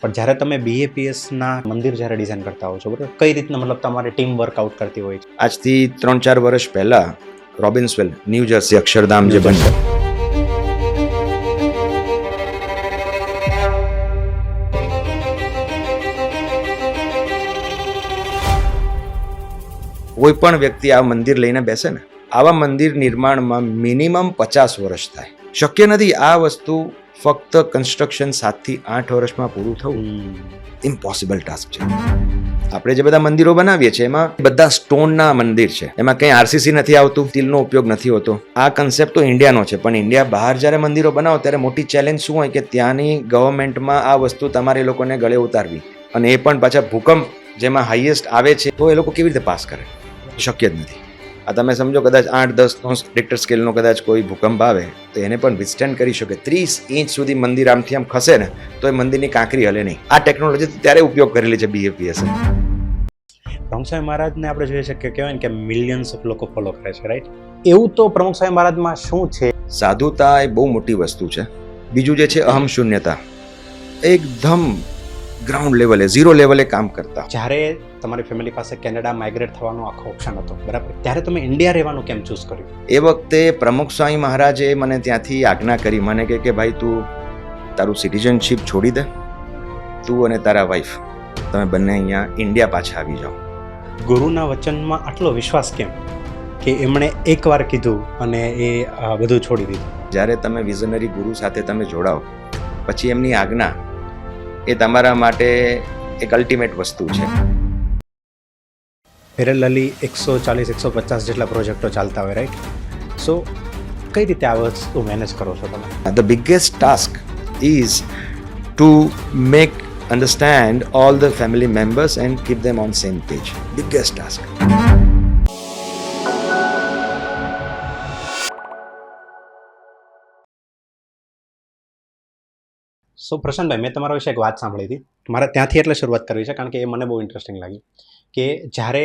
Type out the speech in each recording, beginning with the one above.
પણ જ્યારે તમે BAPS ના મંદિર જ્યારે ડિઝાઇન કરતા હો છો બરાબર, કઈ રીતના મતલબ તમારી ટીમ વર્કઆઉટ કરતી હોય છે? આજથી 3-4 વર્ષ પહેલા રોબિન્સવેલ ન્યૂ જર્સી અક્ષરધામ જે બન્યું, કોઈ પણ વ્યક્તિ આ મંદિર લઈને બેસે ને, આવા મંદિર નિર્માણમાં મિનિમમ 50 વર્ષ થાય. શક્ય નથી આ વસ્તુ ફક્ત કન્સ્ટ્રક્શન 7 થી 8 વર્ષમાં પૂરું થવું ઇમ્પોસિબલ ટાસ્ક છે. આપણે જે બધા મંદિરો બનાવીએ છીએ એમાં બધા સ્ટોનના મંદિર છે, એમાં કંઈ RCC નથી આવતું, સ્ટીલનો ઉપયોગ નથી હોતો. આ કન્સેપ્ટ તો ઇન્ડિયાનો છે, પણ ઇન્ડિયા બહાર જ્યારે મંદિરો બનાવો ત્યારે મોટી ચેલેન્જ શું હોય કે ત્યાંની ગવર્મેન્ટમાં આ વસ્તુ તમારે લોકોને ગળે ઉતારવી, અને એ પણ પાછા ભૂકંપ જેમાં હાઈએસ્ટ આવે છે તો એ લોકો કેવી રીતે પાસ કરે? શક્ય જ નથી. આ તમે સમજો કદાચ 8-10 રિક્ટર સ્કેલનો કદાચ કોઈ ભૂકંપ આવે તો એને પણ વિથસ્ટેન્ડ કરી શકે. 30 ઇંચ સુધી મંદિર આમથી આમ ખસે ને તો એ મંદિરની કાંકરી હલે નહીં. આ ટેકનોલોજી ત્યારે ઉપયોગ કરેલી છે BAPS. પ્રમુખ સ્વામી મહારાજને આપણે જોઈએ છે કે કહેવાય ને કે મિલિયન્સ ઓફ લોકો ફોલો કરે છે, રાઈટ? એવું તો પ્રમુખ સ્વામી મહારાજમાં શું છે? સાધુતા એ બહુ મોટી વસ્તુ છે. બીજું જે છે અહમ શૂન્યતા, એકદમ ગ્રાઉન્ડ લેવલે, ઝીરો લેવલે કામ કરતા. જ્યારે તમારી ફેમિલી પાસે કેનેડા માઇગ્રેટ થવાનો આખો ઓપ્શન હતો બરાબર, ત્યારે તમે ઇન્ડિયા રહેવાનું કેમ ચૂઝ કર્યું? એ વખતે પ્રમુખ સ્વામી મહારાજે મને ત્યાંથી આજ્ઞા કરી, મને કે ભાઈ તું તારું સિટીઝનશીપ છોડી દે, તું અને તારા વાઈફ તમે બંને અહીંયા ઇન્ડિયા પાછા આવી જાઓ. ગુરુના વચનમાં આટલો વિશ્વાસ કેમ કે એમણે એકવાર કીધું અને એ બધું છોડી દીધું? જ્યારે તમે વિઝનરી ગુરુ સાથે તમે જોડાઓ પછી એમની આજ્ઞા એ તમારા માટે એક અલ્ટિમેટ વસ્તુ છે. પેરેલલી 140-150 જેટલા પ્રોજેક્ટો ચાલતા હોય, રાઈટ? સો કઈ રીતે આ વસ્તુ મેનેજ કરો છો તમે? The biggest task is to make understand all the family members and keep them on same page. Biggest task. સો પ્રશાંતભાઈ, મેં તમારા વિશે એક વાત સાંભળી હતી, મારે ત્યાંથી એટલે શરૂઆત કરવી છે કારણ કે એ મને બહુ ઇન્ટરેસ્ટિંગ લાગી કે જ્યારે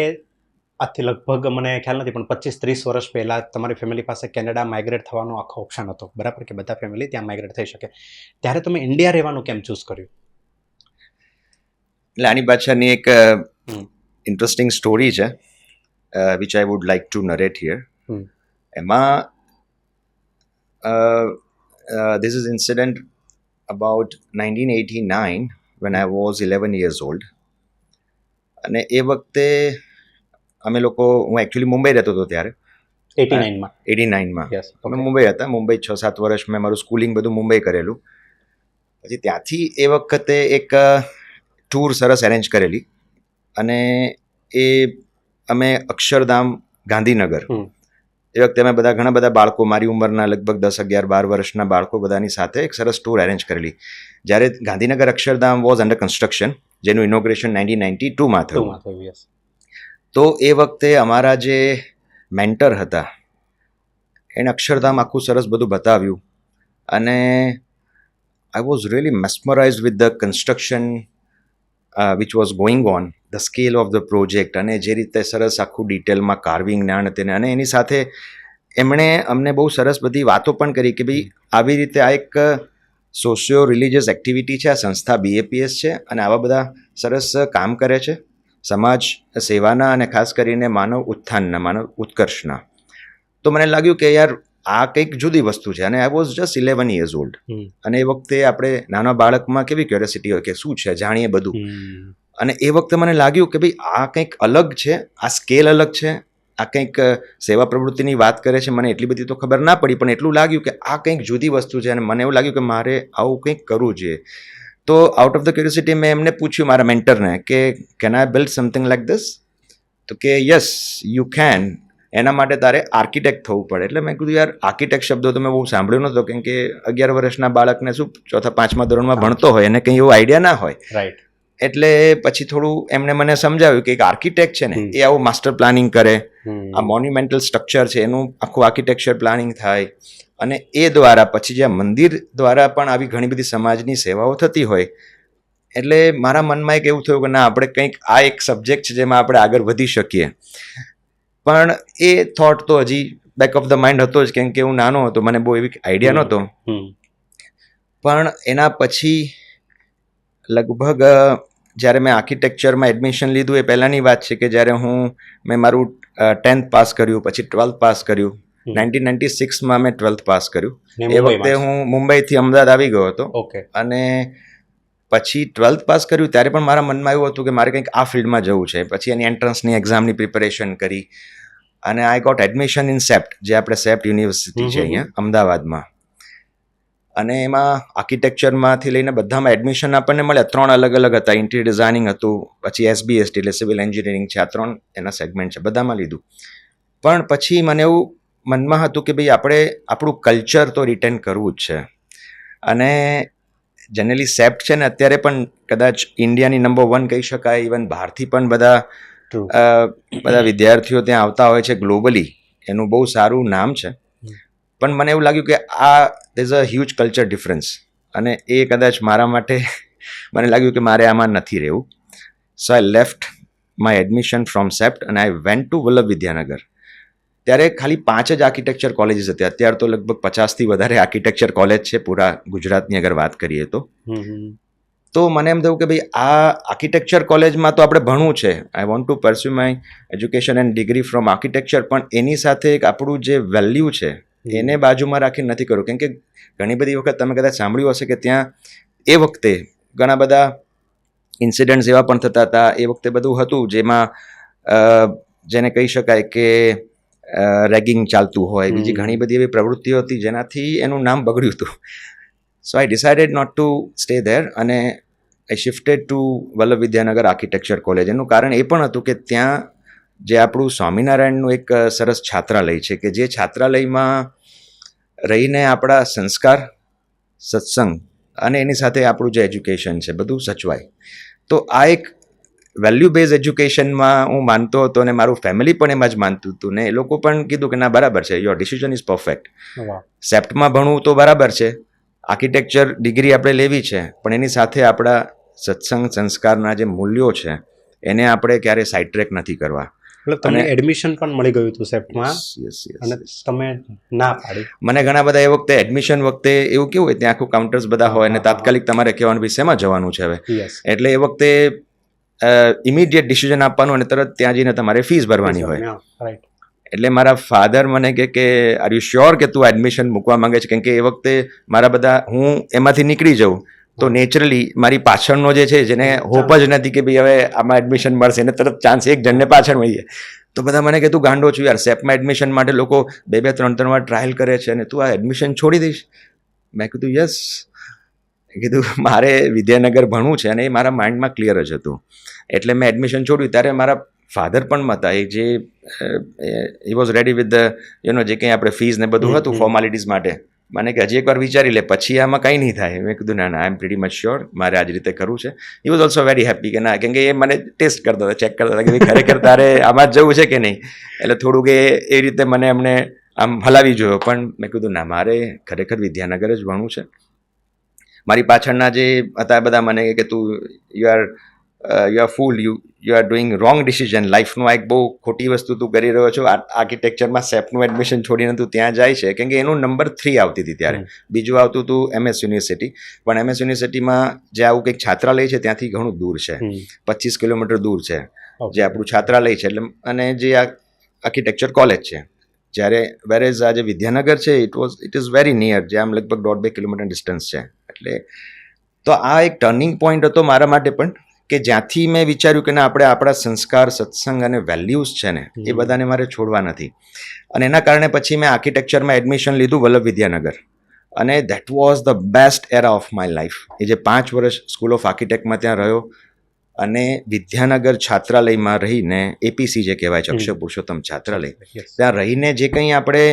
આજથી લગભગ મને ખ્યાલ નથી પણ 25-30 વર્ષ પહેલાં તમારી ફેમિલી પાસે કેનેડા માઇગ્રેટ થવાનો આખો ઓપ્શન હતો બરાબર, કે બધા ફેમિલી ત્યાં માઇગ્રેટ થઈ શકે, ત્યારે તમે ઇન્ડિયા રહેવાનું કેમ ચૂઝ કર્યું? એટલે આની પાછળની એક ઇન્ટરેસ્ટિંગ સ્ટોરી છે which I would like to narrate here. એમાં this is incident about 1989 when I was 11 years old. અને એ વખતે અમે લોકો, હું એકચ્યુઅલી મુંબઈ રહેતો હતો ત્યારે 89માં અમે મુંબઈ હતા. મુંબઈ 6-7 વર્ષ મેં મારું સ્કૂલિંગ બધું મુંબઈ કરેલું. પછી ત્યાંથી એ વખતે એક ટૂર સરસ અરેન્જ કરેલી અને એ અમે અક્ષરધામ ગાંધીનગર, એ વખતે અમે બધા ઘણા બધા બાળકો, મારી ઉંમરના લગભગ 10-11-12 વર્ષના બાળકો બધાની સાથે એક સરસ ટૂર અરેન્જ કરેલી. જ્યારે Gandhinagar Akshardham was under construction, જેનું ઇનોગ્રેશન 1992માં થયું. તો એ વખતે અમારા જે મેન્ટર હતા એણે અક્ષરધામ આખું સરસ બધું બતાવ્યું અને I was really mesmerised with the construction which was going on, the scale of the project, અને જે રીતે સરસ આખું ડિટેલમાં કાર્વિંગ જ્ઞાન તેને, અને એની સાથે એમણે અમને બહુ સરસ બધી વાતો પણ કરી કે ભાઈ આવી રીતે આ એક સોશિયો રિલિજિયસ એક્ટિવિટી છે, આ સંસ્થા BAPS છે અને આવા બધા સરસ કામ કરે છે સમાજ સેવાના અને ખાસ કરીને માનવ ઉત્થાનના, માનવ ઉત્કર્ષના. તો મને લાગ્યું કે યાર આ કંઈક જુદી વસ્તુ છે. અને I was just 11 years old. અને એ વખતે આપણે નાના બાળકમાં કેવી ક્યુરિયોસિટી હોય કે શું છે, જાણીએ બધું. અને એ વખતે મને લાગ્યું કે ભાઈ આ કંઈક અલગ છે, આ સ્કેલ અલગ છે, આ કંઈક સેવા પ્રવૃત્તિની વાત કરે છે. મને એટલી બધી તો ખબર ના પડી, પણ એટલું લાગ્યું કે આ કંઈક જુદી વસ્તુ છે અને મને એવું લાગ્યું કે મારે આવું કંઈક કરવું જોઈએ. તો આઉટ ઓફ ધ ક્યુરિયોસિટી મેં એમને પૂછ્યું મારા મેન્ટરને કે can I build something like this? તો કે યસ યુ કેન, એના માટે તારે આર્કિટેક્ટ થવું પડે. એટલે મેં કીધું યાર આર્કિટેક્ટ શબ્દો તો મેં બહુ સાંભળ્યો નહોતો, કેમ કે 11 વર્ષના બાળકને શું 4-5મા ધોરણમાં ભણતો હોય એને કંઈ એવું આઈડિયા ના હોય, રાઈટ? એટલે પછી થોડું એમણે મને સમજાવ્યું કે એક આર્કિટેક્ટ છે ને એ આવું માસ્ટર પ્લાનિંગ કરે, આ મોન્યુમેન્ટલ સ્ટ્રક્ચર છે એનું આખું આર્કિટેક્ચર પ્લાનિંગ થાય, અને એ દ્વારા પછી જે મંદિર દ્વારા પણ આવી ઘણી બધી સમાજની સેવાઓ થતી હોય. એટલે મારા મનમાં એક એવું થયું કે ના, આપણે કંઈક આ એક સબ્જેક્ટ છે જેમાં આપણે આગળ વધી શકીએ. પણ એ થોટ તો હજી બેક ઓફ ધ માઇન્ડ હતો જ, કેમ કે હું નાનો હતો, મને બહુ એવી આઈડિયા નહોતો. પણ એના પછી લગભગ જ્યારે મેં આર્કિટેક્ચરમાં એડમિશન લીધું એ પહેલાંની વાત છે કે જ્યારે મેં મારું 10th પાસ કર્યું, પછી 12th પાસ કર્યું. 1996માં મેં 12th પાસ કર્યું. એ વખતે હું મુંબઈથી અમદાવાદ આવી ગયો હતો. ઓકે. અને પછી 12th પાસ કર્યું ત્યારે પણ મારા મનમાં એવું હતું કે મારે કંઈક આ ફિલ્ડમાં જવું છે. પછી એની એન્ટ્રન્સની એક્ઝામની પ્રિપેરેશન કરી અને I got admission in CEPT, જે આપણે સેપ્ટ યુનિવર્સિટી છે અહીંયા અમદાવાદમાં. અને એમાં આર્કિટેક્ચરમાંથી લઈને બધામાં એડમિશન આપણને મળ્યા. 3 અલગ અલગ હતા. ઇન્ટિરિયર ડિઝાઇનિંગ હતું, પછી SBST એટલે સિવિલ એન્જિનિયરિંગ છે. આ 3 એના સેગમેન્ટ છે, બધામાં લીધું. પણ પછી મને એવું મનમાં હતું કે ભાઈ આપણે આપણું કલ્ચર તો રિટેન કરવું જ છે. અને જનરલી સેપ્ટ છે ને અત્યારે પણ કદાચ ઇન્ડિયાની નંબર 1 કહી શકાય. ઇવન બહારથી પણ બધા વિદ્યાર્થીઓ ત્યાં આવતા હોય છે ગ્લોબલી. એનું બહુ સારું નામ છે. પણ મને એવું લાગ્યું કે there is a huge culture difference, અને એ કદાચ મારા માટે મને લાગ્યું કે મારે આમાં નથી રહેવું. So I left my admission from CEPT અને I went to Vallabh Vidyanagar. ત્યારે ખાલી 5 જ આર્કિટેક્ચર કોલેજીસ હતી. અત્યારે તો લગભગ 50થી વધારે આર્કિટેક્ચર કોલેજ છે પૂરા ગુજરાતની અગર વાત કરીએ તો. તો મને એમ થયું કે ભાઈ આ આર્કિટેક્ચર કોલેજમાં તો આપણે ભણવું છે. I want to pursue my education and degree from architecture, પણ એની સાથે એક આપણું જે વેલ્યુ છે એને બાજુમાં રાખીને નથી કરવું. કેમ કે ઘણી બધી વખત તમે કદાચ સાંભળ્યું હશે કે ત્યાં એ વખતે ઘણા બધા ઇન્સિડન્ટ્સ એવા પણ થતા હતા. એ વખતે બધું હતું જેમાં જેને કહી શકાય કે રેગિંગ ચાલતું હોય, બીજી ઘણી બધી એવી પ્રવૃત્તિઓ હતી જેનાથી એનું નામ બગડ્યું હતું. So I decided not to stay there અને I shifted to Vallabh Vidyanagar architecture college. એનું કારણ એ પણ હતું કે ત્યાં જે આપણું સ્વામિનારાયણનું એક સરસ છાત્રાલય છે કે જે છાત્રાલયમાં રહીને આપણા સંસ્કાર, સત્સંગ અને એની સાથે આપણું જે એજ્યુકેશન છે બધું સચવાય. તો આ એક વેલ્યુ બેઝ એજ્યુકેશનમાં હું માનતો હતો અને મારું ફેમિલી પણ એમાં જ માનતું હતું. ને એ લોકો પણ કીધું કે ના બરાબર છે, યોર ડિસિઝન ઇઝ પરફેક્ટ. સેપ્ટમાં ભણવું તો બરાબર છે, આર્કિટેક્ચર ડિગ્રી આપણે લેવી છે, પણ એની સાથે આપણા સત્સંગ સંસ્કારના જે મૂલ્યો છે એને આપણે ક્યારે સાઇડ ટ્રેક નથી કરવા. એટલે તમને એડમિશન પણ મળી ગયું હતું સેપ્ટમાં અને તમે ના પાડી. મને ઘણા બધા એ વખતે એડમિશન વખતે એવું કેવું હોય ત્યાં આખું કાઉન્ટર્સ બધા હોય અને તાત્કાલિક તમારે કહેવાનું ભાઈ શેમાં જવાનું છે હવે. એટલે એ વખતે ઇમિડિયેટ ડિસિઝન આપવાનું અને તરત ત્યાં જઈને તમારે ફીસ ભરવાની હોય. એટલે મારા ફાધર મને કે આર યુ શ્યોર કે તું એડમિશન મૂકવા માંગે છે? કેમ કે એ વખતે મારા બધા હું એમાંથી નીકળી જાઉં તો નેચરલી મારી પાછળનો જે છે જેને હોપ જ નથી કે ભાઈ હવે આમાં એડમિશન મળશે એને તરત ચાન્સ એક જણને પાછળ મળીએ. તો બધા મને કે તું ગાંડો છું યાર, સેપમાં એડમિશન માટે લોકો 2-3 વાર ટ્રાયલ કરે છે અને તું આ એડમિશન છોડી દઈશ? મેં કીધું યસ. કીધું મારે વિદ્યાનગર ભણવું છે અને એ મારા માઇન્ડમાં ક્લિયર જ હતું. એટલે મેં એડમિશન છોડ્યું. ત્યારે મારા ફાધર પણ હતા એ જે he was ready with the જે કંઈ આપણે ફીસ ને બધું હતું ફોર્માલિટીઝ માટે. મને કે હજી એકવાર વિચારી લે, પછી આમાં કંઈ નહીં થાય. મેં કીધું ના આઈ એમ પ્રીટી મચ શ્યોર, મારે આ જ રીતે કરવું છે. He was also very happy કે ના, કેમ કે એ મને ટેસ્ટ કરતા હતા, ચેક કરતા હતા કે ખરેખર તારે આમાં જ જવું છે કે નહીં. એટલે થોડુંક એ રીતે મને એમને આમ હલાવી જોયો. પણ મેં કીધું ના, મારે ખરેખર વિદ્યાનગર જ ભણવું છે. મારી પાછળના જે હતા બધા મને કે તું you are fool, you are doing wrong decision. લાઈફનું આ એક બહુ ખોટી વસ્તુ તું કરી રહ્યો છો. આર્કિટેક્ચરમાં સેપનું એડમિશન છોડીને તું ત્યાં જાય છે. કેમ કે એનું નંબર 3 આવતી હતી ત્યારે. બીજું આવતું હતું MS યુનિવર્સિટી. પણ MS યુનિવર્સિટીમાં જે આવું કંઈક છાત્રાલય છે ત્યાંથી ઘણું દૂર છે, 25 કિલોમીટર દૂર છે જે આપણું છાત્રાલય છે. એટલે અને જે આ આર્કિટેક્ચર કોલેજ છે, જ્યારે વેરેઝ આ જે વિદ્યાનગર છે ઇટ ઇઝ વેરી નિયર, જે આમ લગભગ 1.5-2 કિલોમીટર ડિસ્ટન્સ છે. એટલે તો આ એક ટર્નિંગ પોઈન્ટ હતો મારા માટે પણ, કે જ્યાંથી મેં વિચાર્યું કે ના આપણે આપણા સંસ્કાર, સત્સંગ અને વેલ્યુઝ છે ને એ બધાને મારે છોડવા નથી. અને એના કારણે પછી મેં આર્કિટેક્ચરમાં એડમિશન લીધું વલ્લભ વિદ્યાનગર. અને that was the best era of my life. એ જે 5 વર્ષ સ્કૂલ ઓફ આર્કિટેક્ટમાં ત્યાં રહ્યો અને વિદ્યાનગર છાત્રાલયમાં રહીને APC જે કહેવાય છે, અક્ષર પુરુષોત્તમ છાત્રાલય, ત્યાં રહીને જે કંઈ આપણે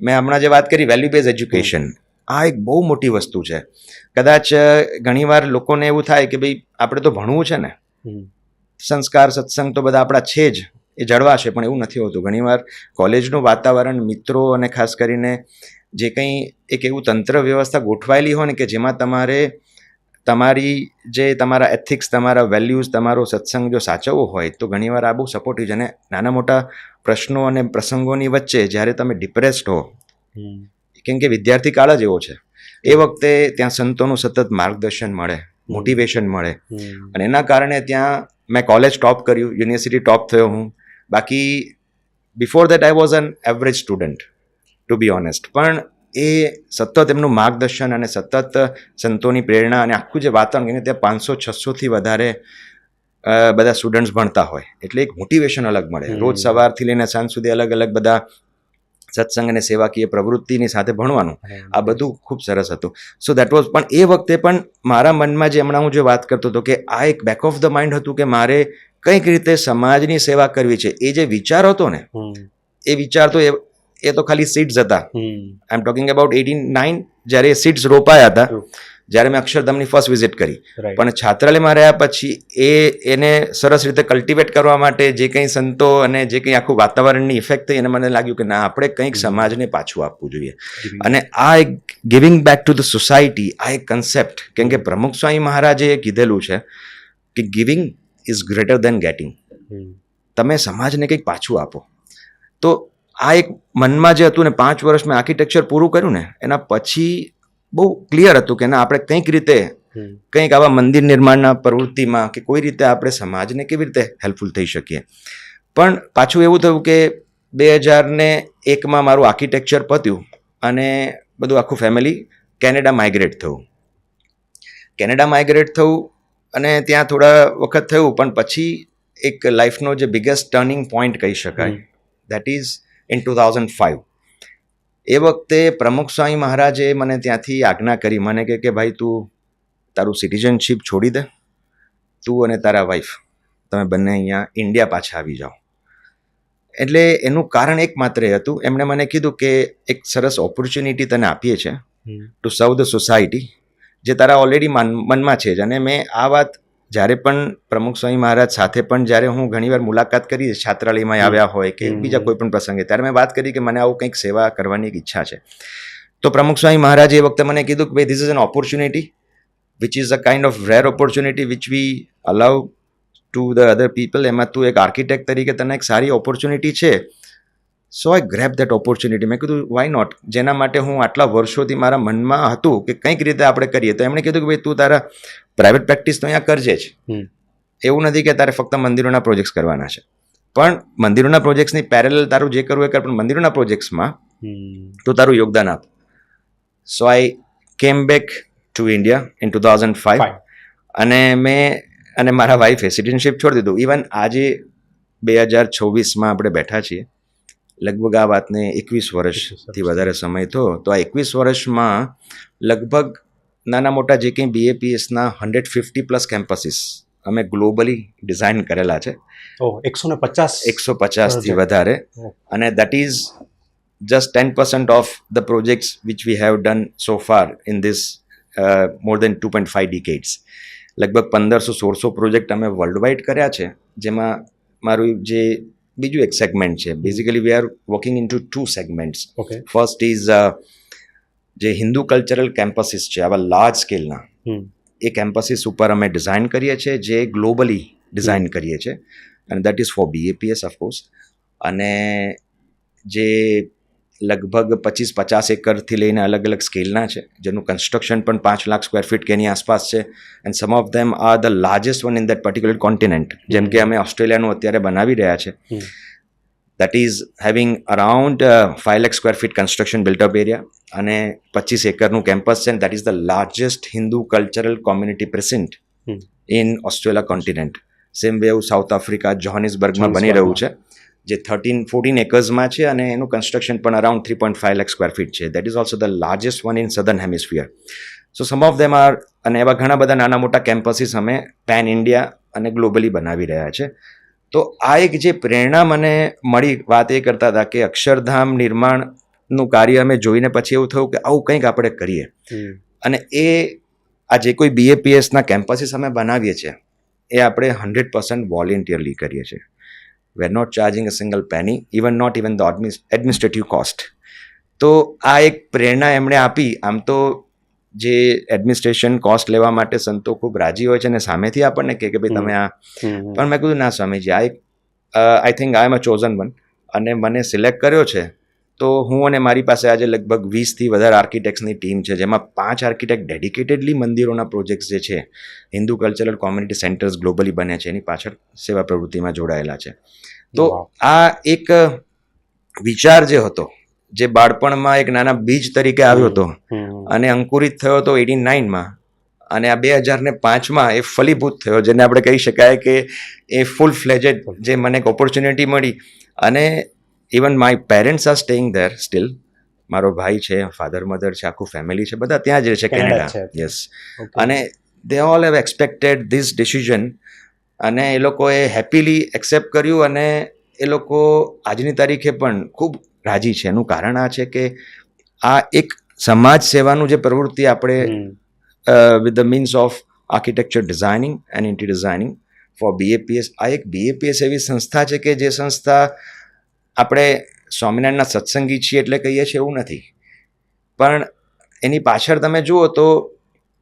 મેં હમણાં જે વાત કરી વેલ્યુ બેઝ એજ્યુકેશન, આ એક બહુ મોટી વસ્તુ છે. કદાચ ઘણીવાર લોકોને એવું થાય કે ભાઈ આપણે તો ભણવું છે ને, સંસ્કાર સત્સંગ તો બધા આપણા છે જ, એ જળવાશે, પણ એવું નથી હોતું. ઘણીવાર કોલેજનું વાતાવરણ, મિત્રો અને ખાસ કરીને જે કંઈ એક એવું તંત્ર વ્યવસ્થા ગોઠવાયેલી હોય ને કે જેમાં તમારે તમારી જે તમારા એથિક્સ, તમારા વેલ્યુઝ, તમારો સત્સંગ જો સાચવવો હોય તો ઘણીવાર આ બહુ સપોર્ટિવ છે. અને નાના મોટા પ્રશ્નો અને પ્રસંગોની વચ્ચે જ્યારે તમે ડિપ્રેસ્ડ હો, કેમ કે વિદ્યાર્થી કાળ જ એવો છે, એ વખતે ત્યાં સંતોનું સતત માર્ગદર્શન મળે મોટિવેશન મળે. અને એના કારણે ત્યાં મેં કોલેજ ટોપ કર્યું, યુનિવર્સિટી ટોપ થયો હું. બાકી before that I was an average student to be honest. પણ એ સતત એમનું માર્ગદર્શન અને સતત સંતોની પ્રેરણા અને આખું જે વાતાવરણ, ત્યાં 500-600થી વધારે બધા સ્ટુડન્ટ્સ ભણતા હોય એટલે એક મોટિવેશન અલગ મળે. રોજ સવારથી લઈને સાંજ સુધી અલગ અલગ બધા સત્સંગ અને સેવાકીય પ્રવૃત્તિની સાથે ભણવાનું, આ બધું ખૂબ સરસ હતું. So that was. પણ એ વખતે પણ મારા મનમાં જે હમણાં હું જે વાત કરતો હતો કે આ એક બેક ઓફ ધ માઇન્ડ હતું કે મારે કંઈક રીતે સમાજની સેવા કરવી છે. એ જે વિચાર હતો ને, એ વિચાર તો એ તો ખાલી સીડ્સ હતા. આઈ એમ ટોકિંગ અબાઉટ 89 જ્યારે એ સીડ્સ રોપાયા હતા, જ્યારે મેં અક્ષરધામની ફર્સ્ટ વિઝિટ કરી. પણ છાત્રાલયમાં રહ્યા પછી એને સરસ રીતે કલ્ટિવેટ કરવા માટે જે કંઈ સંતો અને જે કંઈ આખું વાતાવરણની ઇફેક્ટ થઈ, એને મને લાગ્યું કે ના, આપણે કંઈક સમાજને પાછું આપવું જોઈએ. અને આ એક giving back to the society, આ એક કન્સેપ્ટ, કેમ કે પ્રમુખ સ્વામી મહારાજે કીધેલું છે કે giving is greater than getting. તમે સમાજને કંઈક પાછું આપો. તો આ એક મનમાં જે હતું ને, 5 વર્ષ મેં આર્કિટેક્ચર પૂરું કર્યું ને, એના પછી બહુ ક્લિયર હતું કે ના, આપણે કંઈક રીતે કંઈક આવા મંદિર નિર્માણના પ્રવૃત્તિમાં કે કોઈ રીતે આપણે સમાજને કેવી રીતે હેલ્પફુલ થઈ શકીએ. પણ પાછું એવું થયું કે 2001માં મારું આર્કિટેક્ચર પત્યું અને બધું આખું ફેમિલી કેનેડા માઇગ્રેટ થયું. કેનેડા માઇગ્રેટ થયું અને ત્યાં થોડા વખત થયું, પણ પછી એક લાઈફનો જે બિગેસ્ટ ટર્નિંગ પોઈન્ટ કહી શકાય, દેટ ઇઝ ઇન 2005. એ વખતે પ્રમુખ સ્વામી મહારાજે મને ત્યાંથી આજ્ઞા કરી, મને કે ભાઈ, તું તારું સિટીઝનશીપ છોડી દે, તું અને તારા વાઈફ તમે બંને અહીંયા ઇન્ડિયા પાછા આવી જાઓ. એટલે એનું કારણ એકમાત્ર એ હતું, એમણે મને કીધું કે એક સરસ ઓપોર્ચ્યુનિટી તને આપીએ છીએ ટુ સર્વ ધ સોસાયટી, જે તારા ઓલરેડી મનમાં છે જ. અને મેં આ વાત જ્યારે પણ પ્રમુખ સ્વામી મહારાજ સાથે પણ જ્યારે હું ઘણીવાર મુલાકાત કરી, છાત્રાલયમાં આવ્યા હોય કે બીજા કોઈ પણ પ્રસંગે, ત્યારે મેં વાત કરી કે મને આવું કંઈક સેવા કરવાની એક ઈચ્છા છે. તો પ્રમુખ સ્વામી મહારાજે એ વખતે મને કીધું કે ભાઈ, this is an opportunity which is a kind of rare opportunity which we allow to the other people. એમાં તું એક આર્કિટેક્ટ તરીકે તને એક સારી ઓપોર્ચ્યુનિટી છે. સો આઈ ગ્રેબ દેટ ઓપોર્ચ્યુનિટી. મેં કીધું વાય નોટ, જેના માટે હું આટલા વર્ષોથી મારા મનમાં હતું કે કંઈક રીતે આપણે કરીએ. તો એમણે કીધું કે ભાઈ, તું તારા પ્રાઇવેટ પ્રેક્ટિસ તો અહીંયા કરજે જ. એવું નથી કે તારે ફક્ત મંદિરોના પ્રોજેક્ટ્સ કરવાના છે, પણ મંદિરોના પ્રોજેક્ટ્સની પેરેલલ તારું જે કરવું એ કર, પણ મંદિરોના પ્રોજેક્ટ્સમાં તો તારું યોગદાન આપ. સો આઈ કેમ બેક ટુ ઇન્ડિયા ઇન 2005 અને મેં અને મારા વાઈફે સિટીઝનશીપ છોડી દીધું. ઇવન આજે 2026માં આપણે બેઠા છીએ, લગભગ આ વાતને 21 વર્ષથી વધારે સમય થયો. તો આ 21 વર્ષમાં લગભગ નાના મોટા જે કંઈ BAPSના 150+ કેમ્પસીસ અમે ગ્લોબલી ડિઝાઇન કરેલા છે. 150થી વધારે. અને that is just 10% of the projects which we have done so far in this more than 2.5 decades. લગભગ 1500-1600 પ્રોજેક્ટ અમે વર્લ્ડ વાઇડ કર્યા છે, જેમાં મારું જે બીજું એક સેગમેન્ટ છે. Basically we are working into 2 segments. First is જે હિન્દુ કલ્ચરલ કેમ્પસીસ છે, આવા લાર્જ સ્કેલના, એ કેમ્પસીસ ઉપર અમે ડિઝાઇન કરીએ છીએ, જે ગ્લોબલી ડિઝાઇન કરીએ છીએ. અને that is four BAPS of course. અને જે લગભગ 25-50 એકરથી લઈને અલગ અલગ સ્કેલના છે, જેનું કન્સ્ટ્રક્શન પણ 5 લાખ સ્ક્વેર ફીટ કે એની આસપાસ છે. And some of them are the largest one in that particular continent. જેમ કે અમે ઓસ્ટ્રેલિયાનું અત્યારે બનાવી રહ્યા છે, that is having around 5 lakh square feet construction built up area અને 25 એકરનું કેમ્પસ છે. That is the largest Hindu cultural community present in Australia continent. Same way South Africa જોહાનિસબર્ગમાં બની રહ્યું છે, જે 13-14 એકર્સમાં છે અને એનું કન્સ્ટ્રક્શન પણ અરાઉન્ડ 3.5 લાખ સ્ક્વેર ફીટ છે. That is also the largest one in southern hemisphere. So some of them are, અને એવા ઘણા બધા નાના મોટા કેમ્પસીસ અમે પેન ઇન્ડિયા અને ગ્લોબલી બનાવી રહ્યા છે. તો આ એક જે પ્રેરણા મને મળી, વાત એ કરતા હતા કે અક્ષરધામ નિર્માણનું કાર્ય અમે જોઈને પછી એવું થયું કે આવું કંઈક આપણે કરીએ. અને આ જે કોઈ BAPSના કેમ્પસીસ અમે બનાવીએ છીએ, એ આપણે 100% વોલેન્ટિયરલી કરીએ છીએ. We are not charging a single penny, not even the administrative cost. તો આ એક પ્રેરણા એમણે આપી. આમ તો જે એડમિનિસ્ટ્રેશન કોસ્ટ લેવા માટે સંતો ખૂબ રાજી હોય છે અને સામેથી આપણને કહે કે ભાઈ તમે આ, પણ મેં કીધું ના સ્વામીજી, આ એક I think I am a chosen one, અને મને સિલેક્ટ કર્યો છે તો હું અને મારી પાસે આજે લગભગ 20થી વધારે આર્કિટેક્ટ્સની ટીમ છે, જેમાં 5 આર્કિટેક્ટ ડેડિકેટેડલી મંદિરોના પ્રોજેક્ટ્સ જે છે, Hindu cultural community centres globally બને છે, એની પાછળ સેવા પ્રવૃત્તિમાં જોડાયેલા છે. તો આ એક વિચાર જે હતો, જે બાળપણમાં એક નાના બીજ તરીકે આવ્યો હતો અને અંકુરિત થયો હતો 89માં, અને આ 2005માં એ ફલીભૂત થયો, જેને આપણે કહી શકાય કે એ ફૂલ ફ્લેજેડ જે મને એક ઓપોર્ચ્યુનિટી મળી. અને even my parents are staying there steel. મારો ભાઈ છે, ફાધર મધર છે, આખું ફેમિલી છે, બધા ત્યાં જ રહે છે, કેનેડા. યસ. અને they all have expected this decision, અને એ લોકોએ હેપીલી એક્સેપ્ટ કર્યું, અને એ લોકો આજની તારીખે પણ ખૂબ રાજી છે. એનું કારણ આ છે કે આ એક સમાજ સેવાનું જે પ્રવૃત્તિ આપણે with the means of architecture designing and interior designing for BAPS, આ એક BAPS એવી સંસ્થા છે કે જે સંસ્થા આપણે સ્વામિનારાયણના સત્સંગી છીએ એટલે કહીએ છીએ એવું નથી, પણ એની પાછળ તમે જુઓ તો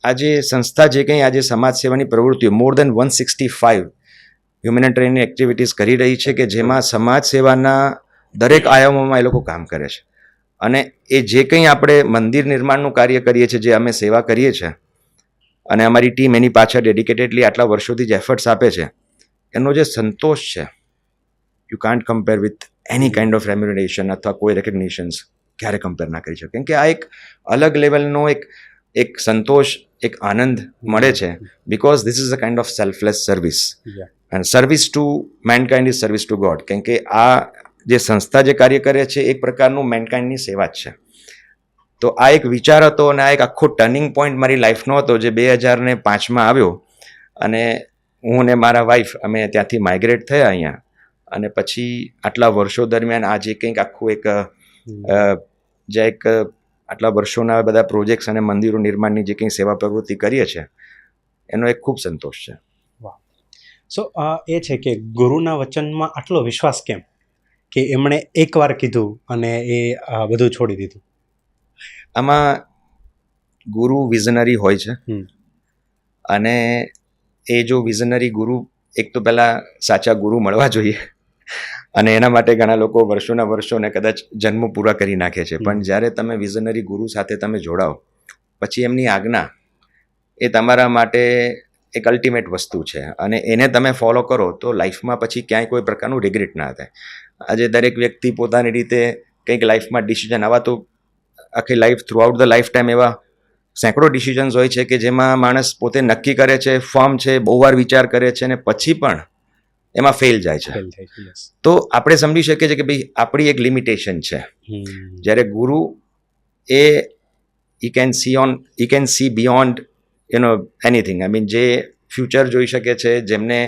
આજે સંસ્થા જે કંઈ આજે સમાજ સેવાની પ્રવૃત્તિઓ મોર દેન 165 હ્યુમેનિટેરિયન એક્ટિવિટીઝ કરી રહી છે, કે જેમાં સમાજ સેવાના દરેક આયામોમાં એ લોકો કામ કરે છે. અને એ જે કંઈ આપણે મંદિર નિર્માણનું કાર્ય કરીએ છીએ, જે અમે સેવા કરીએ છીએ, અને અમારી ટીમ એની પાછળ ડેડિકેટેડલી આટલા વર્ષોથી જ એફર્ટ્સ આપે છે, એનો જે સંતોષ છે, you can't compare with any kind of remuneration અથવા કોઈ રેકગ્નિશન્સ ક્યારે કમ્પેર ના કરી શકે. કેમ કે આ એક અલગ લેવલનો એક સંતોષ, એક આનંદ મળે છે, because this is a kind of selfless service, and service two mankind is service two God. કેમ કે આ જે સંસ્થા જે કાર્ય કરે છે એક પ્રકારનું મેનકાઇન્ડની સેવા જ છે. તો આ એક વિચાર હતો, અને આ એક આખો ટર્નિંગ પોઈન્ટ મારી લાઈફનો હતો, જે 2005માં આવ્યો. અને હું અને મારા વાઈફ અમે ત્યાંથી માઇગ્રેટ થયા અહીંયા, અને પછી આટલા વર્ષો દરમિયાન આ જે કંઈક આખું એક આટલા વર્ષોના બધા પ્રોજેક્ટ્સ અને મંદિરો નિર્માણની જે કંઈ સેવા પ્રવૃત્તિ કરીએ છીએ, એનો એક ખૂબ સંતોષ છે. વાહ. સો એ છે કે ગુરુના વચનમાં આટલો વિશ્વાસ કેમ, કે એમણે એકવાર કીધું અને એ બધું છોડી દીધું? આમાં ગુરુ વિઝનરી હોય છે, અને એ જો વિઝનરી ગુરુ, એક તો પહેલાં સાચા ગુરુ મળવા જોઈએ, અને એના માટે ઘણા લોકો વર્ષોના વર્ષોને કદાચ જન્મ પૂરા કરી નાખે છે. પણ જ્યારે તમે વિઝનરી ગુરુ સાથે તમે જોડાઓ, પછી એમની આજ્ઞા એ તમારા માટે એક અલ્ટિમેટ વસ્તુ છે, અને એને તમે ફોલો કરો તો લાઈફમાં પછી ક્યાંય કોઈ પ્રકારનું રિગ્રેટ ના થાય. આજે દરેક વ્યક્તિ પોતાની રીતે કંઈક લાઈફમાં ડિસિઝન, આવા તો આખી life throughout the life time એવા સેંકડો ડિસિઝન્સ હોય છે કે જેમાં માણસ પોતે નક્કી કરે છે, ફર્મ છે, બહુ વાર વિચાર કરે છે, અને પછી પણ એમાં ફેલ જાય છે. તો આપણે સમજી શકીએ છીએ કે ભાઈ આપણી એક લિમિટેશન છે. જ્યારે ગુરુ એ he can see beyond anything. I mean જે ફ્યુચર જોઈ શકે છે, જેમને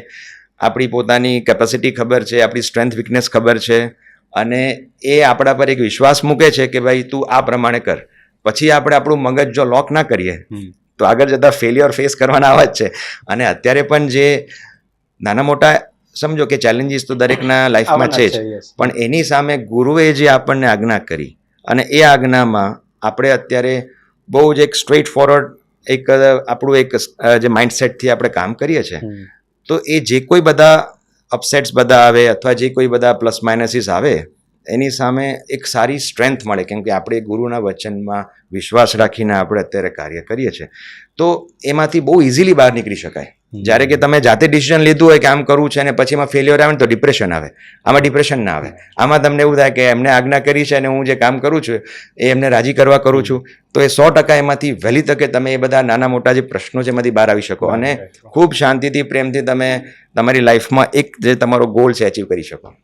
આપણી પોતાની કેપેસિટી ખબર છે, આપણી સ્ટ્રેન્થ વીકનેસ ખબર છે, અને એ આપણા પર એક વિશ્વાસ મૂકે છે કે ભાઈ તું આ પ્રમાણે કર. પછી આપણે આપણું મગજ જો લોક ના કરીએ તો આગળ જતાં ફેલિયર ફેસ કરવાના આવા જ છે. અને અત્યારે પણ જે નાના મોટા સમજો કે ચેલેન્જીસ તો દરેકના લાઈફમાં છે જ, પણ એની સામે ગુરુએ જે આપણને આજ્ઞા કરી, અને એ આજ્ઞામાં આપણે અત્યારે બહુ જ એક સ્ટ્રેટ ફોરવર્ડ એક આપણું એક જે માઇન્ડસેટથી આપણે કામ કરીએ છીએ, તો એ જે કોઈ બધા અપસેટ્સ બધા આવે, અથવા જે કોઈ બધા પ્લસ માઇનસીસ આવે, એની સામે એક સારી સ્ટ્રેન્થ મળે. કેમ કે આપણે ગુરુના વચનમાં વિશ્વાસ રાખીને આપણે અત્યારે કાર્ય કરીએ છીએ, તો એમાંથી બહુ ઇઝીલી બહાર નીકળી શકાય. જ્યારે કે તમે જાતે ડિસિઝન લીધું હોય કે આમ કરવું છે, અને પછી એમાં ફેલિયર આવે ને તો ડિપ્રેશન આવે. આમાં ડિપ્રેશન ના આવે. આમાં તમને એવું થાય કે એમને આજ્ઞા કરી છે અને હું જે કામ કરું છું એ એમને રાજી કરવા કરું છું, તો એ 100% એમાંથી વહેલી તકે તમે એ બધા નાના મોટા જે પ્રશ્નો છે એમાંથી બહાર આવી શકો, અને ખૂબ શાંતિથી, પ્રેમથી તમે તમારી લાઈફમાં એક જે તમારો ગોલ છે અચીવ કરી શકો.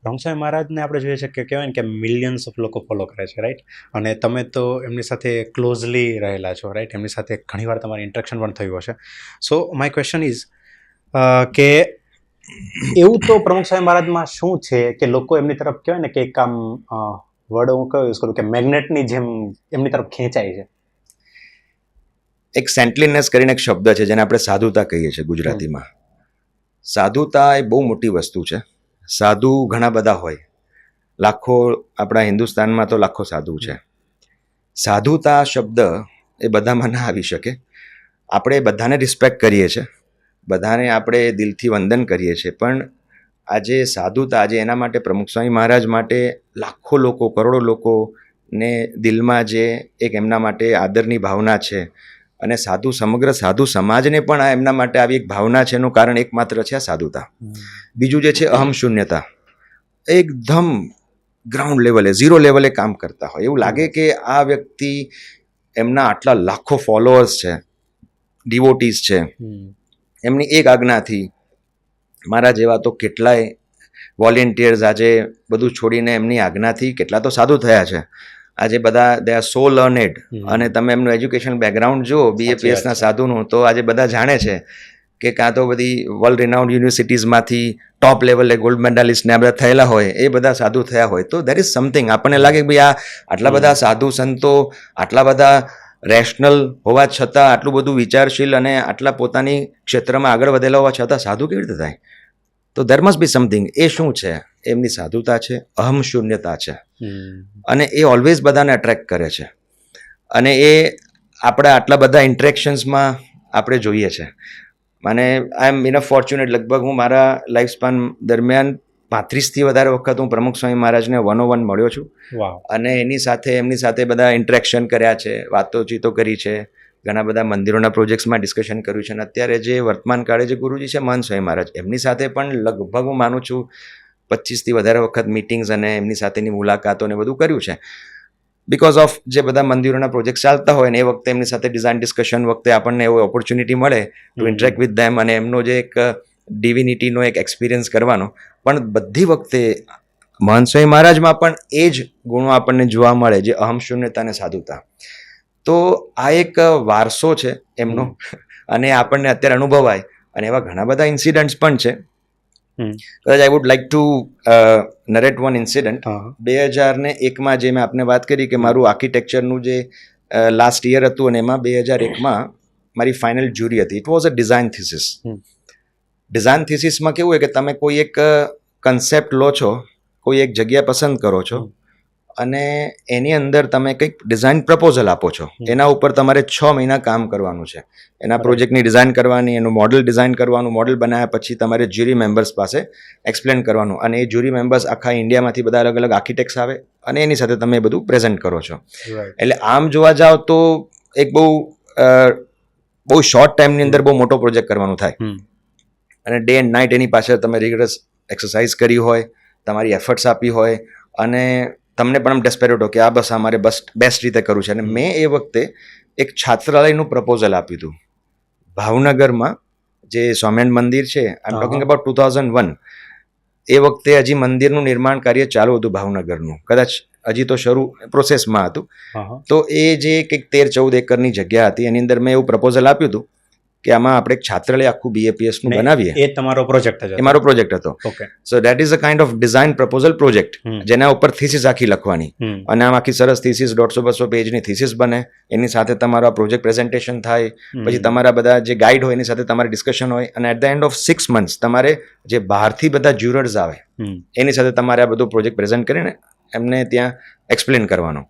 બ્રહ્મસ્વામી મહારાજને આપણે જોઈએ છે કે કહેવાય ને કે મિલિયન્સ ઓફ લોકો ફોલો કરે છે, રાઈટ? અને તમે તો એમની સાથે ક્લોઝલી રહેલા છો, રાઈટ? એમની સાથે ઘણીવાર તમારી ઇન્ટરેક્શન પણ થયું હશે. સો માય ક્વેશ્ચન ઇઝ કે એવું તો પ્રમુખ સ્વામી મહારાજમાં શું છે કે લોકો એમની તરફ કહેવાય ને કે એક આમ વર્ડ હું કયો યુઝ કરું કે મેગ્નેટની જેમ એમની તરફ ખેંચાય છે? એક સેન્ટલીનેસ કરીને એક શબ્દ છે જેને આપણે સાધુતા કહીએ છીએ ગુજરાતીમાં. સાધુતા એ બહુ મોટી વસ્તુ છે. સાધુ ઘણા બધા હોય, લાખો, આપણા હિન્દુસ્તાનમાં તો લાખો સાધુ છે. સાધુતા શબ્દ એ બધામાં ના આવી શકે. આપણે બધાને રિસ્પેક્ટ કરીએ છીએ, બધાને આપણે દિલથી વંદન કરીએ છીએ, પણ આજે સાધુતા, આજે એના માટે પ્રમુખ સ્વામી મહારાજ માટે લાખો લોકો, કરોડો લોકોને દિલમાં જે એક એમના માટે આદરની ભાવના છે, અને સમગ્ર સાધુ સમાજને પણ આ એમના માટે આવી એક ભાવના છે, એનું કારણ એકમાત્ર છે આ સાધુતા. બીજું જે છે અહમ શૂન્યતા, એકદમ ગ્રાઉન્ડ લેવલે, ઝીરો લેવલે કામ કરતા હોય એવું લાગે કે આ વ્યક્તિ, એમના આટલા લાખો ફોલોઅર્સ છે, ડિવોટીઝ છે, એમની એક આજ્ઞાથી મારા જેવા તો કેટલાય વોલેન્ટિયર્સ આજે બધું છોડીને એમની આજ્ઞાથી કેટલા તો સાધુ થયા છે. આજે બધા દે આર સો લર્નેડ, અને તમે એમનું એજ્યુકેશન બેકગ્રાઉન્ડ જુઓ BAPSના સાધુનું, તો આજે બધા જાણે છે કે કાં તો બધી વર્લ્ડ રિનાઉન્ડ યુનિવર્સિટીઝમાંથી ટોપ લેવલે ગોલ્ડ મેડાલિસ્ટને આ બધા થયેલા હોય, એ બધા સાધુ થયા હોય. તો દેર ઇઝ સમથિંગ, આપણને લાગે કે ભાઈ આટલા બધા સાધુ સંતો, આટલા બધા રેશનલ હોવા છતાં, આટલું બધું વિચારશીલ અને આટલા પોતાની ક્ષેત્રમાં આગળ વધેલા હોવા છતાં સાધુ કેવી રીતે થાય? તો દેર મસ્ટ બી સમથિંગ. એ શું છે? એમની સાધુતા છે, અહમ શૂન્યતા છે, અને એ ઓલવેઝ બધાને અટ્રેક્ટ કરે છે. અને એ આપણા આટલા બધા ઇન્ટરેક્શન્સમાં આપણે જોઈએ છે. મને આઈ એમ ઇનફ ફોર્ચ્યુનેટ, લગભગ હું મારા લાઈફ સ્પાન દરમિયાન 35થી વધારે વખત હું પ્રમુખ સ્વામી મહારાજને 101 મળ્યો છું. અને એમની સાથે બધા ઇન્ટરેક્શન કર્યા છે, વાતોચીતો કરી છે, ઘણા બધા મંદિરોના પ્રોજેક્ટ્સમાં ડિસ્કશન કર્યું છે. અને અત્યારે જે વર્તમાન કાળે જે ગુરુજી છે મહંત સ્વામી મહારાજ, એમની સાથે પણ લગભગ હું માનું છું 25થી વધારે વખત મિટિંગ્સ અને એમની સાથેની મુલાકાતો ને બધું કર્યું છે. બિકોઝ ઓફ જે બધા મંદિરોના પ્રોજેક્ટ ચાલતા હોય ને એ વખતે એમની સાથે ડિઝાઇન ડિસ્કશન વખતે આપણને એવો ઓપોર્ચ્યુનિટી મળે ટુ ઇન્ટરેક્ટ વિથ ધેમ, અને એમનો જે એક ડિવિનિટીનો એક એક્સપિરિયન્સ કરવાનો. પણ બધી વખતે મહંત સ્વામી મહારાજમાં પણ એ જ ગુણો આપણને જોવા મળે, જે અહમ શૂન્યતા અને સાધુતા. તો આ એક વારસો છે એમનો, અને આપણને અત્યારે અનુભવાય. અને એવા ઘણા બધા ઇન્સિડન્ટ્સ પણ છે. કદાચ I would like to narrate one incident. 2001માં જે મેં આપને વાત કરી કે મારું આર્કિટેક્ચરનું જે લાસ્ટ યર હતું, અને એમાં 2001માં મારી ફાઇનલ જ્યુરી હતી. It was a design thesis. Design થીસિસમાં કેવું હોય કે તમે કોઈ એક કન્સેપ્ટ લો છો, કોઈ એક જગ્યા પસંદ કરો છો, અને એની અંદર તમે કંઈક ડિઝાઇન પ્રપોઝલ આપો છો. એના ઉપર તમારે 6 મહિના કામ કરવાનું છે. એના પ્રોજેક્ટની ડિઝાઇન કરવાની, એનું મોડલ ડિઝાઇન કરવાનું, મોડલ બનાવ્યા પછી તમારે જ્યુરી મેમ્બર્સ પાસે એક્સપ્લેન કરવાનું. અને એ જ્યુરી મેમ્બર્સ આખા ઇન્ડિયામાંથી બધા અલગ અલગ આર્કિટેક્ટ્સ આવે, અને એની સાથે તમે એ બધું પ્રેઝન્ટ કરો છો. એટલે આમ જોવા જાઓ તો એક બહુ શોર્ટ ટાઈમની અંદર બહુ મોટો પ્રોજેક્ટ કરવાનું થાય. અને ડે એન્ડ નાઇટ એની પાછળ તમે રિગરસ એક્સરસાઇઝ કરી હોય, તમારી એફર્ટ્સ આપી હોય, અને તમને પણ આમ ડેસ્પેરેટ હો કે આ બસ અમારે બેસ્ટ રીતે કરવું છે. અને મેં એ વખતે એક છાત્રાલયનું પ્રપોઝલ આપ્યું હતું ભાવનગરમાં, જે સ્વામિનારાયણ મંદિર છે. I am talking about 2001. એ વખતે હજી મંદિરનું નિર્માણ કાર્ય ચાલુ હતું ભાવનગરનું, કદાચ હજી તો શરૂ પ્રોસેસમાં હતું. તો એ જે કંઈક 13-14 એકરની જગ્યા હતી, એની અંદર મેં એવું પ્રપોઝલ આપ્યું હતું કે આમાં આપણે એક છાત્રાલય આખું BAPSનું બનાવીએ. એ તમારો પ્રોજેક્ટ હતો? એ મારો પ્રોજેક્ટ હતો. So that is a kind of design proposal project, જેના ઉપર થીસીસ આખી લખવાની. અને આમ આખી સરસ થીસીસ 150-200 પેજની થીસીસ બને. એની સાથે તમારો આ પ્રોજેક્ટ પ્રેઝન્ટેશન થાય. પછી તમારા બધા જે ગાઈડ હોય એની સાથે તમારે ડિસ્કશન હોય. અને at the end of 6 months તમારે જે બહારથી બધા જ્યુરર્સ આવે એની સાથે તમારે આ બધું પ્રોજેક્ટ પ્રેઝન્ટ કરીને એમને ત્યાં એક્સપ્લેન કરવાનો.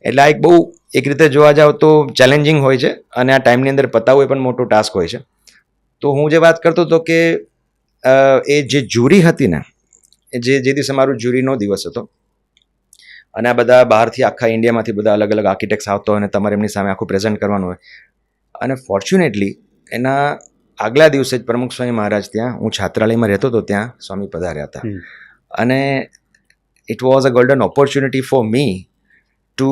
એટલે આ એક બહુ, એક રીતે જોવા જાવ તો ચેલેન્જિંગ હોય છે, અને આ ટાઈમની અંદર પતાવવું એ પણ મોટો ટાસ્ક હોય છે. તો હું જે વાત કરતો હતો કે એ જે જ્યુરી હતી ને, જે દિવસે મારું જ્યુરીનો દિવસ હતો, અને આ બધા બહારથી આખા ઇન્ડિયામાંથી બધા અલગ અલગ આર્કિટેક્ટ્સ આવતો હોય, અને તમારે એમની સામે આખું પ્રેઝન્ટ કરવાનું હોય. અને ફોર્ચ્યુનેટલી એના આગલા દિવસે જ પ્રમુખ સ્વામી મહારાજ ત્યાં, હું છાત્રાલયમાં રહેતો હતો ત્યાં, સ્વામી પધાર્યા હતા. અને it was a golden opportunity for me to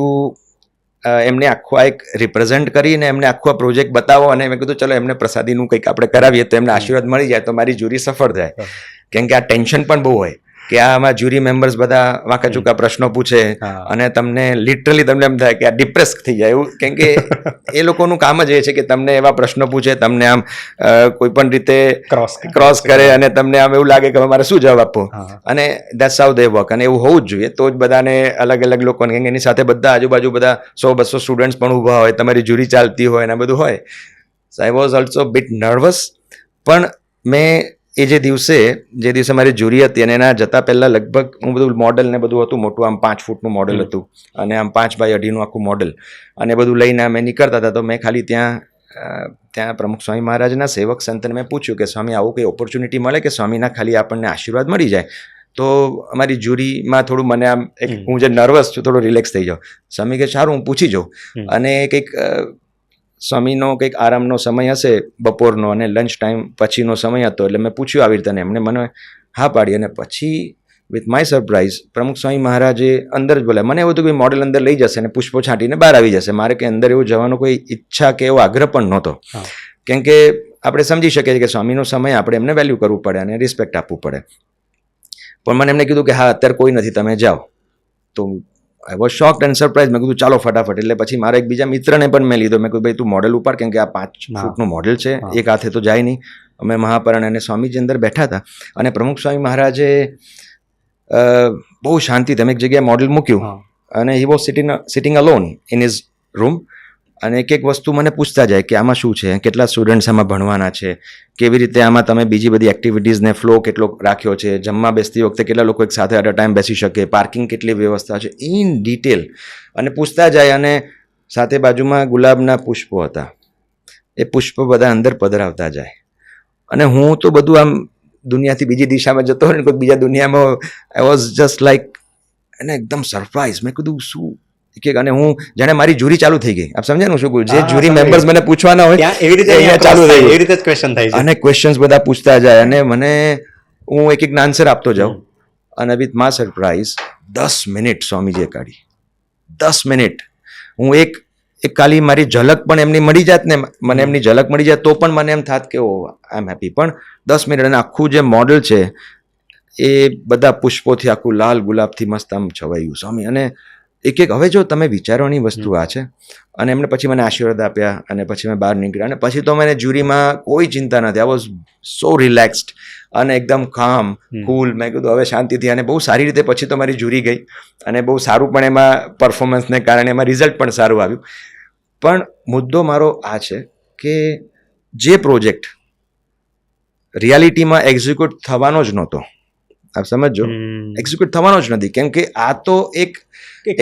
એમને આખું એક રિપ્રેઝન્ટ કરીને એમને આખો પ્રોજેક્ટ બતાવો. અને મેં કીધું ચલો એમને પ્રસાદીનું કંઈક આપણે કરાવીએ તો એમને આશીર્વાદ મળી જાય, તો મારી જ્યુરી સફળ થાય. કેમ કે આ ટેન્શન પણ બહુ હોય કે આમાં જ્યુરી મેમ્બર્સ બધા વાંકા ચૂકા પ્રશ્નો પૂછે, અને તમને લિટરલી તમને એમ થાય કે આ ડિપ્રેસ થઈ જાય એવું. કેમ કે એ લોકોનું કામ જ એ છે કે તમને એવા પ્રશ્નો પૂછે, તમને આમ કોઈ પણ રીતે ક્રોસ કરે, અને તમને આમ એવું લાગે કે મારે શું જવાબ આપવો. અને દેટ્સ હાઉ દે વર્ક. અને એવું હોવું જ જોઈએ, તો જ બધાને અલગ અલગ લોકોને, કેમ કે એની સાથે બધા આજુબાજુ બધા 100-200 સ્ટુડન્ટ્સ પણ ઊભા હોય, તમારી જ્યુરી ચાલતી હોય, અને બધું હોય. So I was also bit nervous. પણ મેં એ જે દિવસે મારી જ્યુરી હતી, અને એના જતાં પહેલાં લગભગ હું બધું મોડલ ને બધું હતું મોટું, આમ 5 ફૂટનું મોડલ હતું, અને આમ 5x2.5 આખું મોડલ, અને બધું લઈને અમે નીકળતા હતા. તો મેં ખાલી ત્યાં ત્યાં પ્રમુખ સ્વામી મહારાજના સેવક સંતને મેં પૂછ્યું કે સ્વામી આવું કંઈ ઓપોર્ચ્યુનિટી મળે કે સ્વામીના ખાલી આપણને આશીર્વાદ મળી જાય તો અમારી જ્યુરીમાં થોડું મને આમ એક હું જે નર્વસ છું થોડું રિલેક્સ થઈ જાઉં. સ્વામી કે સારું હું પૂછી જાઉં. અને કંઈક સ્વામીનો કંઈક આરામનો સમય હશે બપોરનો અને લંચ ટાઈમ પછીનો સમય હતો એટલે મેં પૂછ્યું આવી રીતે એમણે મને હા પાડી. અને પછી વિથ માય સરપ્રાઇઝ પ્રમુખ સ્વામી મહારાજે અંદર જ બોલ્યા. મને એવું હતું કે મોડેલ અંદર લઈ જશે અને પુષ્પો છાંટીને બહાર આવી જશે. મારે કે અંદર એવું જવાનો કોઈ ઈચ્છા કે એવો આગ્રહ પણ નહોતો. કેમ કે આપણે સમજી શકીએ છીએ કે સ્વામીનો સમય આપણે એમને વેલ્યુ કરવું પડે અને રિસ્પેક્ટ આપવું પડે. પણ મને એમને કીધું કે હા અત્યારે કોઈ નથી તમે જાઓ. તો I was shocked and surprise. મેં કીધું ચાલો ફટાફટ. એટલે પછી મારા એક બીજા મિત્રને પણ મેં લીધો. મેં કીધું ભાઈ તું મોડેલ ઉપાડ કેમ કે આ 5 ફૂટનું મોડેલ છે એક હાથે તો જાય નહીં. અમે મહાપરાણ અને સ્વામીજી અંદર બેઠા હતા અને પ્રમુખ સ્વામી મહારાજે બહુ શાંતિથી અમે એક જગ્યાએ મોડેલ મૂક્યું અને he was sitting alone in his room. અને એક એક વસ્તુ મને પૂછતા જાય કે આમાં શું છે, કેટલા સ્ટુડન્ટ્સ આમાં ભણવાના છે, કેવી રીતે આમાં તમે બીજી બધી એક્ટિવિટીઝને ફ્લો કેટલો રાખ્યો છે, જમવા બેસતી વખતે કેટલા લોકો એક સાથે એટ અ ટાઈમ બેસી શકે, પાર્કિંગ કેટલી વ્યવસ્થા છે, ઇન ડિટેલ અને પૂછતા જાય. અને સાથે બાજુમાં ગુલાબના પુષ્પો હતા. એ પુષ્પો બધા અંદર પધરાવતા જાય અને હું તો બધું આમ દુનિયાથી બીજી દિશામાં જતો હોય ને કોઈ બીજા દુનિયામાં આઈ વોઝ જસ્ટ લાઈક અને એકદમ સરપ્રાઇઝ. મેં કીધું શું કે અને હું જાણે મારી જ્યુરી ચાલુ થઈ ગઈ. આપ સમજ્યા ને શું કહું? જે જ્યુરી મેમ્બર્સ મને પૂછવાના હોય એવી રીતે ચાલુ થઈ એવી રીતે જ ક્વેશ્ચન થાય છે અને ક્વેશ્ચન્સ બધા પૂછતા જાય અને મને હું એક એક આન્સર આપતો જાઉં. અને વિથ મા સરપ્રાઇઝ 10 મિનિટ સ્વામીજીએ કાઢી. 10 મિનિટ હું એક ખાલી મારી ઝલક પણ એમની મળી જાત ને મને એમની ઝલક મળી જાય તો પણ મને એમ થાત કે ઓ આઈ એમ હેપી. પણ 10 મિનિટ અને આખું જે મોડલ છે એ બધા પુષ્પોથી આખું લાલ ગુલાબથી મસ્ત આમ છવાયું સ્વામી. અને એક હવે જો તમે વિચારવાની વસ્તુ આ છે. અને એમને પછી મને આશીર્વાદ આપ્યા અને પછી મેં બહાર નીકળ્યા અને પછી તો મને જ્યુરીમાં કોઈ ચિંતા નથી. આઈ વોઝ સો રિલેક્સ્ડ અને એકદમ કામ કુલ. મેં કીધું હવે શાંતિથી. અને બહુ સારી રીતે પછી તો મારી જ્યુરી ગઈ અને બહુ સારું પણ એમાં પરફોર્મન્સને કારણે એમાં રિઝલ્ટ પણ સારું આવ્યું. પણ મુદ્દો મારો આ છે કે જે પ્રોજેક્ટ રિયાલિટીમાં એક્ઝિક્યુટ થવાનો જ નહોતો, આપ સમજો, એક્ઝિક્યુટ થવાનો જ નથી. કેમ કે આ તો એક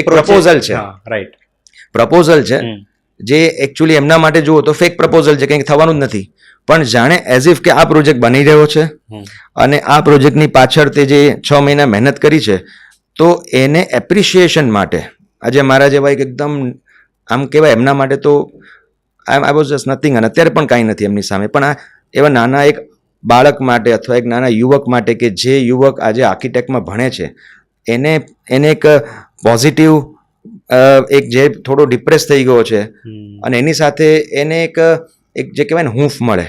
પ્રપોઝલ છે. રાઈટ, પ્રપોઝલ છે જે એકચ્યુઅલી એમના માટે જુઓ તો ફેક પ્રપોઝલ છે, કંઈક થવાનું જ નથી. પણ જાણે એઝ ઇફ કે આ પ્રોજેક્ટ બની રહ્યો છે અને આ પ્રોજેક્ટની પાછળ તે જે 6 મહિના મહેનત કરી છે તો એને એપ્રિશિએશન માટે આજે મારા જેવા એક એકદમ આમ કહેવાય એમના માટે તો આઈ વોઝ જસ્ટ નથિંગ. અને અત્યારે પણ કાંઈ નથી એમની સામે. પણ આ એવા નાના એક બાળક માટે અથવા એક નાના યુવક માટે કે જે યુવક આજે આર્કિટેક્ટમાં ભણે છે એને એક પોઝિટિવ એક જે થોડો ડિપ્રેસ થઈ ગયો છે અને એની સાથે એને એક જે કહેવાય ને હૂંફ મળે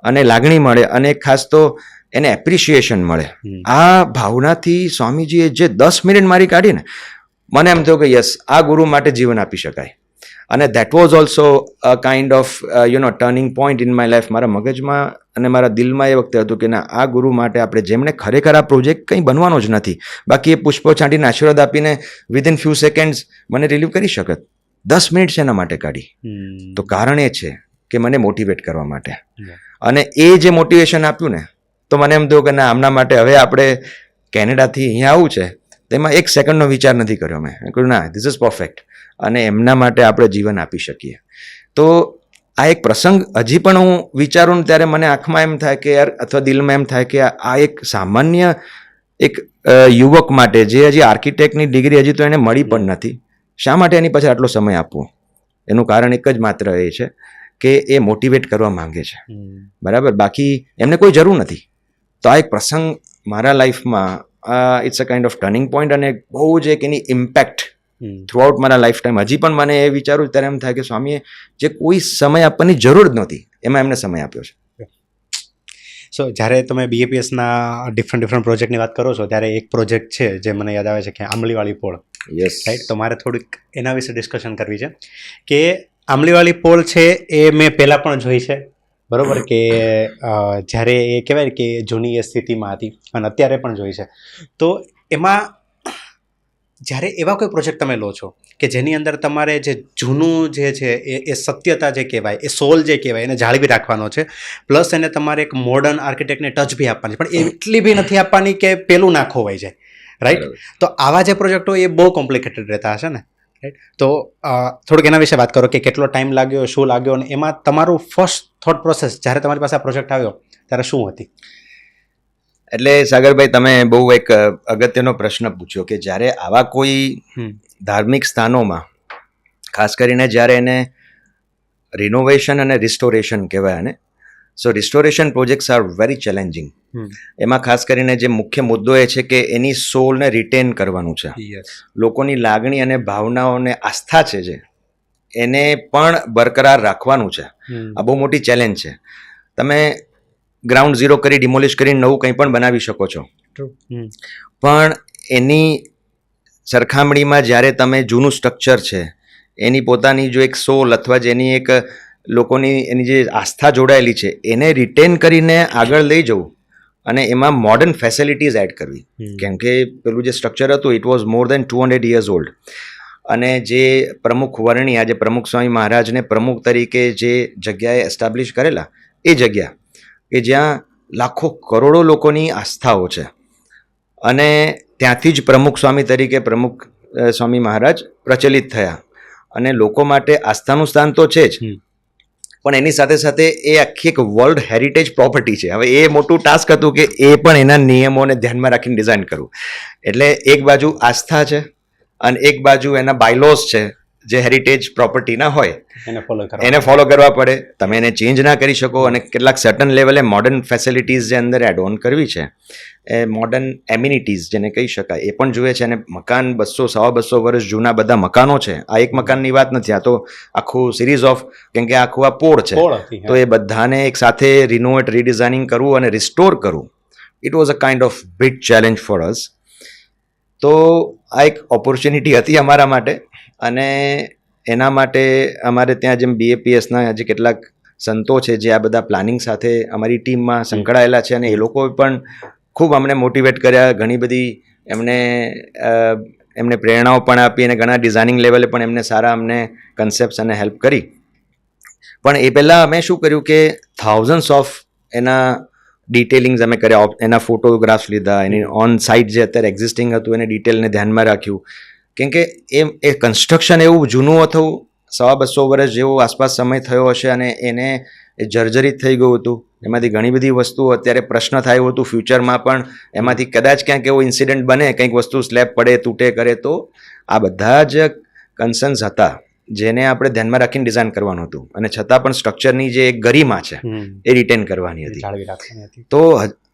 અને લાગણી મળે અને ખાસ તો એને એપ્રિશિએશન મળે. આ ભાવનાથી સ્વામીજીએ જે 10 મિનિટ મારી કાઢી ને મને એમ થયું કે યસ આ ગુરુ માટે જીવન આપી શકાય. અને that was also a kind of turning point in my life. મારા મગજમાં અને મારા દિલમાં એ વખતે હતું કે ના આ ગુરુ માટે આપણે જેમણે ખરેખર આ પ્રોજેક્ટ કંઈ બનવાનો જ નથી, બાકી એ પુષ્પો છાંટીને આશીર્વાદ આપીને વિધિન ફ્યુ સેકન્ડ્સ મને રિલીવ કરી શકત. 10 મિનિટ છે એના માટે કાઢી. તો કારણ એ છે કે મને મોટિવેટ કરવા માટે. અને એ જે મોટિવેશન આપ્યું ને તો મને એમ થયું કે ના આમના માટે હવે આપણે કેનેડાથી અહીંયા આવવું છે તેમાં 1 સેકન્ડનો વિચાર નથી કર્યો મેં. કહ્યું ના ધીસ ઇઝ પરફેક્ટ અને એમના માટે આપણે જીવન આપી શકીએ. તો આ એક પ્રસંગ હજી પણ હું વિચારું ને ત્યારે મને આંખમાં એમ થાય કે યાર અથવા દિલમાં એમ થાય કે આ એક સામાન્ય એક યુવક માટે જે હજી આર્કિટેક્ટની ડિગ્રી હજી તો એને મળી પણ નથી, શા માટે એની પાછળ આટલો સમય આપવો? એનું કારણ એક જ માત્ર એ છે કે એ મોટિવેટ કરવા માંગે છે. બરાબર, બાકી એમને કોઈ જરૂર નથી. તો આ એક પ્રસંગ મારા લાઈફમાં it's a kind of turning point અને બહુ જ એક એની ઇમ્પેક્ટ થ્રુઆઉટ મારા લાઈફ ટાઈમ. હજી પણ મને એ વિચારું ત્યારે એમ થાય કે સ્વામીએ જે કોઈ સમય આપવાની જરૂર જ નહોતી એમાં એમને સમય આપ્યો છે. સો જ્યારે તમે BAPSના ડિફરન્ટ પ્રોજેક્ટની વાત કરો છો ત્યારે એક પ્રોજેક્ટ છે જે મને યાદ આવે છે કે આંબલીવાળી પોળ. Yes, right. તો મારે થોડીક એના વિશે ડિસ્કશન કરવી છે કે આંબલીવાળી પોળ છે એ મેં પહેલાં પણ જોઈ છે, બરાબર, કે જ્યારે એ કહેવાય કે જૂની એ સ્થિતિમાં હતી અને અત્યારે પણ જોઈ છે. તો એમાં જ્યારે એવા કોઈ પ્રોજેક્ટ તમે લો છો કે જેની અંદર તમારે જે જૂનું જે છે એ સત્યતા જે કહેવાય એ સોલ જે કહેવાય એને જાળવી રાખવાનો છે, પ્લસ એને તમારે એક મોડર્ન આર્કિટેક્ટને ટચ બી આપવાની, પણ એટલી બી નથી આપવાની કે પેલું ના ખોવાઈ જાય. રાઈટ. તો આવા જે પ્રોજેક્ટો એ બહુ કોમ્પ્લિકેટેડ રહેતા હશે ને. રાઈટ. તો થોડુંક એના વિશે વાત કરો કે કેટલો ટાઈમ લાગ્યો, શું લાગ્યો, અને એમાં તમારું ફર્સ્ટ થોટ પ્રોસેસ જ્યારે તમારી પાસે આ પ્રોજેક્ટ આવ્યો ત્યારે શું હતી? એટલે સાગરભાઈ, તમે બહુ એક અગત્યનો પ્રશ્ન પૂછ્યો કે જ્યારે આવા કોઈ ધાર્મિક સ્થાનોમાં, ખાસ કરીને જ્યારે એને રિનોવેશન અને રિસ્ટોરેશન કહેવાય ને, so restoration projects are very challenging. એમાં ખાસ કરીને જે મુખ્ય મુદ્દો એ છે કે એની સોલને રિટેન કરવાનું છે, લોકોની લાગણી અને ભાવનાઓને આસ્થા છે જે એને પણ બરકરાર રાખવાનું છે. આ બહુ મોટી ચેલેન્જ છે. તમે ગ્રાઉન્ડ ઝીરો કરી ડિમોલિશ કરીને નવું કંઈ પણ બનાવી શકો છો, પણ એની સરખામણીમાં જ્યારે તમે જૂનું સ્ટ્રક્ચર છે એની પોતાની જો એક સોલ અથવા જેની એક લોકોની એની જે આસ્થા જોડાયેલી છે એને રિટેન કરીને આગળ લઈ જવું અને એમાં મોડર્ન ફેસિલિટીઝ એડ કરવી. કેમ કે પેલું જે સ્ટ્રક્ચર હતું it was more than 200 years old. અને જે પ્રમુખ વર્ણી, આજે પ્રમુખ સ્વામી મહારાજને પ્રમુખ તરીકે જે જગ્યાએ એસ્ટાબ્લિશ કરેલા, એ જગ્યા કે જ્યાં લાખો કરોડો લોકોની આસ્થાઓ છે, અને ત્યાંથી જ પ્રમુખ સ્વામી તરીકે પ્રમુખ સ્વામી મહારાજ પ્રચલિત થયા. અને લોકો માટે આસ્થાનું સ્થાન તો છે જ, પણ એની સાથે સાથે એ આખી એક વર્લ્ડ હેરિટેજ પ્રોપર્ટી છે. હવે એ મોટું ટાસ્ક હતું કે એ પણ એના નિયમોને ધ્યાનમાં રાખીને ડિઝાઇન કરવું. એટલે એક બાજુ આસ્થા છે અને એક બાજુ એના બાયલોઝ છે જે હેરિટેજ પ્રોપર્ટીના હોય, એને ફોલો કરવા પડે. તમે એને ચેન્જ ના કરી શકો, અને કેટલાક સર્ટન લેવલે મોડર્ન ફેસિલિટીઝ જે અંદર એડ ઓન કરવી છે, એ મોડર્ન એમ્યુનિટીઝ જેને કહી શકાય, એ પણ જોઈએ છે. અને મકાન 200-250 વર્ષ જૂના બધા મકાનો છે. આ એક મકાનની વાત નથી, આ તો આખું સિરીઝ ઓફ, કેમ કે આખું આ પોળ છે, તો એ બધાને એક સાથે રિનોવેટ, રીડિઝાઇનિંગ કરવું અને રિસ્ટોર કરવું, it was a kind of big challenge for us. તો આ એક ઓપોર્ચ્યુનિટી હતી અમારા માટે, અને એના માટે અમારે ત્યાં જેમ BAPSના જે કેટલાક સંતો છે જે આ બધા પ્લાનિંગ સાથે અમારી ટીમમાં સંકળાયેલા છે, અને એ લોકોએ પણ ખૂબ અમને મોટિવેટ કર્યા. ઘણી બધી એમને પ્રેરણાઓ પણ આપી, અને ઘણા ડિઝાઇનિંગ લેવલે પણ એમને સારા અમને કન્સેપ્ટ્સ અને હેલ્પ કરી. પણ એ પહેલાં અમે શું કર્યું કે થાઉઝન્ડ્સ ઓફ એના ડિટેલિંગ્સ અમે કર્યા, એના ફોટોગ્રાફ્સ લીધા, એની ઓન સાઇટ જે અત્યારે એક્ઝિસ્ટિંગ હતું એને ડિટેલને ધ્યાનમાં રાખ્યું. કેમ કે એ કન્સ્ટ્રક્શન એવું જૂનું હતું, 100-200 વર્ષ જેવો આસપાસ સમય થયો હશે, અને એને એ જર્જરિત થઈ ગયું હતું. એમાંથી ઘણી બધી વસ્તુઓ અત્યારે પ્રશ્ન થયું હતું ફ્યુચરમાં પણ એમાંથી કદાચ ક્યાંક એવો ઇન્સિડન્ટ બને, કંઈક વસ્તુ સ્લેબ પડે, તૂટે કરે, તો આ બધા જ કન્સર્ન્સ હતા જેને આપણે ધ્યાનમાં રાખીને ડિઝાઇન કરવાનું હતું. અને છતાં પણ સ્ટ્રક્ચરની જે એક ગરિમા છે એ રિટેન કરવાની હતી. તો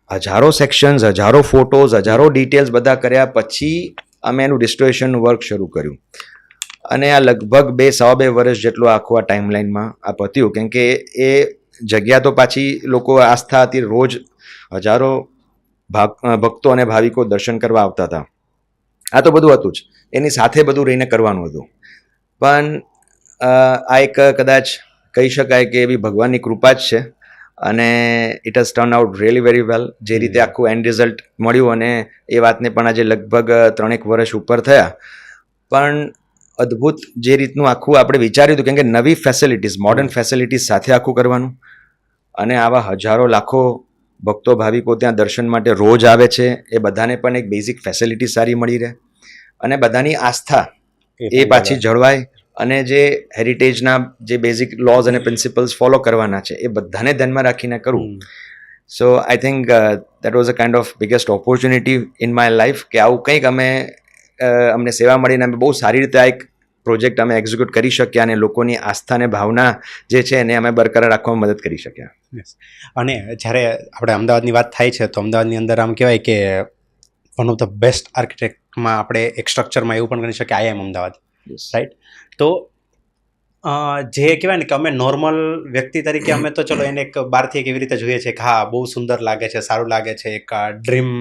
હજારો સેક્શન્સ, હજારો ફોટોઝ, હજારો ડિટેલ્સ બધા કર્યા પછી અમે એનું રિસ્ટોરેશનનું વર્ક શરૂ કર્યું. અને આ લગભગ 2-2.5 વર્ષ જેટલું આખું આ ટાઈમલાઈનમાં આ પત્યું. કેમ કે એ જગ્યા તો પાછી લોકો આસ્થા હતી, રોજ હજારો ભક્તો અને ભાવિકો દર્શન કરવા આવતા હતા. આ તો બધું હતું જ, એની સાથે બધું રહીને કરવાનું હતું. પણ આ એક કદાચ કહી શકાય કે એવી ભગવાનની કૃપા જ છે, અને it has turn out really very well. જે રીતે આખું એન્ડ રિઝલ્ટ મળ્યું, અને એ વાતને પણ આજે લગભગ 3 વર્ષ ઉપર થયા, પણ અદ્ભુત જે રીતનું આખું આપણે વિચાર્યું હતું. કેમ કે નવી ફેસિલિટીઝ, મોડર્ન ફેસિલિટીઝ સાથે આખું કરવાનું, અને આવા હજારો લાખો ભક્તો ભાવિકો ત્યાં દર્શન માટે રોજ આવે છે, એ બધાને પણ એક બેઝિક ફેસિલિટી સારી મળી રહે, અને બધાની આસ્થા એ પાછી જળવાય, અને જે હેરિટેજના જે બેઝિક લોઝ અને પ્રિન્સિપલ્સ ફોલો કરવાના છે એ બધાને ધ્યાનમાં રાખીને કરવું. So I think that was a kind of biggest opportunity in my life કે આવું કંઈક અમને સેવા મળીને અમે બહુ સારી રીતે આ એક પ્રોજેક્ટ અમે એક્ઝિક્યુટ કરી શક્યા, અને લોકોની આસ્થા અને ભાવના જે છે એને અમે બરકરાર રાખવામાં મદદ કરી શક્યા. અને જ્યારે આપણે અમદાવાદની વાત થાય છે, તો અમદાવાદની અંદર આમ કહેવાય કે વન ઓફ ધ બેસ્ટ આર્કિટેક્ટમાં આપણે એક સ્ટ્રક્ચરમાં એવું પણ ગણી શકીએ IIM અમદાવાદ, રાઈટ? તો જે કહેવાય ને કે અમે નોર્મલ વ્યક્તિ તરીકે અમે તો ચલો એને એક બહારથી એક એવી રીતે જોઈએ છીએ કે હા બહુ સુંદર લાગે છે, સારું લાગે છે, એક ડ્રીમ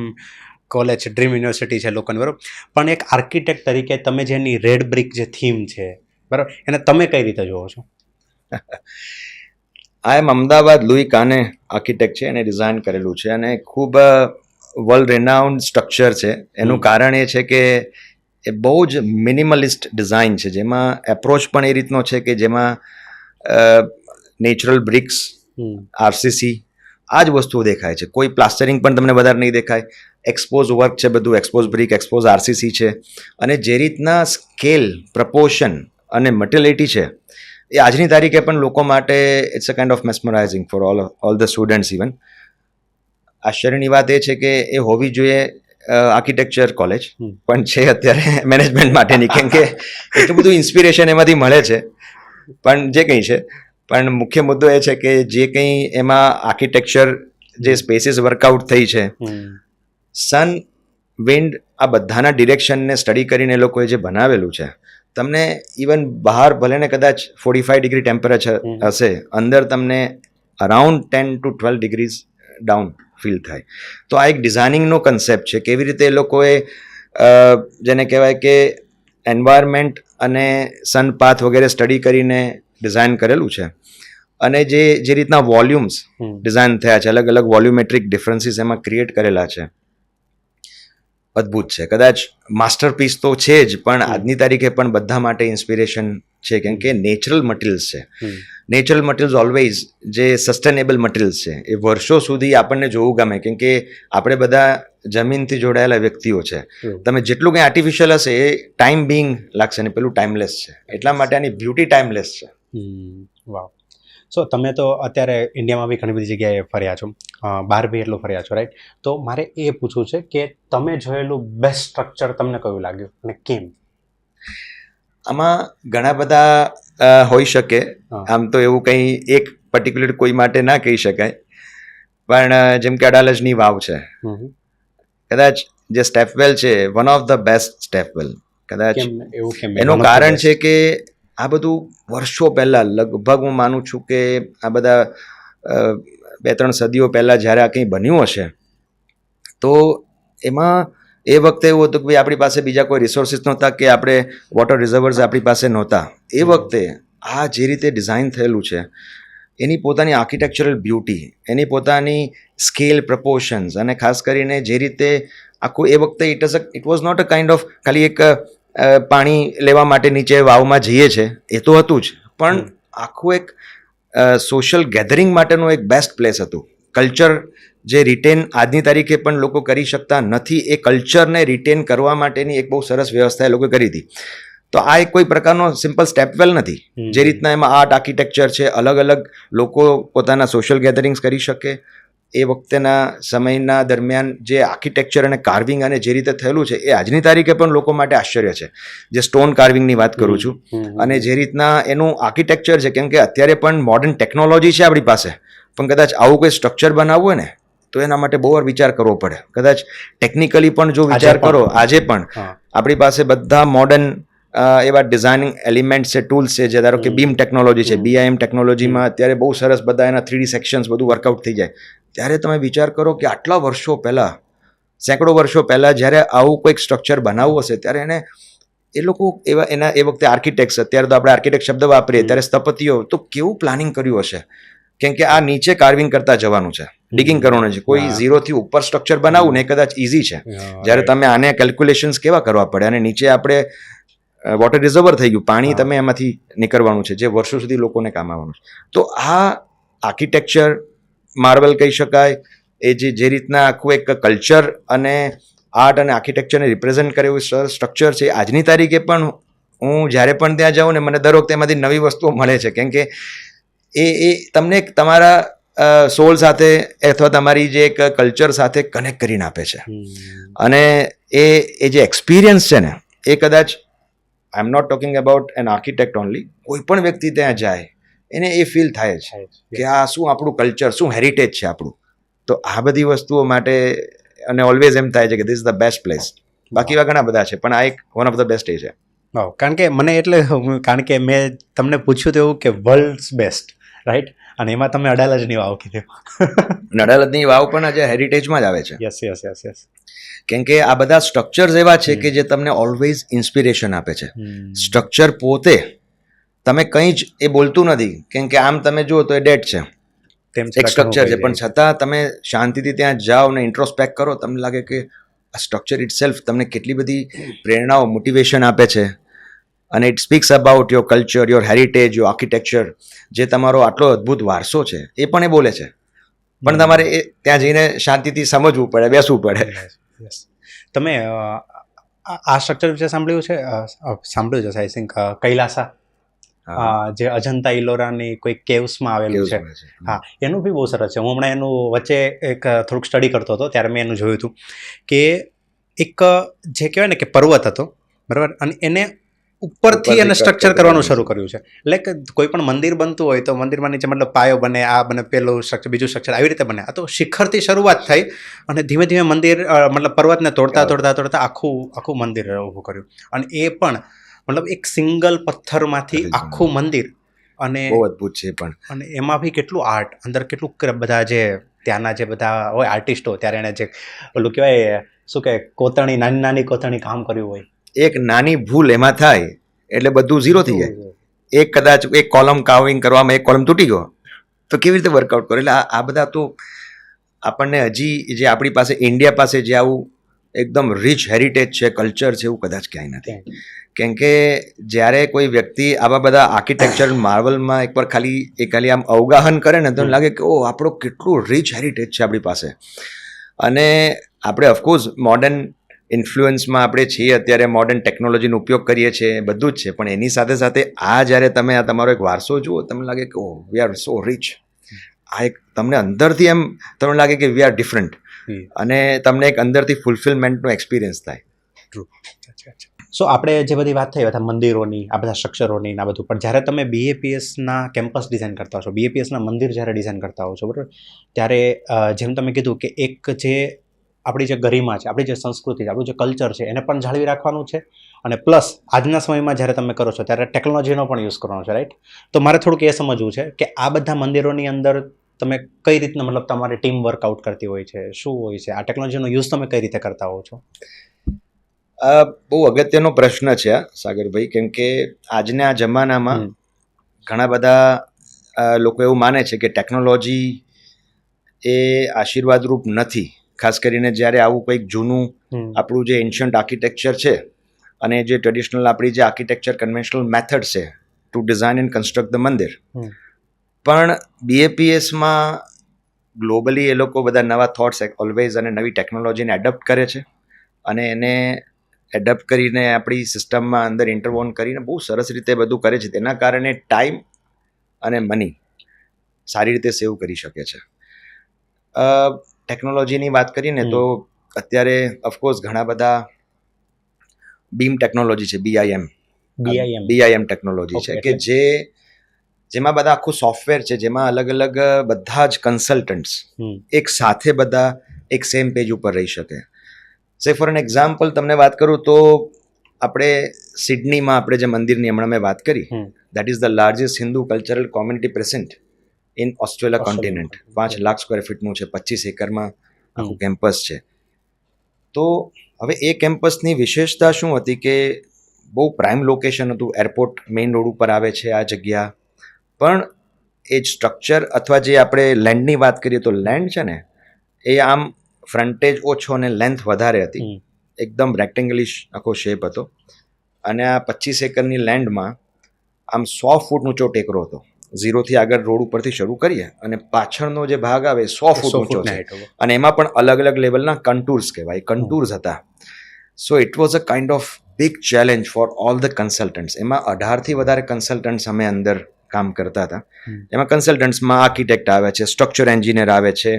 કોલેજ છે, ડ્રીમ યુનિવર્સિટી છે લોકોને, બરાબર. પણ એક આર્કિટેક્ટ તરીકે તમે જેની રેડ બ્રિક જે થીમ છે, બરાબર, એને તમે કઈ રીતે જોવો છો? IIM અમદાવાદ લુઈ કાને આર્કિટેક્ટ છે, એને ડિઝાઇન કરેલું છે, અને ખૂબ વર્લ્ડ રેનાઉન્ડ સ્ટ્રક્ચર છે. એનું કારણ એ છે કે એ બહુ જ મિનિમલિસ્ટ ડિઝાઇન છે, જેમાં એપ્રોચ પણ એ રીતનો છે કે જેમાં નેચરલ બ્રિક્સ, RCC, આ જ વસ્તુઓ દેખાય છે. કોઈ પ્લાસ્ટરિંગ પણ તમને વધારે નહીં દેખાય. એક્સપોઝ વર્ક છે બધું, એક્સપોઝ બ્રિક, એક્સપોઝ આરસીસી છે. અને જે રીતના સ્કેલ, પ્રપોર્શન અને મટીરિયલિટી છે એ આજની તારીખે પણ લોકો માટે it's a kind of mesmerising for all the students even. આશ્ચર્યની વાત એ છે કે એ હોવી જોઈએ આર્કિટેક્ચર કોલેજ, પણ છે અત્યારે મેનેજમેન્ટ માટેની, કેમ કે એટલું બધું ઇન્સ્પિરેશન એમાંથી મળે છે. પણ જે કંઈ છે, પણ મુખ્ય મુદ્દો એ છે કે જે કંઈ એમાં આર્કિટેક્ચર જે સ્પેસીસ વર્કઆઉટ થઈ છે, સન, વિન્ડ, આ બધાના ડિરેક્શનને સ્ટડી કરીને એ લોકોએ જે બનાવેલું છે, તમને ઇવન બહાર ભલે ને કદાચ 45 ડિગ્રી ટેમ્પરેચર હશે, અંદર તમને around 10 to 12 degrees down feel થાય. તો આ એક ડિઝાઇનિંગનો કન્સેપ્ટ છે, કેવી રીતે એ લોકોએ જેને કહેવાય કે એન્વાયરમેન્ટ અને સનપાથ વગેરે સ્ટડી કરીને ડિઝાઇન કરેલું છે. અને જે રીતના વોલ્યુમ્સ ડિઝાઇન થયા છે, અલગ અલગ વોલ્યુમેટ્રિક ડિફરન્સીસ એમાં ક્રિએટ કરેલા છે, અદ્ભુત છે. કદાચ માસ્ટરપીસ તો છે જ, પણ આજની તારીખે પણ બધા માટે ઇન્સ્પિરેશન છે, કેમ કે નેચરલ મટીરિયલ્સ છે. નેચરલ મટીરિયલ્સ ઓલવેઝ જે સસ્ટેનેબલ મટીરિયલ્સ છે એ વર્ષો સુધી આપણને જોવું ગમે, કેમ કે આપણે બધા જમીનથી જોડાયેલા વ્યક્તિઓ છે. તમે જેટલું કંઈ આર્ટિફિશિયલ હશે એ ટાઈમ બિંગ લાગશે ને પેલું ટાઈમલેસ છે. એટલા માટે આની બ્યુટી ટાઈમલેસ છે. વાવ. સો તમે તો અત્યારે ઇન્ડિયામાં બી ઘણી બધી જગ્યાએ ફર્યા છો, બહાર બી એટલું ફર્યા છો, રાઈટ? તો મારે એ પૂછવું છે કે તમે જોયેલું બેસ્ટ સ્ટ્રક્ચર તમને કયું લાગ્યું અને કેમ? આમાં ઘણા બધા હોઈ શકે. આમ તો એવું કંઈ એક પર્ટિક્યુલર કોઈ માટે ના કહી શકાય, પણ જેમ કે અડાલજની વાવ છે, કદાચ જે સ્ટેપવેલ છે, one of the best stepwell. કદાચ એનું કારણ છે કે આ બધું વર્ષો પહેલાં, લગભગ હું માનું છું કે આ બધા 2-3 સદીઓ પહેલાં જ્યારે આ કંઈ બન્યું હશે, તો એમાં એ વખતે એવું હતું કે ભાઈ આપણી પાસે બીજા કોઈ રિસોર્સિસ નહોતા, કે આપણે વોટર રિઝર્વર્સ આપણી પાસે નહોતા. એ વખતે આ જે રીતે ડિઝાઇન થયેલું છે, એની પોતાની આર્કિટેક્ચરલ બ્યુટી, એની પોતાની સ્કેલ, પ્રપોર્શન્સ, અને ખાસ કરીને જે રીતે આખું એ વખતે it was not a kind of ખાલી એક પાણી લેવા માટે નીચે વાવમાં જઈએ છે, એ તો હતું જ, પણ આખું એક સોશિયલ ગેધરિંગ માટેનું એક બેસ્ટ પ્લેસ હતું. કલ્ચર જે રિટેન આજની તારીખે પણ લોકો કરી શકતા નથી, એ કલ્ચરને રિટેન કરવા માટેની એક બહુ સરસ વ્યવસ્થા એ લોકો કરી હતી. તો આ એક કોઈ પ્રકારનો સિમ્પલ સ્ટેપવેલ નથી. જે રીતના એમાં આર્ટ, આર્કિટેક્ચર છે, અલગ અલગ લોકો પોતાના સોશિયલ ગેધરિંગ્સ કરી શકે, એ વખતેના સમયના દરમિયાન જે આર્કિટેક્ચર અને કાર્વિંગ અને જે રીતે થયેલું છે, એ આજની તારીખે પણ લોકો માટે આશ્ચર્ય છે. જે સ્ટોન કાર્વિંગની વાત કરું છું, અને જે રીતના એનું આર્કિટેક્ચર છે, કેમ કે અત્યારે પણ મોડર્ન ટેકનોલોજી છે આપણી પાસે, પણ કદાચ આવું કોઈ સ્ટ્રક્ચર બનાવવું હોય ને તો એના માટે બહુ વાર વિચાર કરવો પડે. કદાચ ટેકનિકલી પણ જો વિચાર કરો, આજે પણ આપણી પાસે બધા મોડર્ન એવા ડિઝાઇનિંગ એલિમેન્ટ્સ છે, ટૂલ્સ છે, જે ધારો કે બીમ ટેકનોલોજી છે, BIM ટેકનોલોજીમાં અત્યારે બહુ સરસ બધા એના 3D સેક્શન્સ બધું વર્કઆઉટ થઈ જાય. ત્યારે તમે વિચાર કરો કે આટલા વર્ષો પહેલાં, સેંકડો વર્ષો પહેલાં જ્યારે આવું કોઈક સ્ટ્રક્ચર બનાવવું હશે, ત્યારે એને એ લોકો એના એ વખતે આર્કિટેક્ટ્સ, અત્યારે તો આપણે આર્કિટેક્ટ શબ્દ વાપરીએ, ત્યારે સ્થપતિઓ, તો કેવું પ્લાનિંગ કર્યું હશે. કેમ કે આ નીચે કાર્વિંગ કરતા જવાનું છે, ડિગિંગ કરવાનું છે. કોઈ 0થી ઉપર સ્ટ્રક્ચર બનાવવું ને એ કદાચ ઇઝી છે, જ્યારે તમે આને કેલ્ક્યુલેશન્સ કેવા કરવા પડે. અને નીચે આપણે વોટર રિઝર્વર થઈ ગયું, પાણી તમે એમાંથી નીકળવાનું છે, જે વર્ષો સુધી લોકોને કામ આવવાનું છે. તો આ આર્કિટેક્ચર માર્વલ કહી શકાય. એ જે રીતના આખું એક કલ્ચર અને આર્ટ અને આર્કિટેક્ચરને રિપ્રેઝેન્ટ કરે એવું સ્ટ્રક્ચર છે, આજની તારીખે પણ હું જ્યારે પણ ત્યાં જાઉં ને મને દર વખતે એમાંથી નવી વસ્તુઓ મળે છે, કેમ કે એ તમને તમારા સોલ સાથે અથવા તમારી જે એક કલ્ચર સાથે કનેક્ટ કરીને આપે છે. અને એ જે એક્સપિરિયન્સ છે ને, એ કદાચ I am not talking about an architect only, કોઈ પણ વ્યક્તિ ત્યાં જાય એને એ ફીલ થાય છે કે આ શું આપણું કલ્ચર, શું હેરિટેજ છે આપણું. તો આ બધી વસ્તુઓ માટે અને ઓલવેઝ એમ થાય છે કે this is the best place. બાકી એવા ઘણા બધા છે, પણ આ એક વન ઓફ ધ બેસ્ટ એ છે. કારણ કે મને એટલે કારણ કે મેં તમને પૂછ્યું તો એવું કે વર્લ્ડ્સ બેસ્ટ, રાઈટ? અને એમાં તમે અડાલજની વાવ કીધું. અડાલજની વાવ પણ આજે હેરિટેજમાં જ આવે છે. Yes yes yes yes. કેમ કે આ બધા સ્ટ્રક્ચર્સ એવા છે કે જે તમને ઓલવેઝ ઇન્સ્પિરેશન આપે છે. સ્ટ્રક્ચર પોતે તમે કંઈ જ એ બોલતું નથી, કેમ કે આમ તમે જુઓ તો એ ડેડ છે, એક સ્ટ્રક્ચર છે, પણ છતાં તમે શાંતિથી ત્યાં જાઓ ને ઇન્ટ્રોસ્પેક્ટ કરો, તમને લાગે કે આ સ્ટ્રક્ચર ઇટ સેલ્ફ તમને કેટલી બધી પ્રેરણાઓ, મોટિવેશન આપે છે. અને it speaks about your culture, your heritage, your architecture. જે તમારો આટલો અદ્ભુત વારસો છે એ પણ એ બોલે છે. પણ તમારે એ ત્યાં જઈને શાંતિથી સમજવું પડે, બેસવું પડે. Yes. તમે આ સ્ટ્રક્ચર વિશે સાંભળ્યું છે? સાંભળ્યું છે આઈ થિંક કૈલાસા, જે અજંતા ઇલોરાની કોઈ કેવ્સમાં આવેલું છે. હા, એનું બી બહુ સરસ છે. હું હમણાં એનું વચ્ચે એક થોડુંક સ્ટડી કરતો હતો ત્યારે મેં એનું જોયું હતું કે એક જે કહેવાય ને કે પર્વત હતો, બરાબર, અને એને ઉપરથી એને સ્ટ્રક્ચર કરવાનું શરૂ કર્યું છે. એટલે કે કોઈ પણ મંદિર બનતું હોય તો મંદિરમાં નીચે મતલબ પાયો બને, આ બને, પેલું સ્ટ્રક્ચર, બીજું સ્ટ્રક્ચર, આવી રીતે બને. આ તો શિખરથી શરૂઆત થઈ અને ધીમે ધીમે મંદિર મતલબ પર્વતને તોડતા તોડતા તોડતા આખું મંદિર ઊભું કર્યું. અને એ પણ મતલબ એક સિંગલ પથ્થરમાંથી આખું મંદિર. અને બહુ અદ્ભુત છે પણ. અને એમાં બી કેટલું આર્ટ, અંદર કેટલું બધા જે ત્યાંના જે બધા હોય આર્ટિસ્ટો, ત્યારે એને જે ઓલું કહેવાય શું કે કોતરણી, નાની નાની કોતરણી કામ કર્યું હોય. એક નાની ભૂલ એમાં થાય એટલે બધું ઝીરો થઈ જાય. એક કદાચ એક કોલમ કાવિંગ કરવામાં એક કોલમ તૂટી ગયો તો કેવી રીતે વર્કઆઉટ કરે. એટલે આ બધા તો આપણને હજી જે આપણી પાસે ઇન્ડિયા પાસે જે આવું એકદમ રિચ હેરિટેજ છે, કલ્ચર છે, એવું કદાચ ક્યાંય નથી. કેમ કે જ્યારે કોઈ વ્યક્તિ આવા બધા આર્કિટેક્ચર માર્બલમાં એકવાર ખાલી આમ અવગાહન કરે ને તો લાગે કે ઓ આપણો કેટલું રિચ હેરિટેજ છે આપણી પાસે. અને આપણે ઓફકોર્સ મોડર્ન ઇન્ફ્લુઅન્સમાં આપણે છીએ, અત્યારે મોડર્ન ટેકનોલોજીનો ઉપયોગ કરીએ છીએ, બધું જ છે. પણ એની સાથે સાથે જ્યારે તમે આ તમારો એક વારસો જુઓ, તમને લાગે કે ઓ વી આર સો રિચ. આ એક તમને અંદરથી એમ તમને લાગે કે વી આર ડિફરન્ટ, અને તમને એક અંદરથી ફૂલફિલમેન્ટનો એક્સપિરિયન્સ થાય. સો આપણે જે બધી વાત થઈ બધા મંદિરોની, આ બધા સ્ટ્રક્ચરોની, આ બધું, પણ જ્યારે તમે BAPSના કેમ્પસ ડિઝાઇન કરતા હશો, BAPSના મંદિર જ્યારે ડિઝાઇન કરતા હો છો, બરાબર, ત્યારે જેમ તમે કીધું કે એક જે આપણી જે ગરિમા છે, આપણી જે સંસ્કૃતિ છે, આપણું જે કલ્ચર છે, એને પણ જાળવી રાખવાનું છે. અને પ્લસ આજના સમયમાં જ્યારે તમે કરો છો ત્યારે ટેકનોલોજીનો પણ યુઝ કરવાનો છે, રાઈટ? તો મારે થોડુંક એ સમજવું છે કે આ બધા મંદિરોની અંદર તમે કઈ રીતના મતલબ તમારી ટીમ વર્કઆઉટ કરતી હોય છે, શું હોય છે, આ ટેકનોલોજીનો યુઝ તમે કઈ રીતે કરતા હો છો? બહુ અગત્યનો પ્રશ્ન છે આ, સાગરભાઈ. કેમ કે આજના જમાનામાં ઘણા બધા લોકો એવું માને છે કે ટેકનોલોજી એ આશીર્વાદરૂપ નથી. ખાસ કરીને જ્યારે આવું કંઈક જૂનું આપણું જે એન્શન્ટ આર્કિટેક્ચર છે અને જે ટ્રેડિશનલ આપણી જે આર્કિટેક્ચર કન્વેન્શનલ મેથડ છે to design and construct the mandir. પણ BAPSમાં ગ્લોબલી એ લોકો બધા નવા થોટ્સ ઓલવેઝ અને નવી ટેકનોલોજીને એડપ્ટ કરે છે, અને એને એડપ્ટ કરીને આપણી સિસ્ટમમાં અંદર ઇન્ટરવોન કરીને બહુ સરસ રીતે બધું કરે છે. તેના કારણે ટાઈમ અને મની સારી રીતે સેવ કરી શકે છે. ટેકનોલોજીની વાત કરીને તો અત્યારે ઓફકોર્સ ઘણા બધા બીમ ટેકનોલોજી છે, BIM ટેકનોલોજી છે કે જેમાં બધા આખું સોફ્ટવેર છે, જેમાં અલગ અલગ બધા જ કન્સલ્ટન્ટ્સ એક સાથે બધા એક સેમ પેજ ઉપર રહી શકે. સે ફોર એન એક્ઝામ્પલ તમને વાત કરું તો આપણે સિડનીમાં આપણે જે મંદિરની હમણાં મેં વાત કરી, that is the largest Hindu cultural community present in Australia continent. 5 lakh square ફીટનું છે, 25 એકરમાં આખું કેમ્પસ છે. તો હવે એ કેમ્પસની વિશેષતા શું હતી કે બહુ પ્રાઇમ લોકેશન હતું, એરપોર્ટ મેઇન રોડ ઉપર આવે છે આ જગ્યા. પણ એ જ સ્ટ્રક્ચર અથવા જે આપણે લેન્ડની વાત કરીએ તો લેન્ડ છે ને એ આમ ફ્રન્ટેજ ઓછો અને લેન્થ વધારે હતી, એકદમ રેક્ટેંગલિશ આખો શેપ હતો. અને આ 25 એકરની લેન્ડમાં આમ 100 ફૂટ ઊંચો ટેકરો હતો. 0થી આગળ રોડ ઉપરથી શરૂ કરીએ અને પાછળનો જે ભાગ આવે 100 ફૂટ ઊંચો છે, અને એમાં પણ અલગ અલગ લેવલના કન્ટુર્સ કહેવાય, કન્ટુર્સ હતા. So it was a kind of big challenge four all the consultants. એમાં 18થી વધારે કન્સલ્ટન્ટ્સ અમે અંદર કામ કરતા હતા. એમાં કન્સલ્ટન્ટ્સમાં આર્કિટેક્ટ આવે છે, સ્ટ્રક્ચર એન્જિનિયર આવે છે,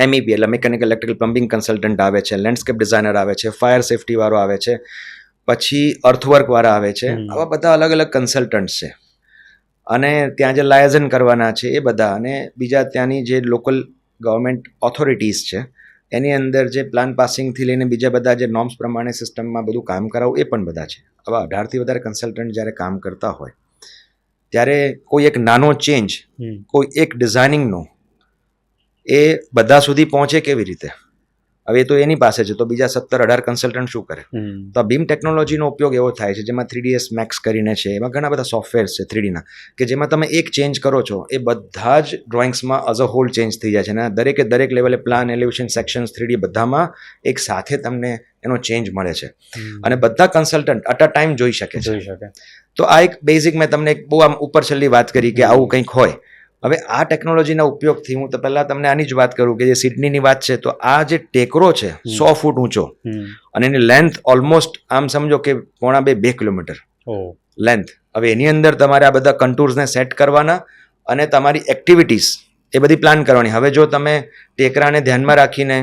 MEP એટલે મિકેનિકલ ઇલેક્ટ્રિકલ પ્લમ્બિંગ કન્સલ્ટન્ટ આવે છે, લેન્ડસ્કેપ ડિઝાઇનર આવે છે, ફાયર સેફ્ટી વાળો આવે છે, પછી અર્થવર્ક વાળા આવે છે. આવા બધા અલગ અલગ કન્સલ્ટન્ટ્સ છે. અને ત્યાં જે લાયઝન કરવાના છે એ બધા, અને બીજા ત્યાંની જે લોકલ ગવર્મેન્ટ ઓથોરિટીઝ છે એની અંદર જે પ્લાન પાસિંગથી લઈને બીજા બધા જે નોર્મ્સ પ્રમાણે સિસ્ટમમાં બધું કામ કરાવવું એ પણ બધા છે. આવા 18થી વધારે કન્સલ્ટન્ટ જ્યારે કામ કરતા હોય ત્યારે કોઈ એક નાનો ચેન્જ, કોઈ એક ડિઝાઇનિંગનો એ બધા સુધી પહોંચે કેવી રીતે? હવે તો એની પાસે છે, તો બીજા 17-18 કન્સલ્ટન્ટ શું કરે? તો આ બીમ ટેકનોલોજીનો ઉપયોગ એવો થાય છે, જેમાં 3ds Max કરીને છે, એમાં ઘણા બધા સોફ્ટવેર્સ છે 3Dના, કે જેમાં તમે એક ચેન્જ કરો છો એ બધા જ ડ્રોઈંગ્સમાં એઝ અ હોલ ચેન્જ થઈ જાય છે. અને દરેક લેવલે પ્લાન, એલિવેશન, સેક્શન્સ, 3D બધામાં એક સાથે તમને એનો ચેન્જ મળે છે, અને બધા કન્સલ્ટન્ટ એટ અ ટાઈમ જોઈ શકે છે. તો આ એક બેઝિક મેં તમને એક બહુ આમ ઉપર છેલ્લી વાત કરી કે આવું કંઈક હોય. હવે આ ટેકનોલોજીના ઉપયોગથી હું તો પહેલાં તમને આની જ વાત કરું કે જે સિડનીની વાત છે, તો આ જે ટેકરો છે 100 ફૂટ ઊંચો અને એની લેન્થ ઓલમોસ્ટ આમ સમજો કે 1.5-2 કિલોમીટર લેન્થ. હવે એની અંદર તમારે આ બધા કન્ટુર્સને સેટ કરવાના અને તમારી એક્ટિવિટીઝ એ બધી પ્લાન કરવાની. હવે જો તમે ટેકરાને ધ્યાનમાં રાખીને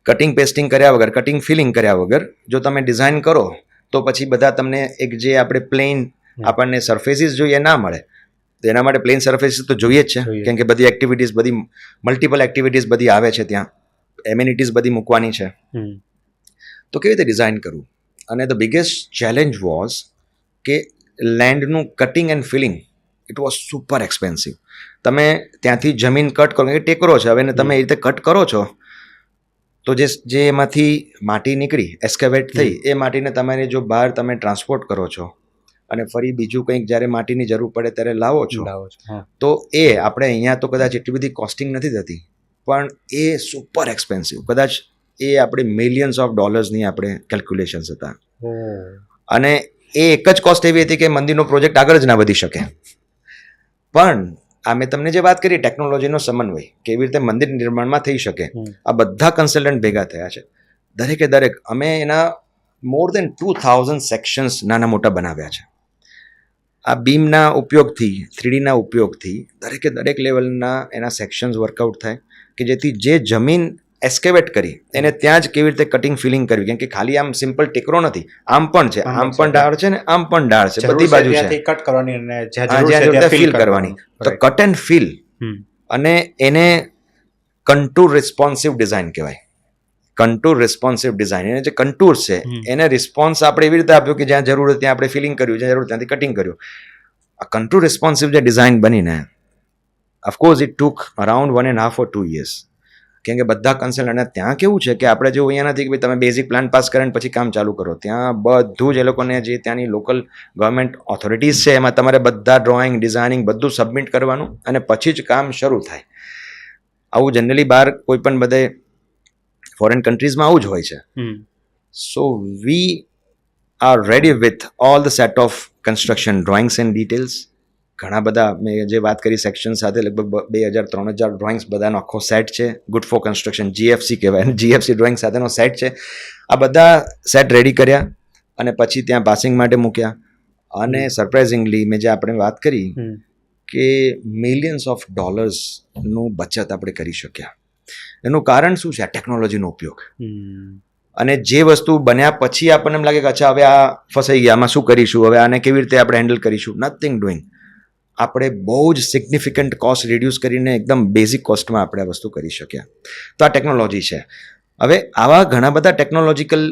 કટિંગ પેસ્ટિંગ કર્યા વગર, કટિંગ ફિલિંગ કર્યા વગર જો તમે ડિઝાઇન કરો તો પછી બધા તમને એક જે આપણે પ્લેન આપણને સરફેસીસ જોઈએ ના મળે. તો એના માટે પ્લેન સરફેસીસ તો જોઈએ જ છે, કેમ કે બધી એક્ટિવિટીઝ, બધી મલ્ટિપલ એક્ટિવિટીઝ બધી આવે છે ત્યાં, એમ્યુનિટીઝ બધી મૂકવાની છે. તો કેવી રીતે ડિઝાઇન કરવું? અને ધ બિગેસ્ટ ચેલેન્જ વોઝ કે લેન્ડનું cutting and filling it was super expensive. તમે ત્યાંથી જમીન કટ કરો, એ ટેકરો છે, હવે એને તમે એ રીતે કટ કરો છો તો જે એમાંથી માટી નીકળી, એસ્કેવેટ થઈ, એ માટીને તમારે જો બહાર તમે ટ્રાન્સપોર્ટ કરો છો અને ફરી બીજું કંઈક જ્યારે માટીની જરૂર પડે ત્યારે લાવો છો, તો એ આપણે અહીંયા તો કદાચ એટલી બધી કોસ્ટિંગ નથી થતી, પણ એ સુપર એક્સપેન્સિવ. કદાચ એ આપણે મિલિયન્સ ઓફ ડોલર્સની આપણે કેલ્ક્યુલેશન્સ હતા. અને એ એક જ કોસ્ટ એવી હતી કે મંદિરનો પ્રોજેક્ટ આગળ જ ના વધી શકે. પણ આ મેં તમને જે વાત કરી ટેકનોલોજીનો સમન્વય કેવી રીતે મંદિર નિર્માણમાં થઈ શકે, આ બધા કન્સલ્ટન્ટ ભેગા થયા છે. દરેકે દરેક અમે એના મોર દેન 2000 સેક્શન્સ નાના મોટા બનાવ્યા છે. આ બીમના ઉપયોગથી, 3Dના ઉપયોગથી દરેકે દરેક લેવલના એના સેક્શન્સ વર્કઆઉટ થાય કે જેથી જે જમીન એસ્કેવેટ કરી એને ત્યાં જ કેવી રીતે કટિંગ ફિલિંગ કરવી. કેમ કે ખાલી આમ સિમ્પલ ટેકરો નથી, આમ પણ છે, આમ પણ ડાળ છે ને આમ પણ ડાળ છે, બધી બાજુ છે, કટ કરવાની અને જ્યાં ફિલ કરવાની. તો કટ એન્ડ ફિલ અને એને કન્ટુર રિસ્પોન્સિવ ડિઝાઇન કહેવાય. કન્ટુર રિસ્પોન્સિવ ડિઝાઇન, એને જે કન્ટુર્સ છે એને રિસ્પોન્સ આપણે એવી રીતે આપ્યો કે જ્યાં જરૂર હોય ત્યાં આપણે ફિલિંગ કર્યું, જ્યાં જરૂર ત્યાંથી કટિંગ કર્યું. આ કન્ટુર રિસ્પોન્સિવ જે ડિઝાઇન બનીને of course it took around 1.5 or 2 years. કેમ કે બધા કન્સલ્ટન્ટ, અને ત્યાં કેવું છે કે આપણે જેવું અહીંયા નથી કે ભાઈ તમે બેઝિક પ્લાન પાસ કરીને પછી કામ ચાલુ કરો. ત્યાં બધું જ એ લોકોને જે ત્યાંની લોકલ ગવર્મેન્ટ ઓથોરિટીઝ છે એમાં તમારે બધા ડ્રોઈંગ, ડિઝાઇનિંગ બધું સબમિટ કરવાનું અને પછી જ કામ શરૂ થાય. આવું જનરલી બહાર કોઈ પણ બધે ફોરેન કન્ટ્રીઝમાં આવું જ હોય છે. So we are ready with all the set of construction drawings and details. ઘણા બધા મેં જે વાત કરી સેક્શન સાથે લગભગ 2000-3000 ડ્રોઈંગ્સ બધાનો આખો સેટ છે. ગુડ ફોર કન્સ્ટ્રક્શન, GFC કહેવાય, GFC ડ્રોઈંગ સાથેનો સેટ છે. આ બધા સેટ રેડી કર્યા અને પછી ત્યાં પાસિંગ માટે મૂક્યા. અને સરપ્રાઇઝિંગલી મેં જે આપણે વાત કરી કે મિલિયન્સ ઓફ ડોલર્સનું બચત આપણે કરી શક્યા. એનું કારણ શું છે? આ ટેકનોલોજીનો ઉપયોગ. અને જે વસ્તુ બન્યા પછી આપણને એમ લાગે કે અચ્છા હવે આ ફસાઈ ગયા, આમાં શું કરીશું, હવે આને કેવી રીતે આપણે હેન્ડલ કરીશું, નથિંગ ડુઈંગ. આપણે બહુ જ સિગ્નિફિકન્ટ કોસ્ટ રિડ્યુસ કરીને એકદમ બેઝિક કોસ્ટમાં આપણે આ વસ્તુ કરી શક્યા. તો આ ટેકનોલોજી છે. હવે આવા ઘણા બધા ટેકનોલોજીકલ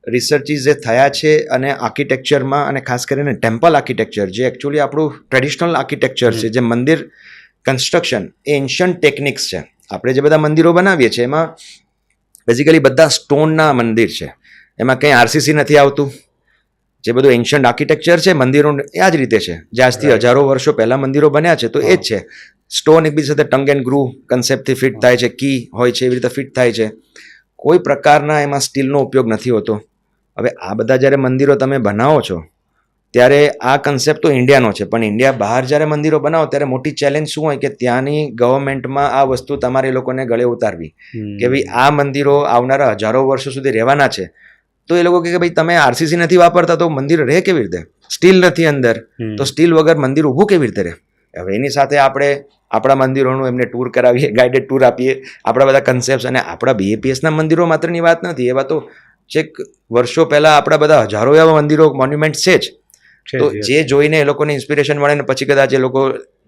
રિસર્ચિસ જે થયા છે અને આર્કિટેક્ચરમાં, અને ખાસ કરીને ટેમ્પલ આર્કિટેક્ચર જે એકચ્યુઅલી આપણું ટ્રેડિશનલ આર્કિટેક્ચર છે, જે મંદિર કન્સ્ટ્રક્શન એ એન્શન્ટ ટેકનિક્સ છે. આપણે જે બધા મંદિરો બનાવીએ છીએ એમાં બેઝિકલી બધા સ્ટોનના મંદિર છે, એમાં કંઈ RCC નથી આવતું. જે બધું એન્શન્ટ આર્કિટેક્ચર છે મંદિરો એ આ જ રીતે છે, જે આજથી હજારો વર્ષો પહેલાં મંદિરો બન્યા છે તો એ જ છે. સ્ટોન એકબીજા સાથે ટંગ એન્ડ ગ્રુવ કન્સેપ્ટથી ફિટ થાય છે, કી હોય છે એવી રીતે ફિટ થાય છે. કોઈ પ્રકારના એમાં સ્ટીલનો ઉપયોગ નથી હોતો. હવે આ બધા જ્યારે મંદિરો તમે બનાવો છો ત્યારે આ કન્સેપ્ટ તો ઇન્ડિયાનો છે, પણ ઇન્ડિયા બહાર જ્યારે મંદિરો બનાવો ત્યારે મોટી ચેલેન્જ શું હોય કે ત્યાંની ગવર્મેન્ટમાં આ વસ્તુ તમારે લોકોને ગળે ઉતારવી કે ભાઈ આ મંદિરો આવનારા હજારો વર્ષો સુધી રહેવાના છે. તો એ લોકો કે ભાઈ તમે RCC નથી વાપરતા તો મંદિર રહે કેવી રીતે? સ્ટીલ નથી અંદર, તો સ્ટીલ વગર મંદિર ઊભું કેવી રીતે રહે? હવે એની સાથે આપણે આપણા મંદિરોનું એમને ટૂર કરાવીએ, ગાઈડેડ ટૂર આપીએ, આપણા બધા કન્સેપ્ટ. અને આપણા BAPSના મંદિરો માત્રની વાત નથી, એવા તો છેક વર્ષો પહેલાં આપણા બધા હજારો એવા મંદિરો, મોન્યુમેન્ટ છે જ. તો જે જોઈને એ લોકોને ઇન્સ્પિરેશન મળે ને પછી કદાચ એ લોકો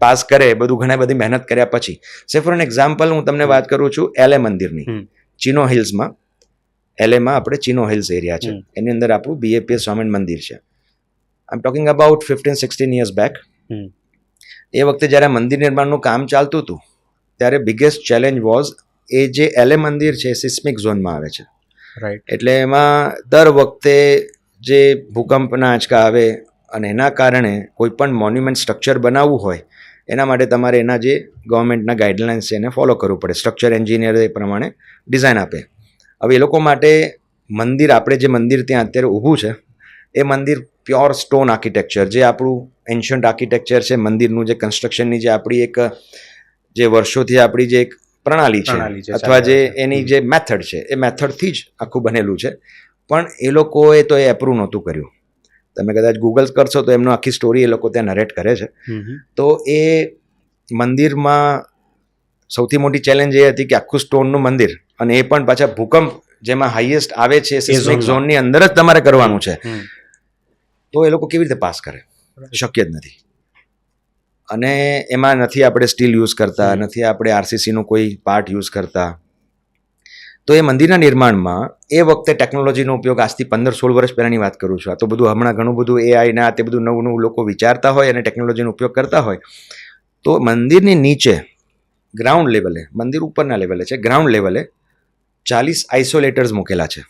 પાસ કરે બધું ઘણા બધી મહેનત કર્યા પછી. સે ફોર એન એક્ઝામ્પલ હું તમને વાત કરું છું LA મંદિરની, ચિનો હિલ્સમાં. LAમાં આપણે ચિનો હિલ્સ એરિયા છે, એની અંદર આપણું BAPS સ્વામિનારાયણ મંદિર છે. I am talking about 15-16 years back. એ વખતે જ્યારે મંદિર નિર્માણનું કામ ચાલતું હતું ત્યારે બિગેસ્ટ ચેલેન્જ વોઝ એ જે LA મંદિર છે સિસ્મિક ઝોનમાં આવે છે. રાઈટ. એટલે એમાં દર વખતે જે ભૂકંપના આંચકા આવે અને એના કારણે કોઈ પણ મોન્યુમેન્ટ સ્ટ્રક્ચર બનાવવું હોય એના માટે તમારે એના જે ગવર્મેન્ટના ગાઈડલાઇન્સ છે એને ફોલો કરવું પડે. સ્ટ્રક્ચર એન્જિનિયર એ પ્રમાણે ડિઝાઇન આપે. હવે એ લોકો માટે મંદિર, આપણે જે મંદિર ત્યાં અત્યારે ઊભું છે એ મંદિર પ્યોર સ્ટોન આર્કિટેક્ચર, જે આપણું એન્શન્ટ આર્કિટેક્ચર છે મંદિરનું, જે કન્સ્ટ્રક્શનની જે આપણી એક જે વર્ષોથી આપણી જે એક પ્રણાલી છે અથવા જે એની જે મેથડ છે એ મેથડથી જ આખું બનેલું છે. પણ એ લોકોએ તો એ એપ્રૂવ નહોતું કર્યું. તમે કદાચ ગૂગલ કરશો તો એમનો આખી સ્ટોરી એ લોકો ત્યાં નરેટ કરે છે. તો એ મંદિરમાં સૌથી મોટી ચેલેન્જ એ હતી કે આખું સ્ટોનનું મંદિર, અને એ પણ પાછા ભૂકંપ જેમાં હાઈએસ્ટ આવે છે સિસ્મિક ઝોનની અંદર જ તમારે કરવાનું છે. તો એ લોકો કેવી રીતે પાસ કરે? શક્ય જ નથી. અને એમાં નથી આપણે સ્ટીલ યુઝ કરતા, નથી આપણે આરસીસીનો કોઈ પાર્ટ યુઝ કરતા. તો એ મંદિરના નિર્માણમાં એ વખતે ટેકનોલોજીનો ઉપયોગ આજથી 15-16 વર્ષ પહેલાંની વાત કરું છું. આ તો બધું હમણાં ઘણું બધું AI ના તે બધું નવું નવું લોકો વિચારતા હોય અને ટેકનોલોજીનો ઉપયોગ કરતા હોય. તો મંદિરની નીચે ગ્રાઉન્ડ લેવલે, મંદિર ઉપરના લેવલે છે, ગ્રાઉન્ડ લેવલે 40 આઇસોલેટર્સ મૂકેલા છે.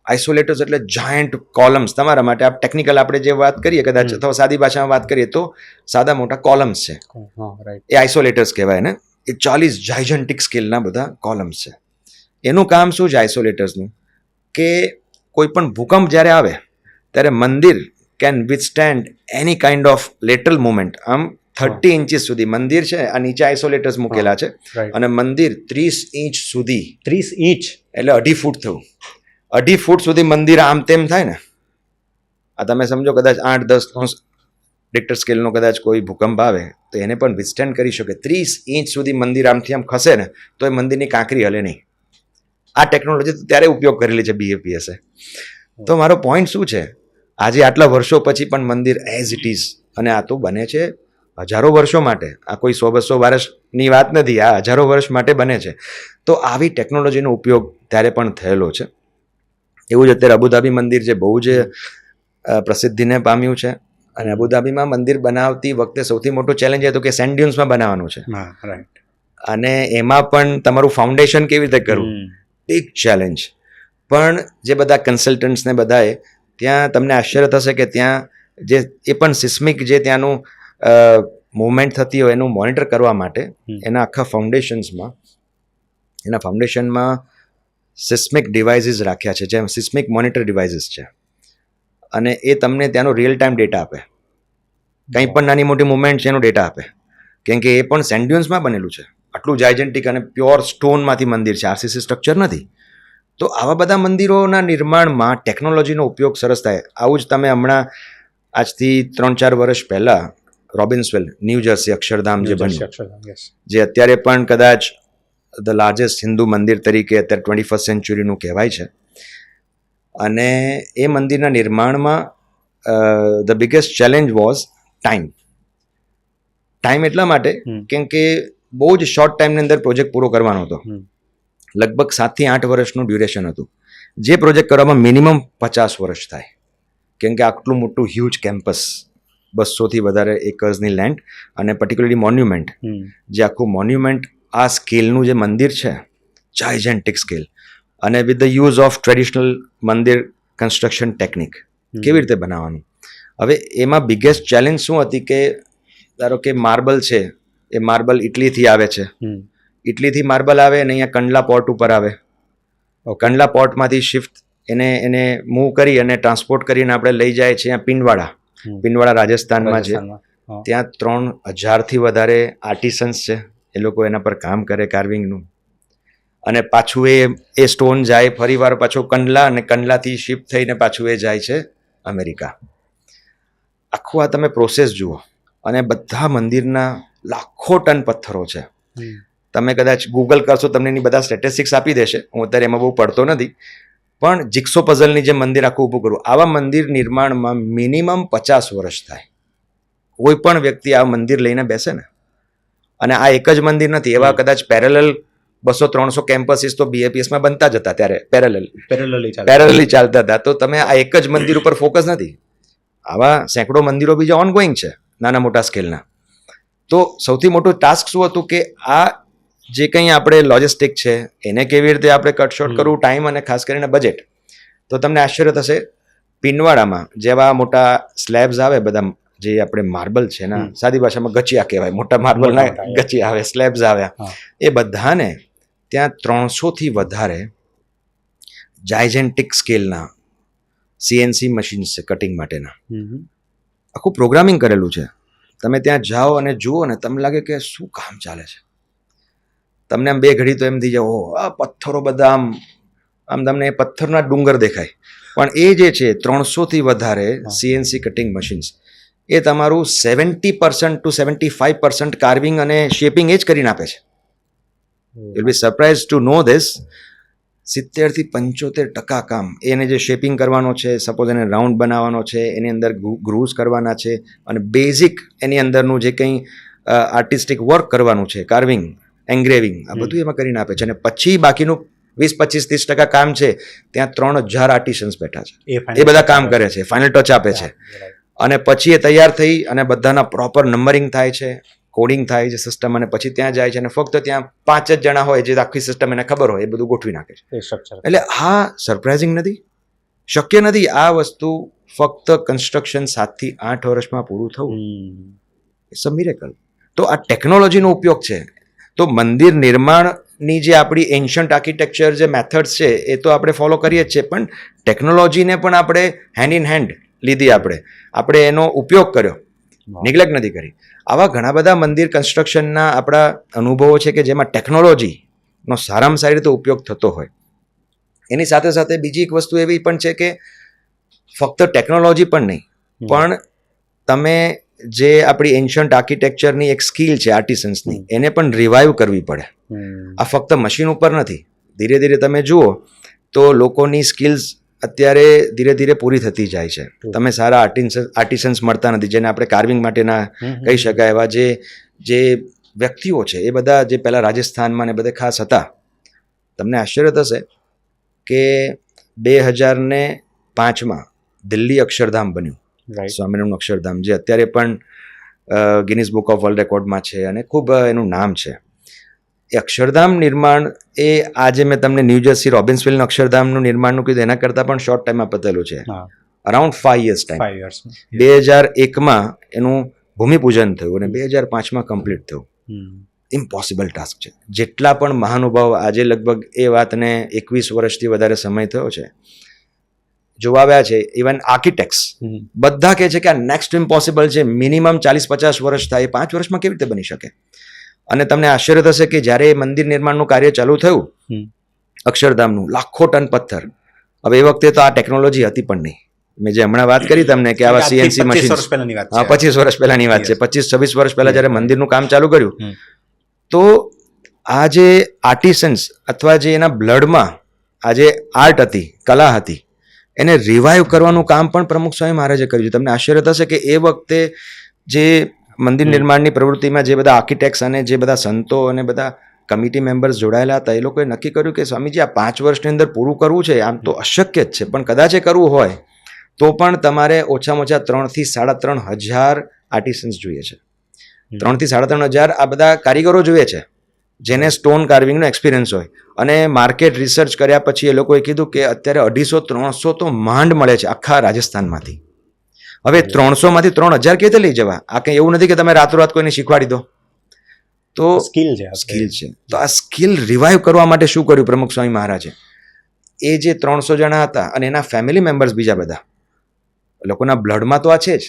આઇસોલેટર્સ એટલે જાયન્ટ કોલમ્સ. તમારા માટે આ ટેકનિકલ આપણે જે વાત કરીએ કદાચ અથવા સાદી ભાષામાં વાત કરીએ તો સાદા મોટા કોલમ્સ છે, એ આઇસોલેટર્સ કહેવાય ને. એ 40 જાયજન્ટિક સ્કેલના બધા કોલમ્સ છે. એનું કામ શું છે આઇસોલેટર્સનું? કે કોઈ પણ ભૂકંપ જ્યારે આવે ત્યારે મંદિર can withstand any kind of lateral movement. આમ 30 ઇંચીસ સુધી મંદિર છે, આ નીચે આઇસોલેટર્સ મૂકેલા છે, અને મંદિર 30 ઇંચ સુધી, 30 ઇંચ એટલે 2.5 ફૂટ થયું, 2.5 ફૂટ સુધી મંદિર આમ તેમ થાય ને. આ તમે સમજો કદાચ 8-10 રિક્ટર સ્કેલનો કદાચ કોઈ ભૂકંપ આવે તો એને પણ વિથસ્ટેન્ડ કરી શકે. 30 ઇંચ સુધી મંદિર આમથી આમ ખસે ને તો એ મંદિરની કાંકરી હલે નહીં. આ ટેકનોલોજી ત્યારે ઉપયોગ કરેલી છે BAPS. તો મારો પોઈન્ટ શું છે, આજે આટલા વર્ષો પછી પણ મંદિર એઝ ઇટ ઇઝ, અને આ તો બને છે હજારો વર્ષો માટે. આ કોઈ 100-200 વર્ષની વાત નથી, આ હજારો વર્ષ માટે બને છે. તો આવી ટેકનોલોજીનો ઉપયોગ ત્યારે પણ થયેલો છે. એવું જ અત્યારે અબુધાબી મંદિર જે બહુ જ પ્રસિદ્ધિને પામ્યું છે. અને અબુધાબીમાં મંદિર બનાવતી વખતે સૌથી મોટો ચેલેન્જ એ હતો કે સેન્ડ ડ્યુન્સમાં બનાવવાનું છે, અને એમાં પણ તમારું ફાઉન્ડેશન કેવી રીતે કરવું, બિગ ચેલેન્જ. પણ જે બધા કન્સલ્ટન્ટ્સને બધાએ ત્યાં, તમને આશ્ચર્ય થશે કે ત્યાં જે એ પણ સિસ્મિક જે ત્યાંનું મૂવમેન્ટ થતી હોય એનું મોનિટર કરવા માટે એના આખા ફાઉન્ડેશનમાં સિસ્મિક ડિવાઇસીસ રાખ્યા છે, જેમ સિસ્મિક મોનિટર ડિવાઇસીસ છે. અને એ તમને ત્યાંનો રિયલ ટાઈમ ડેટા આપે. કંઈ પણ નાની મોટી મુવમેન્ટ છે એનો ડેટા આપે, કેમ કે એ પણ સેન્ડ્યુન્સમાં બનેલું છે. આટલું જાયજન્ટિક અને પ્યોર સ્ટોનમાંથી મંદિર છે, આરસીસી સ્ટ્રક્ચર નથી. તો આવા બધા મંદિરોના નિર્માણમાં ટેકનોલોજીનો ઉપયોગ સરસ થાય. આવું જ તમે હમણાં આજથી 3-4 વર્ષ પહેલાં રોબિન્સવેલ, ન્યૂ જર્સી, અક્ષરધામ જે બન્યું, જે અત્યારે પણ કદાચ ધ લાર્જેસ્ટ હિન્દુ મંદિર તરીકે અત્યારે 21st સેન્ચુરીનું કહેવાય છે. અને એ મંદિરના નિર્માણમાં the biggest challenge was time. એટલા માટે કેમ કે બહુ જ શોર્ટ ટાઈમની અંદર પ્રોજેક્ટ પૂરો કરવાનો હતો. લગભગ 7 થી 8 વર્ષનું ડ્યુરેશન હતું. જે પ્રોજેક્ટ કરવામાં મિનિમમ 50 વર્ષ થાય, કેમ કે આટલું મોટું હ્યુજ કેમ્પસ, 200થી વધારે એકર્સની લેન્ડ, અને પર્ટિક્યુલરલી મોન્યુમેન્ટ, જે આખું મોન્યુમેન્ટ આ સ્કેલનું જે મંદિર છે, જાયજન્ટિક સ્કેલ, અને with the use of traditional મંદિર કન્સ્ટ્રક્શન ટેકનિક, કેવી રીતે બનાવવાનું. હવે એમાં બિગેસ્ટ ચેલેન્જ શું હતી કે ધારો કે માર્બલ છે, એ માર્બલ ઇટલીથી આવે છે, ઇટલીથી માર્બલ આવે અને અહીંયા કંડલા પોર્ટ ઉપર આવે. કંડલા પોર્ટમાંથી શિફ્ટ એને મૂવ કરી અને ટ્રાન્સપોર્ટ કરીને આપણે લઈ જાય છે પિંડવાડા રાજસ્થાનમાં છે. ત્યાં 3000થી વધારે આર્ટિસન્સ છે, એ લોકો એના પર કામ કરે કાર્વિંગનું. અને પાછું એ સ્ટોન જાય ફરીવાર પાછો કંડલા, અને કંડલાથી શિફ્ટ થઈને પાછું એ જાય છે અમેરિકા. આખું આ તમે પ્રોસેસ જુઓ, અને બધા મંદિરના લાખો ટન પથ્થરો છે. તમે કદાચ ગૂગલ કરશો તમને એની બધા સ્ટેટિસ્ટિક્સ આપી દેશે, હું અત્યારે એમાં બહુ પડતો નથી. પણ જિક્સો પઝલની જે મંદિર આખું ઊભું કરવું, આવા મંદિર નિર્માણમાં મિનિમમ 50 વર્ષ થાય. કોઈ પણ વ્યક્તિ આ મંદિર લઈને બેસે ને, અને આ એક જ મંદિર નથી, એવા કદાચ પેરેલલ 200-300 કેમ્પસીસ તો BAPSમાં બનતા જ હતા ત્યારે, પેરેલલી ચાલતા હતા. તો તમે આ એક જ મંદિર ઉપર ફોકસ નથી, આવા સેંકડો મંદિરો બીજા ઓનગોઈંગ છે નાના મોટા સ્કેલના. તો સૌથી મોટું ટાસ્ક શું હતું કે આ જે કંઈ આપણે લોજિસ્ટિક છે એને કેવી રીતે આપણે કટશોર્ટ કરવું, ટાઈમ અને ખાસ કરીને બજેટ. તો તમને આશ્ચર્ય થશે, પિંડવાડામાં જેવા મોટા સ્લેબ્સ આવે, બધા જે આપણે માર્બલ છે ને, સાદી ભાષામાં ગચિયા કહેવાય, મોટા માર્બલના ગચિયા આવે, સ્લેબ્સ આવ્યા, એ બધાને ત્યાં 300થી વધારે જાયજેન્ટિક સ્કેલના CNC મશીન્સ છે કટિંગ માટેના, આખું પ્રોગ્રામિંગ કરેલું છે. તમે ત્યાં જાઓ અને જુઓ ને તમને લાગે કે શું કામ ચાલે છે. તમને આમ બે ઘડી તો એમ થઈ જાય, ઓહ આ પથ્થરો બધા આમ આમ તમને એ પથ્થરના ડુંગર દેખાય, પણ એ જે છે 300થી વધારે CNC કટિંગ મશીન્સ, એ તમારું 70% to 75% કાર્વિંગ અને શેપિંગ એ જ કરીને આપે છે. You will be surprise to know this. 70થી 75% કામ એને જે શેપિંગ કરવાનો છે, સપોઝ એને રાઉન્ડ બનાવવાનો છે, એની અંદર ગ્રુવ્સ કરવાના છે, અને બેઝિક એની અંદરનું જે કંઈ આર્ટિસ્ટિક વર્ક કરવાનું છે, કાર્વિંગ, એન્ગ્રેવિંગ, આ બધું એમાં કરીને આપે છે. અને પછી બાકીનું 20-25-30% કામ છે ત્યાં 3000 આર્ટિશન્સ બેઠા છે, એ બધા કામ કરે છે, ફાઇનલ ટચ આપે છે. અને પછી એ તૈયાર થઈ અને બધાના પ્રોપર નંબરિંગ થાય છે, કોડિંગ થાય છે સિસ્ટમ, અને પછી ત્યાં જાય છે અને ફક્ત ત્યાં 5 જ જણા હોય જે આખી સિસ્ટમ એને ખબર હોય એ બધું ગોઠવી નાખે છે. એટલે આ સરપ્રાઇઝિંગ નથી? શક્ય નથી આ વસ્તુ ફક્ત કન્સ્ટ્રક્શન 7 થી 8 વર્ષમાં પૂરું થવું. It's a miracle. તો આ ટેકનોલોજીનો ઉપયોગ છે. તો મંદિર નિર્માણની જે આપણી એન્શન્ટ આર્કિટેક્ચર જે મેથડ્સ છે એ તો આપણે ફોલો કરીએ જ છે, પણ ટેકનોલોજીને પણ આપણે હેન્ડ ઇન હેન્ડ લીધી, આપણે એનો ઉપયોગ કર્યો, નિગ્લેક્ટ નથી કરી. આવા ઘણા બધા મંદિર કન્સ્ટ્રક્શનના આપણા અનુભવો છે કે જેમાં ટેકનોલોજીનો સારામાં સારી રીતે ઉપયોગ થતો હોય. એની સાથે સાથે બીજી એક વસ્તુ એવી પણ છે કે ફક્ત ટેકનોલોજી પણ નહીં, પણ તમે જે આપણી એન્શન્ટ આર્કિટેક્ચરની એક સ્કિલ છે આર્ટિસન્સની, એને પણ રિવાઇવ કરવી પડે. આ ફક્ત મશીન ઉપર નથી. ધીરે ધીરે તમે જુઓ તો લોકોની સ્કિલ્સ અત્યારે ધીરે ધીરે પૂરી થતી જાય છે. તમે સારા આર્ટિસન્સ મળતા નથી, જેને આપણે કાર્વિંગ માટેના કહી શકાય, એવા જે વ્યક્તિઓ છે એ બધા જે પહેલાં રાજસ્થાનમાં ને બધે ખાસ હતા. તમને આશ્ચર્ય થશે કે 2005માં દિલ્હી અક્ષરધામ બન્યું, સ્વામિનારાયણનું અક્ષરધામ, જે અત્યારે પણ ગિનિસ બુક ઓફ વર્લ્ડ રેકોર્ડમાં છે અને ખૂબ એનું નામ છે. એ અક્ષરધામ નિર્માણ એ આજે મેં તમને ન્યૂજર્સી રોબિન્સવિલનું અક્ષરધામનું નિર્માણનું કીધું, એના કરતાં પણ શોર્ટ ટાઈમમાં પતેલું છે, અરાઉન્ડ 5 years ટાઈમ. 2001માં એનું ભૂમિપૂજન થયું અને 2005માં કમ્પ્લીટ થયું. ઇમ્પોસિબલ ટાસ્ક છે. જેટલા પણ મહાનુભાવ આજે લગભગ એ વાતને 21 વર્ષથી વધારે સમય થયો છે જોવા આવ્યા છે, ઇવન આર્કિટેક્ટ્સ બધા કહે છે કે આ નેક્સ્ટ ઇમ્પોસિબલ છે, મિનિમમ 40-50 વર્ષ થાય, 5 વર્ષમાં કેવી રીતે બની શકે? અને તમને આશ્ચર્ય થશે કે જ્યારે મંદિર નિર્માણનું કાર્ય ચાલુ થયું અક્ષરધામનું, લાખો ટન પથ્થર. હવે એ વખતે તો આ ટેકનોલોજી હતી પણ નહીં. મેં જે હમણાં વાત કરી તમને કે આવા CNC મશીન, 25 વર્ષ પહેલાની વાત છે, 25-26 વર્ષ પહેલા જ્યારે મંદિરનું કામ ચાલુ કર્યું, તો આ જે આર્ટિસન્સ અથવા જે એના બ્લડમાં આ જે આર્ટ હતી, કલા હતી, એને રિવાઇવ કરવાનું કામ પણ પ્રમુખ સ્વામી મહારાજે કર્યું છે. તમને આશ્ચર્ય થશે કે એ વખતે જે મંદિર નિર્માણની પ્રવૃત્તિમાં જે બધા આર્કિટેક્ટ્સ અને જે બધા સંતો અને બધા કમિટી મેમ્બર્સ જોડાયેલા હતા, એ લોકોએ નક્કી કર્યું કે સ્વામીજી આ 5 વર્ષની અંદર પૂરું કરવું છે, આમ તો અશક્ય જ છે, પણ કદાચ એ કરવું હોય તો પણ તમારે ઓછામાં ઓછા 3,000 થી 3,500 આર્ટિસન્સ જોઈએ છે. 3,000 થી 3,500 આ બધા કારીગરો જોઈએ છે જેને સ્ટોન કાર્વિંગનો એક્સપિરિયન્સ હોય. અને માર્કેટ રિસર્ચ કર્યા પછી એ લોકોએ કીધું કે અત્યારે 250-300 તો માંડ મળે છે આખા રાજસ્થાનમાંથી. હવે 300માંથી 3,000 કેવી રીતે લઈ જવા? આ કંઈ એવું નથી કે તમે રાતોરાત કોઈને શીખવાડી દો. તો સ્કિલ છે. તો આ સ્કિલ રિવાઇવ કરવા માટે શું કર્યું પ્રમુખ સ્વામી મહારાજે? એ જે 300 જણા હતા અને એના ફેમિલી મેમ્બર્સ બીજા બધા, લોકોના બ્લડમાં તો આ છે જ,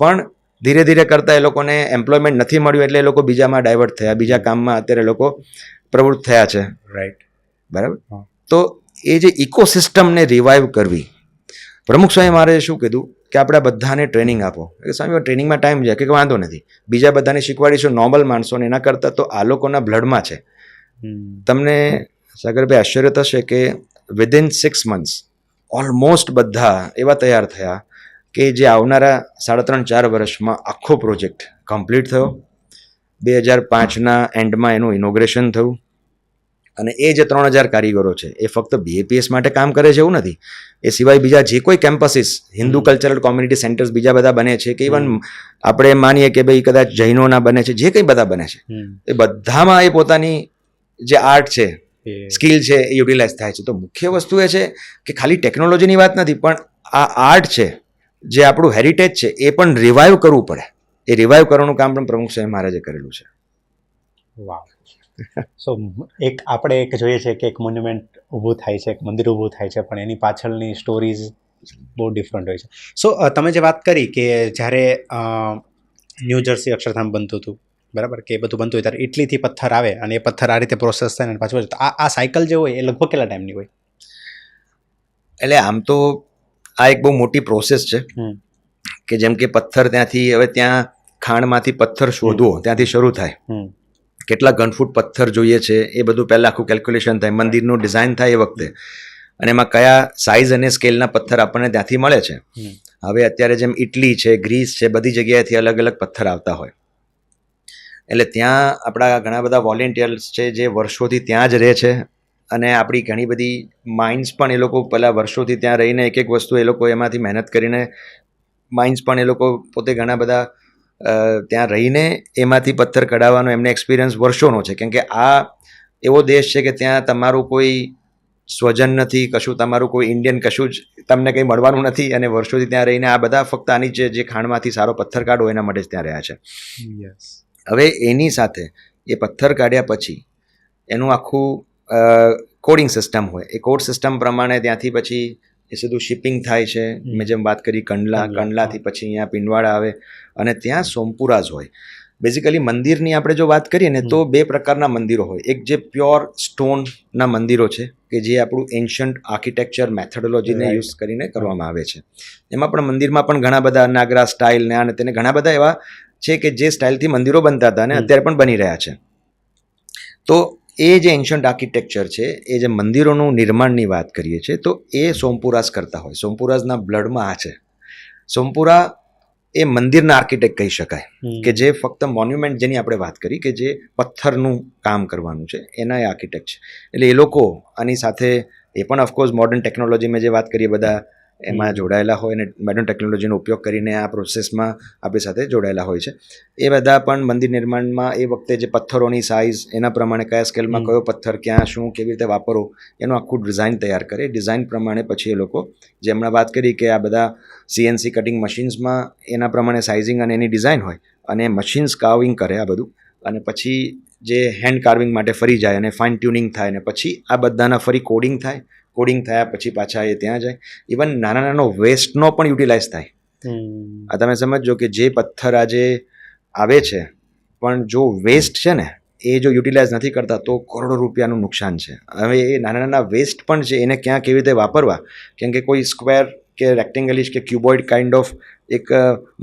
પણ ધીરે ધીરે કરતાં એ લોકોને એમ્પ્લોયમેન્ટ નથી મળ્યું એટલે એ લોકો બીજામાં ડાયવર્ટ થયા, બીજા કામમાં અત્યારે લોકો પ્રવૃત્ત થયા છે. રાઈટ, બરાબર. તો એ જે ઇકોસિસ્ટમને રિવાઇવ કરવી, પ્રમુખ સ્વામી મહારાજે શું કીધું કે આપણે બધાને ટ્રેનિંગ આપો. સ્વામી ટ્રેનિંગમાં ટાઈમ જાય કે વાંધો નથી, બીજા બધાને શીખવાડીશું, નોર્મલ માણસોને, એના કરતાં તો આ લોકોના બ્લડમાં છે. તમને સાગરભાઈ આશ્ચર્ય થશે કે વિધિન 6 months ઓલમોસ્ટ બધા એવા તૈયાર થયા કે જે આવનારા 3.5-4 વર્ષમાં આખો પ્રોજેક્ટ કમ્પ્લીટ થયો. 2005ના એન્ડમાં એનું ઇનોગ્રેશન થયું. અને એ જે 3,000 કારીગરો છે એ ફક્ત BAPS માટે કામ કરે છે એવું નથી, એ સિવાય બીજા જે કોઈ campuses, Hindu cultural community centres બીજા બધા બને છે, કે ઇવન આપણે માનીએ કે ભાઈ કદાચ જૈનોના બને છે, જે કંઈ બધા બને છે, એ બધામાં એ પોતાની જે આર્ટ છે, સ્કિલ છે, એ યુટિલાઇઝ થાય છે. તો મુખ્ય વસ્તુ એ છે કે ખાલી ટેકનોલોજીની વાત નથી, પણ આ આર્ટ છે, જે આપણું હેરિટેજ છે, એ પણ રિવાઇવ કરવું પડે. એ રિવાઇવ કરવાનું કામ પણ પ્રમુખ સ્વામી મહારાજે કરેલું છે. વાહ. સો આપણે જોઈએ છે કે એક મોન્યુમેન્ટ ઊભું થાય છે, એક મંદિર ઊભું થાય છે, પણ એની પાછળની સ્ટોરીઝ બહુ ડિફરન્ટ હોય છે. સો તમે જે વાત કરી કે જ્યારે ન્યૂ જર્સી અક્ષરધામ બનતું હતું, બરાબર, કે એ બધું બનતું હોય ત્યારે ઇટલીથી પથ્થર આવે અને એ પથ્થર આ રીતે પ્રોસેસ થાય ને પાછું આ સાયકલ જે હોય એ લગભગ કેટલા ટાઈમની હોય? એટલે આમ તો આ એક બહુ મોટી પ્રોસેસ છે કે જેમ કે પથ્થર ત્યાંથી હવે ત્યાં ખાણમાંથી પથ્થર શોધવો ત્યાંથી શરૂ થાય, કેટલા ઘનફૂટ પથ્થર જોઈએ છે એ બધું પહેલાં આખું કેલ્ક્યુલેશન થાય, મંદિરનું ડિઝાઇન થાય એ વખતે, અને એમાં કયા સાઇઝ અને સ્કેલના પથ્થર આપણને ત્યાંથી મળે છે. હવે અત્યારે જેમ ઇટલી છે, ગ્રીસ છે, બધી જગ્યાએથી અલગ અલગ પથ્થર આવતા હોય, એટલે ત્યાં આપણા ઘણા બધા વોલેન્ટિયર્સ છે જે વર્ષોથી ત્યાં જ રહે છે, અને આપણી ઘણી બધી માઇન્સ પણ એ લોકો પહેલાં વર્ષોથી ત્યાં રહીને એક એક વસ્તુ એ લોકો એમાંથી મહેનત કરીને માઇન્સ પણ એ લોકો પોતે ઘણા બધા ત્યાં રહીને એમાંથી પથ્થર કઢાવવાનો એમને એક્સપિરિયન્સ વર્ષોનો છે. કેમ કે આ એવો દેશ છે કે ત્યાં તમારું કોઈ સ્વજન નથી, કશું તમારું કોઈ ઇન્ડિયન કશું જ તમને કંઈ મળવાનું નથી, અને વર્ષોથી ત્યાં રહીને આ બધા ફક્ત આની જે ખાણમાંથી સારો પથ્થર કાઢો એના માટે જ ત્યાં રહ્યા છે. હવે એની સાથે એ પથ્થર કાઢ્યા પછી એનું આખું કોડિંગ સિસ્ટમ હોય, એ કોડ સિસ્ટમ પ્રમાણે ત્યાંથી પછી એ સીધું શિપિંગ થાય છે. મેં જેમ વાત કરી કંડલાથી પછી અહીંયા પિંડવાડા આવે, અને ત્યાં સોમપુરાઝ હોય. બેઝિકલી મંદિરની આપણે જો વાત કરીએ ને તો બે પ્રકારના મંદિરો હોય. એક જે પ્યોર સ્ટોનના મંદિરો છે કે જે આપણું એન્શન્ટ આર્કિટેક્ચર મેથોડોલોજીને યુઝ કરીને કરવામાં આવે છે. એમાં પણ મંદિરમાં પણ ઘણા બધા નાગરા સ્ટાઇલ ને આને તેને ઘણા બધા એવા છે કે જે સ્ટાઇલથી મંદિરો બનતા હતા અને અત્યારે પણ બની રહ્યા છે. તો એ જે એન્શન્ટ આર્કિટેક્ચર છે, એ જે મંદિરોનું નિર્માણની વાત કરીએ છીએ તો એ સોમપુરાઝ કરતા હોય. સોમપુરાઝના બ્લડમાં આ છે. સોમપુરા એ મંદિરના આર્કિટેક્ટ કહી શકાય કે જે ફક્ત મોન્યુમેન્ટ જેની આપણે વાત કરી કે જે પથ્થરનું કામ કરવાનું છે એના એ આર્કિટેક્ટ છે. એટલે એ લોકો આની સાથે એ પણ ઓફકોર્સ મોડર્ન ટેકનોલોજી મેં જે વાત કરીએ બધા એમાં જોડાયેલા હોય અને મોડર્ન ટેકનોલોજીનો ઉપયોગ કરીને આ પ્રોસેસમાં આપણી સાથે જોડાયેલા હોય છે. એ બધા પણ મંદિર નિર્માણમાં એ વખતે જે પથ્થરોની સાઇઝ એના પ્રમાણે કયા સ્કેલમાં કયો પથ્થર ક્યાં શું કેવી રીતે વાપરવો એનું આખું ડિઝાઇન તૈયાર કરે. ડિઝાઇન પ્રમાણે પછી એ લોકો જે હમણાં વાત કરી કે આ બધા CNC કટિંગ મશીન્સમાં એના પ્રમાણે સાઇઝિંગ અને એની ડિઝાઇન હોય, અને મશીન્સ કાર્વિંગ કરે આ બધું, અને પછી જે હેન્ડ કાર્વિંગ માટે ફરી જાય અને ફાઇન ટ્યુનિંગ થાય, અને પછી આ બધાના ફરી કોડિંગ થાય. કોડિંગ થયા પછી પાછા એ ત્યાં જાય. ઇવન નાના નાનો વેસ્ટનો પણ યુટિલાઇઝ થાય. આ તમે સમજો કે જે પથ્થર આજે આવે છે પણ જો વેસ્ટ છે ને એ જો યુટિલાઇઝ નથી કરતા તો કરોડો રૂપિયાનું નુકસાન છે. હવે એ નાના નાના વેસ્ટ પણ છે એને ક્યાં કેવી રીતે વાપરવા, કેમ કે કોઈ સ્ક્વેર કે રેક્ટેંગલિશ કે ક્યુબોઇડ કાઇન્ડ ઓફ એક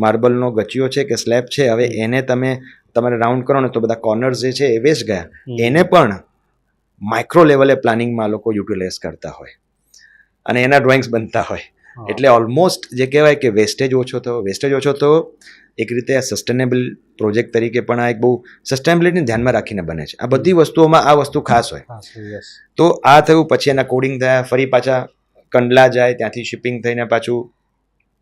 માર્બલનો ગચિયો છે કે સ્લેબ છે, હવે એને તમારે રાઉન્ડ કરો ને તો બધા કોર્નર્સ જે છે એ વેસ્ટ ગયા, એને પણ માઇક્રો લેવલે પ્લાનિંગમાં લોકો યુટિલાઇઝ કરતા હોય અને એના ડ્રોઈંગ્સ બનતા હોય. એટલે ઓલમોસ્ટ જે કહેવાય કે વેસ્ટેજ ઓછો થયો એક રીતે આ સસ્ટેનેબલ પ્રોજેક્ટ તરીકે પણ આ એક બહુ સસ્ટેનેબિલિટીને ધ્યાનમાં રાખીને બને છે. આ બધી વસ્તુઓમાં આ વસ્તુ ખાસ હોય. તો આ થયું, પછી એના કોડિંગ થયા, ફરી પાછા કંડલા જાય, ત્યાંથી શિપિંગ થઈને પાછું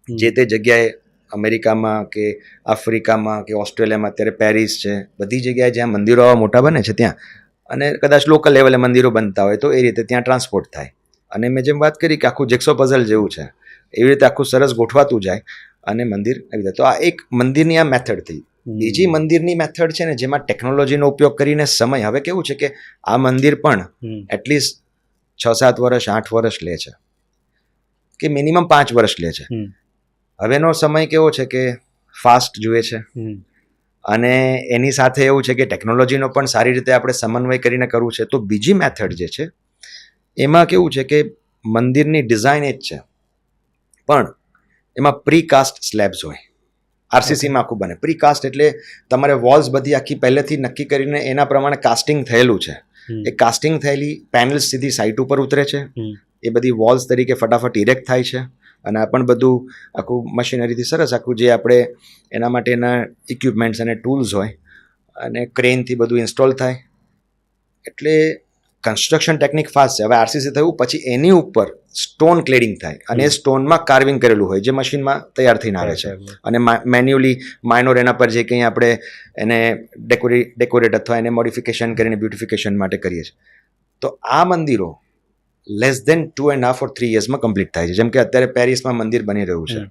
જે તે જગ્યાએ અમેરિકામાં કે આફ્રિકામાં કે ઓસ્ટ્રેલિયામાં, અત્યારે પેરિસ છે, બધી જગ્યાએ જ્યાં મંદિરો આવા મોટા બને છે ત્યાં, અને કદાચ લોકલ લેવલે મંદિરો બનતા હોય તો એ રીતે ત્યાં ટ્રાન્સપોર્ટ થાય. અને મેં જેમ વાત કરી કે આખું જેક્સો પઝલ જેવું છે, એવી રીતે આખું સરસ ગોઠવાતું જાય અને મંદિર આવી જાય. તો આ એક મંદિરની આ મેથડ થઈ. બીજી મંદિરની મેથડ છે ને જેમાં ટેકનોલોજીનો ઉપયોગ કરીને સમય, હવે કેવું છે કે આ મંદિર પણ એટલીસ્ટ 6-7 વર્ષ 8 વર્ષ લે છે કે મિનિમમ 5 વર્ષ લે છે. હવેનો સમય કેવો છે કે ફાસ્ટ જોઈએ છે, અને એની સાથે એવું છે કે ટેકનોલોજીનો પણ સારી રીતે આપણે સમન્વય કરીને કરવું છે. તો બીજી મેથડ જે છે એમાં કેવું છે કે મંદિરની ડિઝાઇન એ જ છે, પણ એમાં પ્રીકાસ્ટ સ્લેબ્સ હોય. RCCમાં આખું બને. પ્રીકાસ્ટ એટલે તમારે વોલ્સ બધી આખી પહેલેથી નક્કી કરીને એના પ્રમાણે કાસ્ટિંગ થયેલું છે. એ કાસ્ટિંગ થયેલી પેનલ્સ સીધી સાઇટ ઉપર ઉતરે છે, એ બધી વોલ્સ તરીકે ફટાફટ ઇરેક્ટ થાય છે, અને આ પણ બધું આખું મશીનરીથી સરસ આખું જે આપણે એના માટેના ઇક્વિપમેન્ટ્સ અને ટૂલ્સ હોય અને ક્રેનથી બધું ઇન્સ્ટોલ થાય. એટલે કન્સ્ટ્રક્શન ટેકનિક ફાસ્ટ છે. હવે RCC થયું પછી એની ઉપર સ્ટોન ક્લેડિંગ થાય, અને એ સ્ટોનમાં કાર્વિંગ કરેલું હોય જે મશીનમાં તૈયાર થઈને આવે છે, અને મેન્યુઅલી માઇનોર એના પર જે કંઈ આપણે એને ડેકોરેટ અથવા એને મોડિફિકેશન કરીને બ્યુટિફિકેશન માટે કરીએ છીએ. તો આ મંદિરો લેસ દેન 2.5 or 3 yearsમાં કમ્પ્લીટ થાય છે. જેમ કે અત્યારે પેરિસમાં મંદિર બની રહ્યું છે,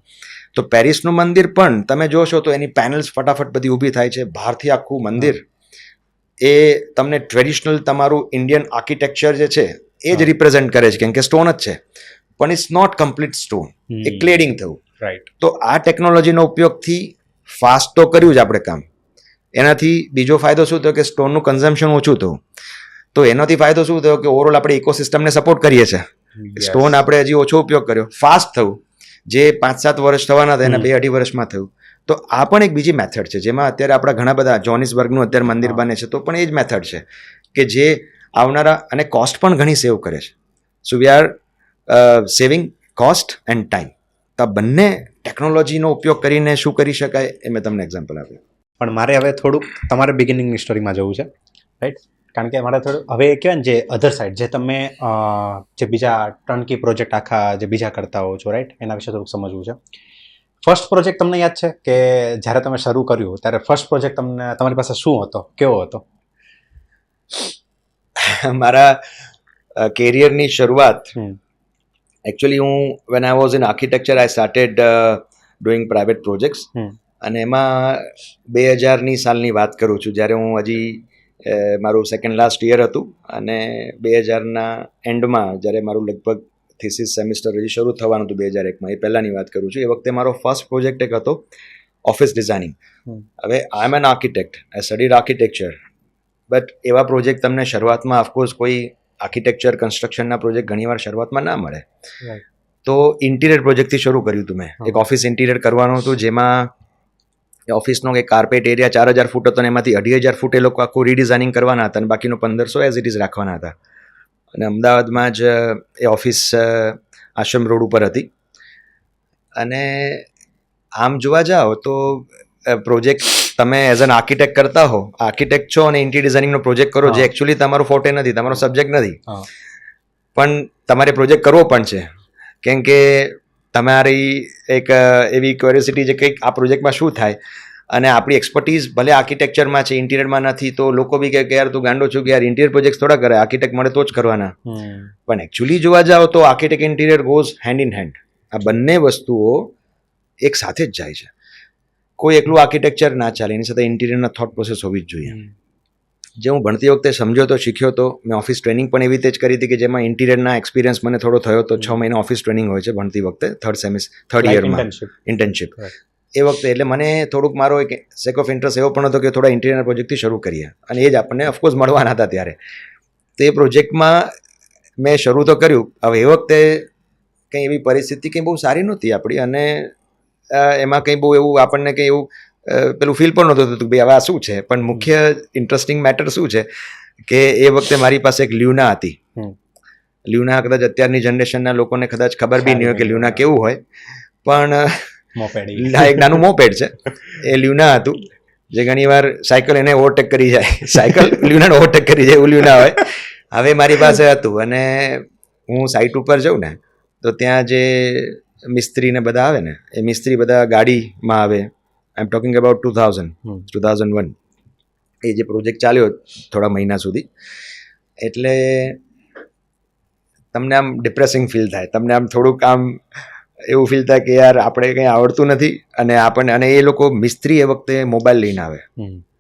તો પેરિસનું મંદિર પણ તમે જોશો તો એની પેનલ્સ ફટાફટ બધી ઊભી થાય છે. બહારથી આખું મંદિર એ તમને ટ્રેડિશનલ તમારું ઇન્ડિયન આર્કિટેક્ચર જે છે એ જ રિપ્રેઝેન્ટ કરે છે, કેમ કે સ્ટોન જ છે. પણ ઇટ્સ નોટ કમ્પ્લીટ સ્ટોન, એ ક્લેડિંગ થયું. રાઈટ. તો આ ટેકનોલોજીનો ઉપયોગથી ફાસ્ટ તો કર્યું જ આપણે કામ, એનાથી બીજો ફાયદો શું થયો કે સ્ટોનનું કન્ઝમ્પશન ઓછું થયું. તો એનાથી ફાયદો શું થયો કે ઓવરઓલ આપણે ઇકોસિસ્ટમને સપોર્ટ કરીએ છીએ. સ્ટોન આપણે હજી ઓછો ઉપયોગ કર્યો, ફાસ્ટ થયું, જે 5-7 વર્ષ થવાના હતા એના 2-2.5 વર્ષમાં થયું. તો આ પણ એક બીજી મેથડ છે જેમાં અત્યારે આપણા ઘણા બધા જોનિસબર્ગનું અત્યારે મંદિર બને છે, તો પણ એ જ મેથડ છે કે જે આવનારા અને કોસ્ટ પણ ઘણી સેવ કરે છે. So we are saving cost and time. તો આ બંને ટેકનોલોજીનો ઉપયોગ કરીને શું કરી શકાય એ મેં તમને એક્ઝામ્પલ આપ્યું. પણ મારે હવે થોડુંક તમારે બિગિનિંગની સ્ટોરીમાં જવું છે, રાઈટ? કારણ કે મારે થોડું હવે કહેવાય ને જે અધર સાઇડ જે તમે જે બીજા ટર્નકી પ્રોજેક્ટ આખા જે બીજા કરતા હો છો, રાઈટ, એના વિશે થોડુંક સમજવું છે. ફર્સ્ટ પ્રોજેક્ટ તમને યાદ છે કે જ્યારે તમે શરૂ કર્યું ત્યારે ફર્સ્ટ પ્રોજેક્ટ તમને તમારી પાસે શું હતો, કેવો હતો? મારા કેરિયરની શરૂઆત એકચ્યુઅલી હું when I was in architecture I started doing private projects. અને એમાં 2000ની સાલની વાત કરું છું, જ્યારે હું હજી મારું સેકન્ડ લાસ્ટ યર હતું અને 2000ના એન્ડમાં જ્યારે મારું લગભગ થીસીસ સેમિસ્ટર હજી શરૂ થવાનું હતું 2001માં, એ પહેલાંની વાત કરું છું. એ વખતે મારો ફર્સ્ટ પ્રોજેક્ટ એક હતો ઓફિસ ડિઝાઇનિંગ. હવે I am an architect, I studied architecture, but એવા પ્રોજેક્ટ તમને શરૂઆતમાં ઓફકોર્સ કોઈ આર્કિટેક્ચર કન્સ્ટ્રક્શનના પ્રોજેક્ટ ઘણીવાર શરૂઆતમાં ના મળે. તો ઇન્ટિરિયર પ્રોજેક્ટથી શરૂ કર્યું હતું મેં. એક ઓફિસ ઇન્ટિરિયર કરવાનું હતું જેમાં ઓફિસનો એક કાર્પેટ એરિયા 4000 ફૂટ હતો અને એમાંથી 2500 ફૂટ એ લોકો આખું રીડિઝાઇનિંગ કરવાના હતા અને બાકીનો 1500 એઝ ઇટ ઇઝ રાખવાના હતા. અને અમદાવાદમાં જ એ ઓફિસ આશ્રમ રોડ ઉપર હતી. અને આમ જોવા જાઓ તો પ્રોજેક્ટ તમે એઝ એન આર્કિટેક્ટ કરતા હો, આર્કિટેક્ટ છો અને ઇન્ટિરિયર ડિઝાઇનિંગનો પ્રોજેક્ટ કરો, જે એકચ્યુઅલી તમારો ફોર્ટે નથી, તમારો સબ્જેક્ટ નથી, પણ તમારે પ્રોજેક્ટ કરવો પણ છે. કેમ કે તમારી એક એવી ક્યુરિયોસિટી છે કે આ પ્રોજેક્ટમાં શું થાય, અને આપણી એક્સપર્ટીઝ ભલે આર્કિટેક્ચરમાં છે, ઇન્ટિરિયરમાં નથી, તો લોકો બી કહે કે યાર તું ગાંડો છું કે યાર ઇન્ટિરિયર પ્રોજેક્ટ થોડા કરે, આર્કિટેક્ટ મળે તો જ કરવાના. પણ એકચ્યુઅલી જોવા જાઓ તો architect interior goes hand in hand. આ બંને વસ્તુઓ એક સાથે જ જાય છે. કોઈ એકલું આર્કિટેક્ચર ના ચાલે, એની સાથે ઇન્ટિરિયરના થોટ પ્રોસેસ હોવી જ જોઈએ. જે હું ભણતી વખતે સમજ્યો તો, શીખ્યો તો. મેં ઓફિસ ટ્રેનિંગ પણ એવી રીતે જ કરી હતી કે જેમાં ઇન્ટિરિયરના એક્સપિરિયન્સ મને થોડો થયો તો. 6 મહિના ઓફિસ ટ્રેનિંગ હોય છે ભણતી વખતે, થર્ડ યરમાં ઇન્ટર્નશિપ. એ વખતે એટલે મને થોડુંક મારો એક સેક ઓફ ઇન્ટરેસ્ટ એવો પણ હતો કે થોડા ઇન્ટિરિયર પ્રોજેક્ટથી શરૂ કરીએ, અને એ જ આપણને ઓફકોર્સ મળવાના હતા ત્યારે. તો એ પ્રોજેક્ટમાં મેં શરૂ તો કર્યું. હવે એ વખતે કંઈ એવી પરિસ્થિતિ કંઈ બહુ સારી નહોતી આપણી, અને એમાં કંઈ બહુ એવું આપણને કંઈ એવું પેલું ફીલ પણ નહોતું થતું ભાઈ હવે આ શું છે. પણ મુખ્ય ઇન્ટરેસ્ટિંગ મેટર શું છે કે એ વખતે મારી પાસે એક લ્યુના હતી. લ્યુના કદાચ અત્યારની જનરેશનના લોકોને કદાચ ખબર બી નહીં હોય કે લ્યુના કેવું હોય, પણ એક નાનું મોપેડ છે. એ લ્યુના હતું જે ઘણીવાર સાયકલ એને ઓવરટેક કરી જાય, સાયકલ લ્યુનાને ઓવરટેક કરી જાય એવું લ્યુના હોય. હવે મારી પાસે હતું, અને હું સાઇટ ઉપર જાઉં ને તો ત્યાં જે મિસ્ત્રીને બધા આવે ને, એ મિસ્ત્રી બધા ગાડીમાં આવે. આઈ એમ ટોકિંગ અબાઉટ 2001. એ જે પ્રોજેક્ટ ચાલ્યો થોડા મહિના સુધી, એટલે તમને આમ ડિપ્રેસિંગ ફીલ થાય, તમને આમ થોડુંક આમ એવું ફીલ થાય કે યાર આપણે કંઈ આવડતું નથી. અને આપણને, અને એ લોકો મિસ્ત્રી એ વખતે મોબાઈલ લઈને આવે.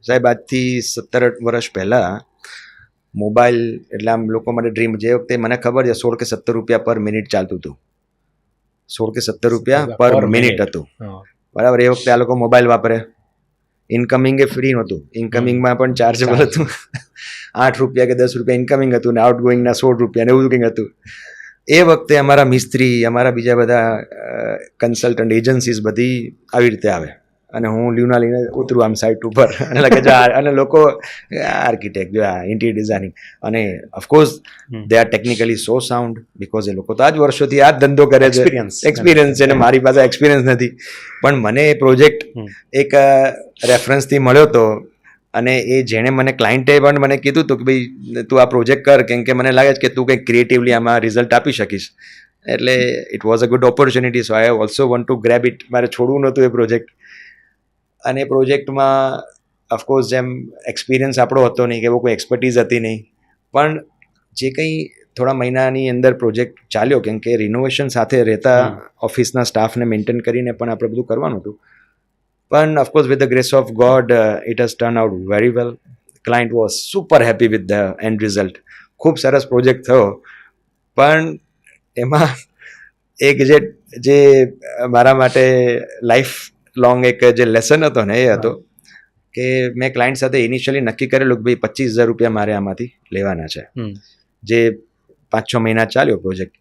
સાહેબ આજથી 17 વર્ષ પહેલાં મોબાઈલ એટલે આમ લોકો માટે ડ્રીમ. જે વખતે મને ખબર છે 16 કે 17 રૂપિયા પર મિનિટ ચાલતું હતું. 16 કે 17 રૂપિયા પર મિનિટ હતું, બરાબર. એ વખતે આ લોકો મોબાઈલ વાપરે. ઇનકમિંગ એ ફ્રી નહોતું, ઇનકમિંગમાં પણ ચાર્જેબલ હતું. 8 રૂપિયા કે 10 રૂપિયા ઇનકમિંગ હતું ને આઉટગોઈંગના 16 રૂપિયા ને એવું કંઈક હતું. એ વખતે અમારા મિસ્ત્રી, અમારા બીજા બધા કન્સલ્ટન્ટ એજન્સીસ બધી આવી રીતે આવે, અને હું લ્યુના લઈને ઉતરું આમ સાઇટ ઉપર, અને લાગે છે અને લોકો આર્કિટેક્ટ જો આ ઇન્ટિરિયર ડિઝાઇનિંગ, અને of course they are technically so sound, because એ લોકો તો આ જ વર્ષોથી આ જ ધંધો કરે છે, એક્સપિરિયન્સ છે, ને મારી પાસે એક્સપિરિયન્સ નથી. પણ મને એ પ્રોજેક્ટ એક રેફરન્સથી મળ્યો હતો, અને એ જેણે મને ક્લાયન્ટે પણ મને કીધું હતું કે ભાઈ તું આ પ્રોજેક્ટ કર, કેમ કે મને લાગે છે કે તું કંઈક ક્રિએટિવલી આમાં રિઝલ્ટ આપી શકીશ. એટલે it was a good opportunity, so I also want to grab it. મારે છોડવું નહોતું એ પ્રોજેક્ટ. અને એ પ્રોજેક્ટમાં ઓફકોર્સ જેમ એક્સપિરિયન્સ આપણો હતો નહીં, કે એવો કોઈ એક્સપર્ટીઝ હતી નહીં, પણ જે કંઈ થોડા મહિનાની અંદર પ્રોજેક્ટ ચાલ્યો, કેમ કે રિનોવેશન સાથે રહેતા ઓફિસના સ્ટાફને મેન્ટેન કરીને પણ આપણે બધું કરવાનું હતું. પણ of course with the grace of God it has turn out very well. Client was super happy with the end result. ખૂબ સરસ પ્રોજેક્ટ થયો, પણ એમાં એક જે મારા માટે લાઈફ લોંગ એક જે લેસન હતો ને એ હતો કે મેં ક્લાયન્ટ સાથે ઇનિશિયલી નક્કી કરેલું કે ભાઈ 25,000 રૂપિયા મારે આમાંથી લેવાના છે, જે 5-6 મહિના ચાલ્યો પ્રોજેક્ટ.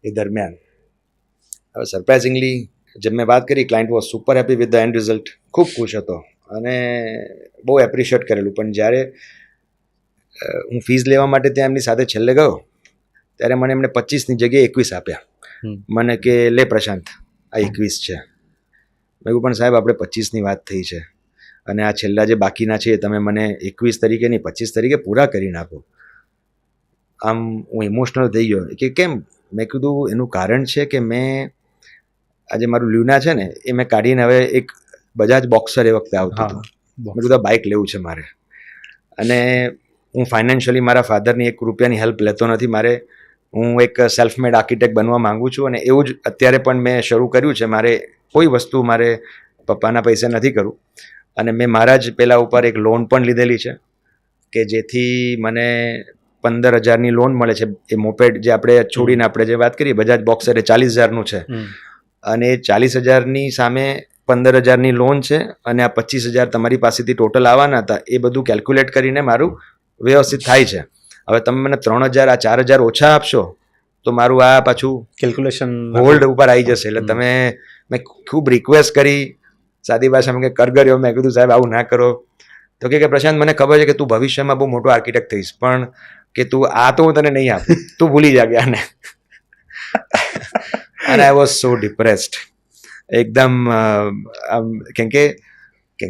એ દરમિયાન હવે સરપ્રાઇઝિંગલી જેમ મેં વાત કરી, client was super happy with the end result, ખૂબ ખુશ હતો અને બહુ એપ્રિશિએટ કરેલું. પણ જ્યારે હું ફીસ લેવા માટે ત્યાં એમની સાથે છેલ્લે ગયો ત્યારે મને એમને 25ની જગ્યાએ 21 આપ્યા. મને કે લે પ્રશાંત, આ 21 છે. મેં કહ્યું પણ સાહેબ આપણે 25ની વાત થઈ છે અને આ છેલ્લા જે બાકીના છે તમે મને 21 તરીકે નહીં 25 તરીકે પૂરા કરી નાખો. આમ હું ઇમોશનલ થઈ ગયો કે કેમ. મેં કીધું એનું કારણ છે કે મેં આજે મારું લ્યુના છે ને એ મેં કાઢીને હવે એક બજાજ બોક્સર એ વખતે આવતું હતું. મેં કીધું બાઇક લેવું છે મારે અને હું ફાઇનાન્શિયલી મારા ફાધરની 1 રૂપિયાની હેલ્પ લેતો નથી. હું એક સેલ્ફ મેડ આર્કિટેક્ટ બનવા માંગુ છું અને એવું જ અત્યારે પણ મેં શરૂ કર્યું છે. મારે કોઈ વસ્તુ મારે પપ્પાના પૈસે નથી કરવું અને મેં મારા જ પેલા ઉપર એક લોન પણ લીધેલી છે કે જેથી મને 15,000ની લોન મળે છે. એ મોપેડ જે આપણે છોડીને આપણે જે વાત કરીએ બજાજ બોક્સર એ 40,000નું છે અને એ 40,000ની સામે 15,000ની લોન છે અને આ 25,000 તમારી પાસેથી ટોટલ આવવાના હતા. એ બધું કેલ્ક્યુલેટ કરીને મારું વ્યવસ્થિત થાય છે. હવે તમે મને 3,000 આ 4,000 ઓછા આપશો તો મારું આ પાછું કેલ્ક્યુલેશન હોલ્ડ ઉપર આવી જશે. એટલે મેં ખૂબ રિક્વેસ્ટ કરી, સાદી ભાષામાં કે કરગર્યો. મેં કીધું સાહેબ આવું ના કરો. તો કે પ્રશાંત મને ખબર છે કે તું ભવિષ્યમાં બહુ મોટો આર્કિટેક્ટ થઈશ પણ કે તું આ તો હું તને નહીં આપું, તું ભૂલી જા ગયા. અને આઈ વોઝ સો ડિપ્રેસ્ડ એકદમ. કેમ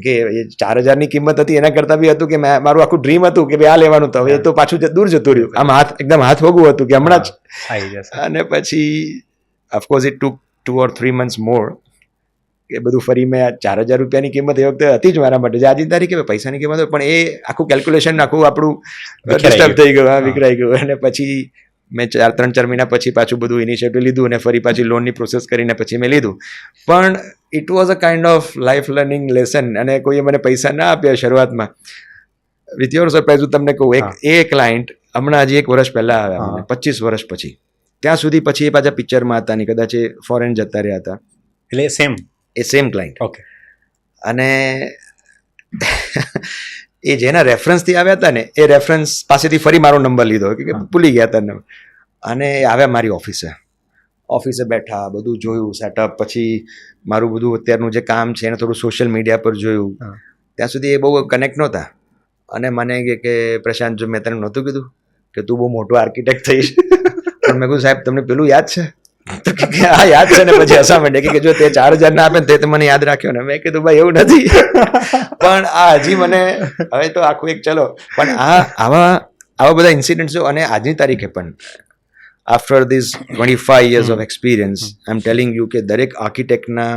કે એ 4,000ની કિંમત હતી એના કરતાં બી હતું કે મારું આખું ડ્રીમ હતું કે ભાઈ આ લેવાનું. તો હવે એ તો પાછું દૂર જતું રહ્યું. આમ હાથ વગવું હતું કે હમણાં જ. અને પછી of course it took 2 or 3 months મોર એ બધું ફરી મેં 4,000 રૂપિયાની કિંમત એ વખતે હતી જ મારા માટે. આજની તારીખે પૈસાની કિંમત હોય પણ એ આખું કેલ્ક્યુલેશન આખું આપણું ડિસ્ટર્બ થઈ ગયું, વિખરાઈ ગયું. અને પછી મેં 3-4 મહિના પછી પાછું બધું ઇનિશિયેટિવ લીધું અને ફરી પાછી લોનની પ્રોસેસ કરીને પછી મેં લીધું. પણ it was a kind of life learning lesson. અને કોઈએ મને પૈસા ના આપ્યા શરૂઆતમાં. વિથ યોર સરપ્રાઈઝ હું તમને કહું, એ ક્લાયન્ટ હમણાં હજી 1 વર્ષ પહેલાં આવ્યા મને, 25 વર્ષ પછી. ત્યાં સુધી પછી એ પાછા પિક્ચરમાં હતા ને કદાચ એ ફોરેન જતા રહ્યા હતા. એટલે સેમ ક્લાયન્ટ. ઓકે. અને એ જેના રેફરન્સથી આવ્યા હતા ને એ રેફરન્સ પાસેથી ફરી મારો નંબર લીધો કે ભૂલી ગયા હતા. અને એ આવ્યા મારી ઓફિસે બેઠા, બધું જોયું સેટઅપ. પછી મારું બધું અત્યારનું જે કામ છે એને થોડું સોશિયલ મીડિયા પર જોયું. ત્યાં સુધી એ બહુ કનેક્ટ નહોતા. અને મને કે પ્રશાંત, જો મેં તને નહોતું કીધું કે તું બહુ મોટો આર્કિટેક્ટ થઈશ? પણ મેં કહ્યું સાહેબ તમને પેલું યાદ છે? તો કે હા યાદ છે. ને પછી હસવા માંડે કે જો તે 4,000 ના આપે ને તે મને યાદ રાખ્યો ને. મેં કીધું ભાઈ એવું નથી. પણ આ હજી મને હવે તો આખું એક ચલો. પણ આવા બધા ઇન્સિડન્ટ્સ અને આજની તારીખે પણ after this 25 years of experience I M telling you કે દરેક આર્કિટેક્ટના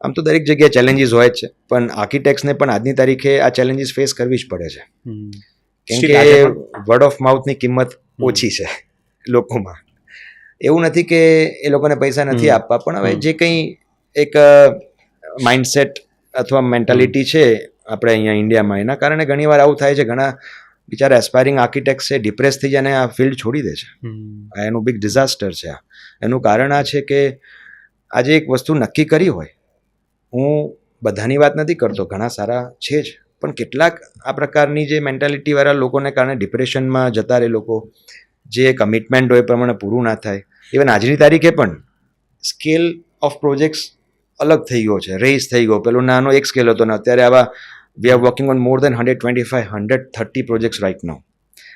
આમ તો દરેક જગ્યાએ ચેલેન્જીસ હોય જ છે પણ આર્કિટેક્ટ્સને પણ આજની તારીખે આ ચેલેન્જીસ ફેસ કરવી જ પડે છે. કેમ કે વર્ડ ઓફ માઉથની કિંમત ઓછી છે લોકોમાં. એવું નથી કે એ લોકોને પૈસા નથી આપવા, પણ હવે જે કંઈ એક માઇન્ડસેટ અથવા મેન્ટાલિટી છે આપણે અહીંયા ઇન્ડિયામાં, એના કારણે ઘણીવાર આવું થાય છે. ઘણા બિચારા એસ્પાયરિંગ આર્કિટેક્ટ છે ડિપ્રેસ થઈ જાય અને આ ફિલ્ડ છોડી દે છે. એનું બિગ ડિઝાસ્ટર છે. એનું કારણ આ છે કે આજે એક વસ્તુ નક્કી કરી હોય, હું બધાની વાત નથી કરતો, ઘણા સારા છે જ, પણ કેટલાક આ પ્રકારની જે મેન્ટાલિટીવાળા લોકોને કારણે ડિપ્રેશનમાં જતા રહે લોકો. જે કમિટમેન્ટ હોય એ પ્રમાણે પૂરું ના થાય. ઇવન આજની તારીખે પણ સ્કેલ ઓફ પ્રોજેક્ટ્સ અલગ થઈ ગયો છે, રેસ થઈ ગયો. પેલો નાનો એક સ્કેલ હતો ને અત્યારે આવા we are working on more than 125-130 projects right now.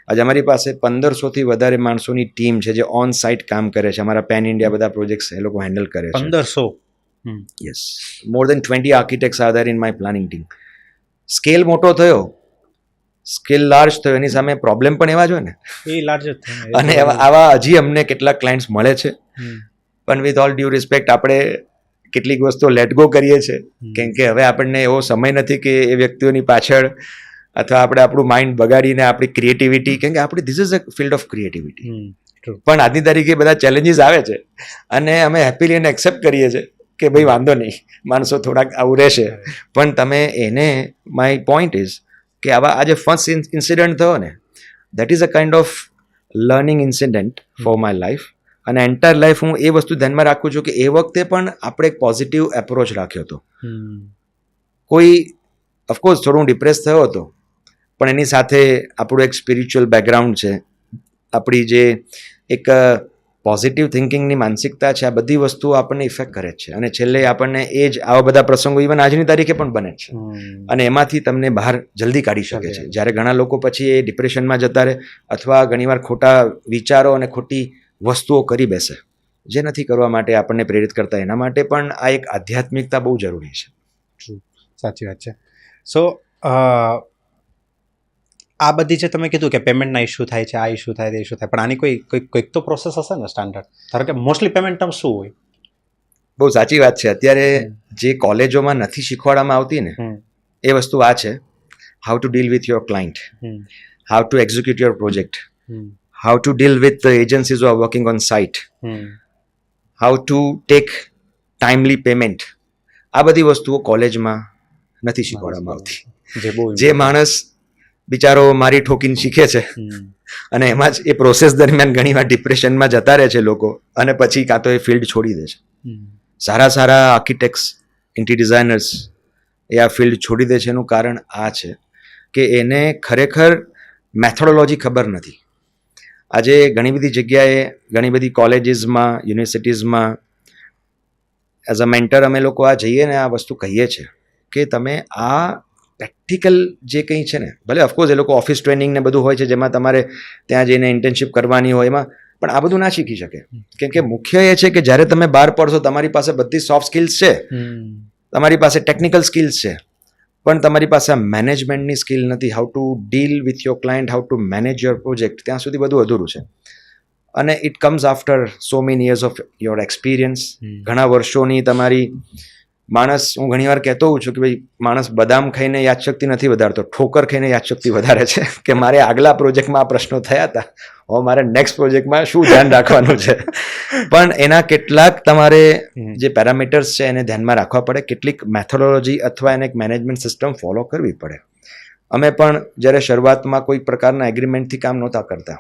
આજે અમારી પાસે 1,500થી વધારે માણસોની ટીમ છે જે ઓન સાઇટ કામ કરે છે. અમારા પેન ઇન્ડિયા બધા પ્રોજેક્ટ્સ એ લોકો હેન્ડલ કરે છે. 1,500? Yes, more than 20 architects are there in my planning team. Scale મોટો થયો, સ્કેલ લાર્જ થયો, એની સામે પ્રોબ્લેમ પણ એવા જ હોય ને. એ લાર્જ જ. અને આવા હજી અમને કેટલાક ક્લાયન્ટ્સ મળે છે, પણ વિથ ઓલ ડ્યુ રિસ્પેક્ટ આપણે કેટલીક વસ્તુઓ લેટ ગો કરીએ છીએ. કેમ કે હવે આપણને એવો સમય નથી કે એ વ્યક્તિઓની પાછળ અથવા આપણે આપણું માઇન્ડ બગાડીને આપણી ક્રિએટિવિટી, કેમ કે આપણે this is a field of creativity. પણ આજની તારીખે બધા ચેલેન્જીસ આવે છે અને અમે હેપીલી એને એક્સેપ્ટ કરીએ છીએ કે ભાઈ વાંધો નહીં, માણસો થોડાક આવું રહેશે. પણ તમે એને, માય પોઈન્ટ ઇઝ કે આવા આજે ફર્સ્ટ ઇન્સિડન્ટ થયો ને, that is a kind of learning incident for my life. અને એન્ટાયર લાઈફ હું એ વસ્તુ ધ્યાનમાં રાખું છું કે એ વખતે પણ આપણે એક પોઝિટિવ એપ્રોચ રાખ્યો હતો. કોઈ ઓફકોર્સ થોડું ડિપ્રેસ થયો હતો, પણ એની સાથે આપણું એક સ્પિરિચ્યુઅલ બેકગ્રાઉન્ડ છે, આપણી જે એક પોઝિટિવ થિંકિંગની માનસિકતા છે, આ બધી વસ્તુઓ આપણને ઇફેક્ટ કરે છે અને છેલ્લે આપણને એ જ આવા બધા પ્રસંગો ઇવન આજની તારીખે પણ બને છે અને એમાંથી તમને બહાર જલ્દી કાઢી શકે છે. જ્યારે ઘણા લોકો પછી એ ડિપ્રેશનમાં જતા રહે અથવા ઘણીવાર ખોટા વિચારો અને ખોટી વસ્તુઓ કરી બેસે, જે નથી કરવા માટે આપણને પ્રેરિત કરતા, એના માટે પણ આ એક આધ્યાત્મિકતા બહુ જરૂરી છે. સાચી વાત છે. સો આ બધી જે તમે કીધું કે પેમેન્ટના ઇસ્યુ થાય છે, આ ઇસ્યુ થાય, તે ઇસ્યુ થાય, પણ આની કોઈક તો પ્રોસેસ હશે ને સ્ટાન્ડર્ડ? ધારો કે મોસ્ટલી પેમેન્ટ ટર્મ શું હોય? બહુ સાચી વાત છે. અત્યારે જે કોલેજોમાં નથી શીખવાડવામાં આવતી ને એ વસ્તુ આ છે: how to deal with your client, how to execute your project, how to deal with agencies who are working on site, how to take timely payment. આ બધી વસ્તુઓ કોલેજમાં નથી શીખવાડવામાં આવતી. જે માણસ બિચારો મારી ઠોકીને શીખે છે અને એમાં જ એ પ્રોસેસ દરમિયાન ઘણીવાર ડિપ્રેશનમાં જતા રહે છે લોકો, અને પછી કાં તો એ ફિલ્ડ છોડી દે છે. સારા સારા આર્કિટેક્ટ્સ, ઇન્ટિરિયર ડિઝાઇનર્સ એ આ ફિલ્ડ છોડી દે છે. એનું કારણ આ છે કે એને ખરેખર મેથોડોલોજી ખબર નથી. આજે ઘણી બધી જગ્યાએ, ઘણી બધી કોલેજીસમાં, યુનિવર્સિટીઝમાં એઝ અ મેન્ટર અમે લોકો આ જઈએ ને આ વસ્તુ કહીએ છીએ કે તમે આ પ્રેક્ટિકલ જે કંઈ છે ને, ભલે ઓફકોર્સ એ લોકો ઓફિસ ટ્રેનિંગ ને બધું હોય છે જેમાં તમારે ત્યાં જઈને ઇન્ટર્નશીપ કરવાની હોય, એમાં પણ આ બધું ના શીખી શકે. કેમ કે મુખ્ય એ છે કે જ્યારે તમે બહાર પડશો, તમારી પાસે બધી સોફ્ટ સ્કિલ્સ છે, તમારી પાસે ટેકનિકલ સ્કિલ્સ છે, પણ તમારી પાસે મેનેજમેન્ટની સ્કિલ નથી. How to deal with your client, how to manage your project, ત્યાં સુધી બધું અધૂરું છે. અને it comes after so many years of your experience, ઘણા વર્ષોની તમારી માણસ. હું ઘણીવાર કહેતો હોઉં છું કે ભાઈ, માણસ બદામ ખાઈને યાદશક્તિ નથી વધારતો, ઠોકર ખાઈને યાદશક્તિ વધારે છે. કે મારે આગલા પ્રોજેક્ટમાં આ પ્રશ્નો થયા હતા, હવે મારે નેક્સ્ટ પ્રોજેક્ટમાં શું ધ્યાન રાખવાનું છે. પણ એના કેટલાક તમારે જે પેરામીટર્સ છે એને ધ્યાનમાં રાખવા પડે, કેટલીક મેથોડોલોજી અથવા એને એક મેનેજમેન્ટ સિસ્ટમ ફોલો કરવી પડે. અમે પણ જ્યારે શરૂઆતમાં કોઈ પ્રકારના એગ્રીમેન્ટથી કામ નહોતા કરતા.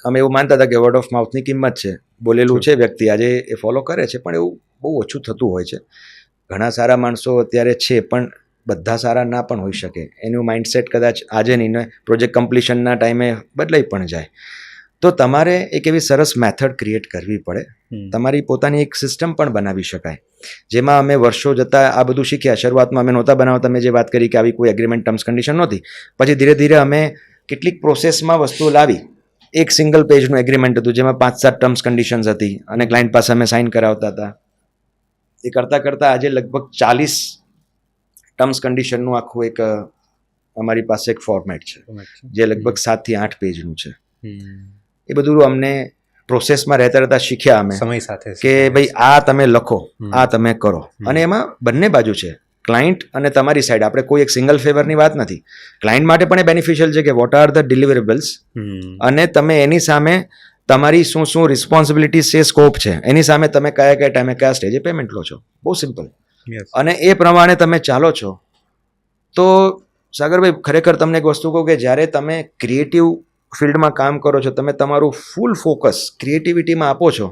અમે એવું માનતા હતા કે વર્ડ ઓફ માઉથની કિંમત છે, બોલેલું છે વ્યક્તિ આજે એ ફોલો કરે છે, પણ એવું બહુ ઓછું થતું હોય છે. ઘણા સારા માણસો અત્યારે છે, પણ બધા સારા ના પણ હોઈ શકે. એનું માઇન્ડસેટ કદાચ આજે નહીં ને પ્રોજેક્ટ કમ્પ્લીશનના ટાઈમે બદલાઈ પણ જાય. તો તમારે એક એવી સરસ મેથડ ક્રિએટ કરવી પડે. તમારી પોતાની એક સિસ્ટમ પણ બનાવી શકાય, જેમાં અમે વર્ષો જતાં આ બધું શીખ્યા. શરૂઆતમાં અમે નહોતા બનાવતા, તમે જે વાત કરી કે આવી કોઈ એગ્રીમેન્ટ ટર્મ્સ કન્ડિશન નહોતી. પછી ધીરે ધીરે અમે કેટલીક પ્રોસેસમાં વસ્તુઓ લાવી. એક સિંગલ પેજનું એગ્રીમેન્ટ હતું જેમાં 5-7 ટર્મ્સ કન્ડિશન્સ હતી અને ક્લાયન્ટ પાસે અમે સાઇન કરાવતા હતા. એ કરતાં કરતાં આજે લગભગ 40 ટર્મ્સ કન્ડિશનનું આખું એક અમારી પાસે એક ફોર્મેટ છે, જે લગભગ 7 થી 8 પેજનું છે. એ બધું અમને પ્રોસેસમાં રહેતા રહેતા શીખ્યા અમે સમય સાથે કે ભાઈ આ તમે લખો, આ તમે કરો. અને એમાં બંને બાજુ છે, ક્લાયન્ટ અને તમારી સાઈડ. આપણે કોઈ એક સિંગલ ફેવરની વાત નથી. ક્લાયન્ટ માટે પણ એ બેનિફિશિયલ છે કે વોટ આર ધ ડિલિવરેબલ્સ, અને તમે એની સામે તમારી શું શું રિસ્પોન્સિબિલિટીઝ છે, સ્કોપ છે, એની સામે તમે કયા કયા ટાઈમે કયા સ્ટેજે પેમેન્ટ લો છો. બહુ સિમ્પલ. અને એ પ્રમાણે તમે ચાલો છો. તો સાગરભાઈ, ખરેખર તમને એક વસ્તુ કહું કે જ્યારે તમે ક્રિએટિવ ફિલ્ડમાં કામ કરો છો, તમે તમારું ફૂલ ફોકસ ક્રિએટિવિટીમાં આપો છો,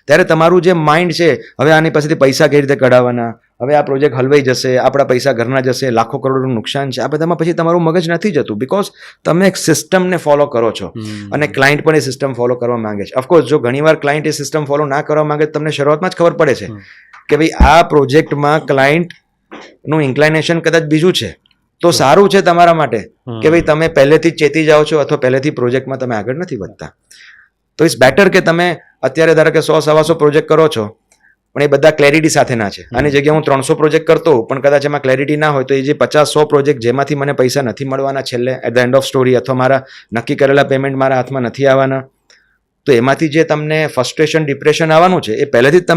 ત્યારે તમારું જે માઇન્ડ છે, હવે આની પાસેથી પૈસા કઈ રીતે કઢાવવાના, હવે આ પ્રોજેક્ટ હલવાઈ જશે, આપણા પૈસા ઘરના જશે, લાખો કરોડનું નુકસાન છે, આ બધામાં પછી તમારું મગજ નથી જતું. બિકોઝ તમે એક સિસ્ટમને ફોલો કરો છો અને ક્લાયન્ટ પણ એ સિસ્ટમ ફોલો કરવા માંગે છે. ઓફકોર્સ જો ઘણીવાર ક્લાયન્ટ એ સિસ્ટમ ફોલો ના કરવા માંગે, તમને શરૂઆતમાં જ ખબર પડે છે કે ભાઈ આ પ્રોજેક્ટમાં ક્લાયન્ટનું ઇન્ક્લાઇનેશન કદાચ બીજું છે, તો સારું છે તમારા માટે કે ભાઈ તમે પહેલેથી જ ચેતી જાઓ છો અથવા પહેલેથી પ્રોજેક્ટમાં તમે આગળ નથી વધતા. તો ઇટ્સ બેટર કે તમે અત્યારે ધારો કે 100-125 પ્રોજેક્ટ કરો છો, પણ એ બધા ક્લેરિટી સાથે ના છે. આની જગ્યાએ હું 300 પ્રોજેક્ટ કરતો હોઉં, પણ કદાચ એમાં ક્લેરિટી ના હોય, તો એ જે 50-100 પ્રોજેક્ટ જેમાંથી મને પૈસા નથી મળવાના છેલ્લે at the end of story, અથવા મારા નક્કી કરેલા પેમેન્ટ મારા હાથમાં નથી આવવાના, તો એમાંથી જે તમને ફ્રસ્ટ્રેશન, ડિપ્રેશન આવવાનું છે, એ પહેલેથી જ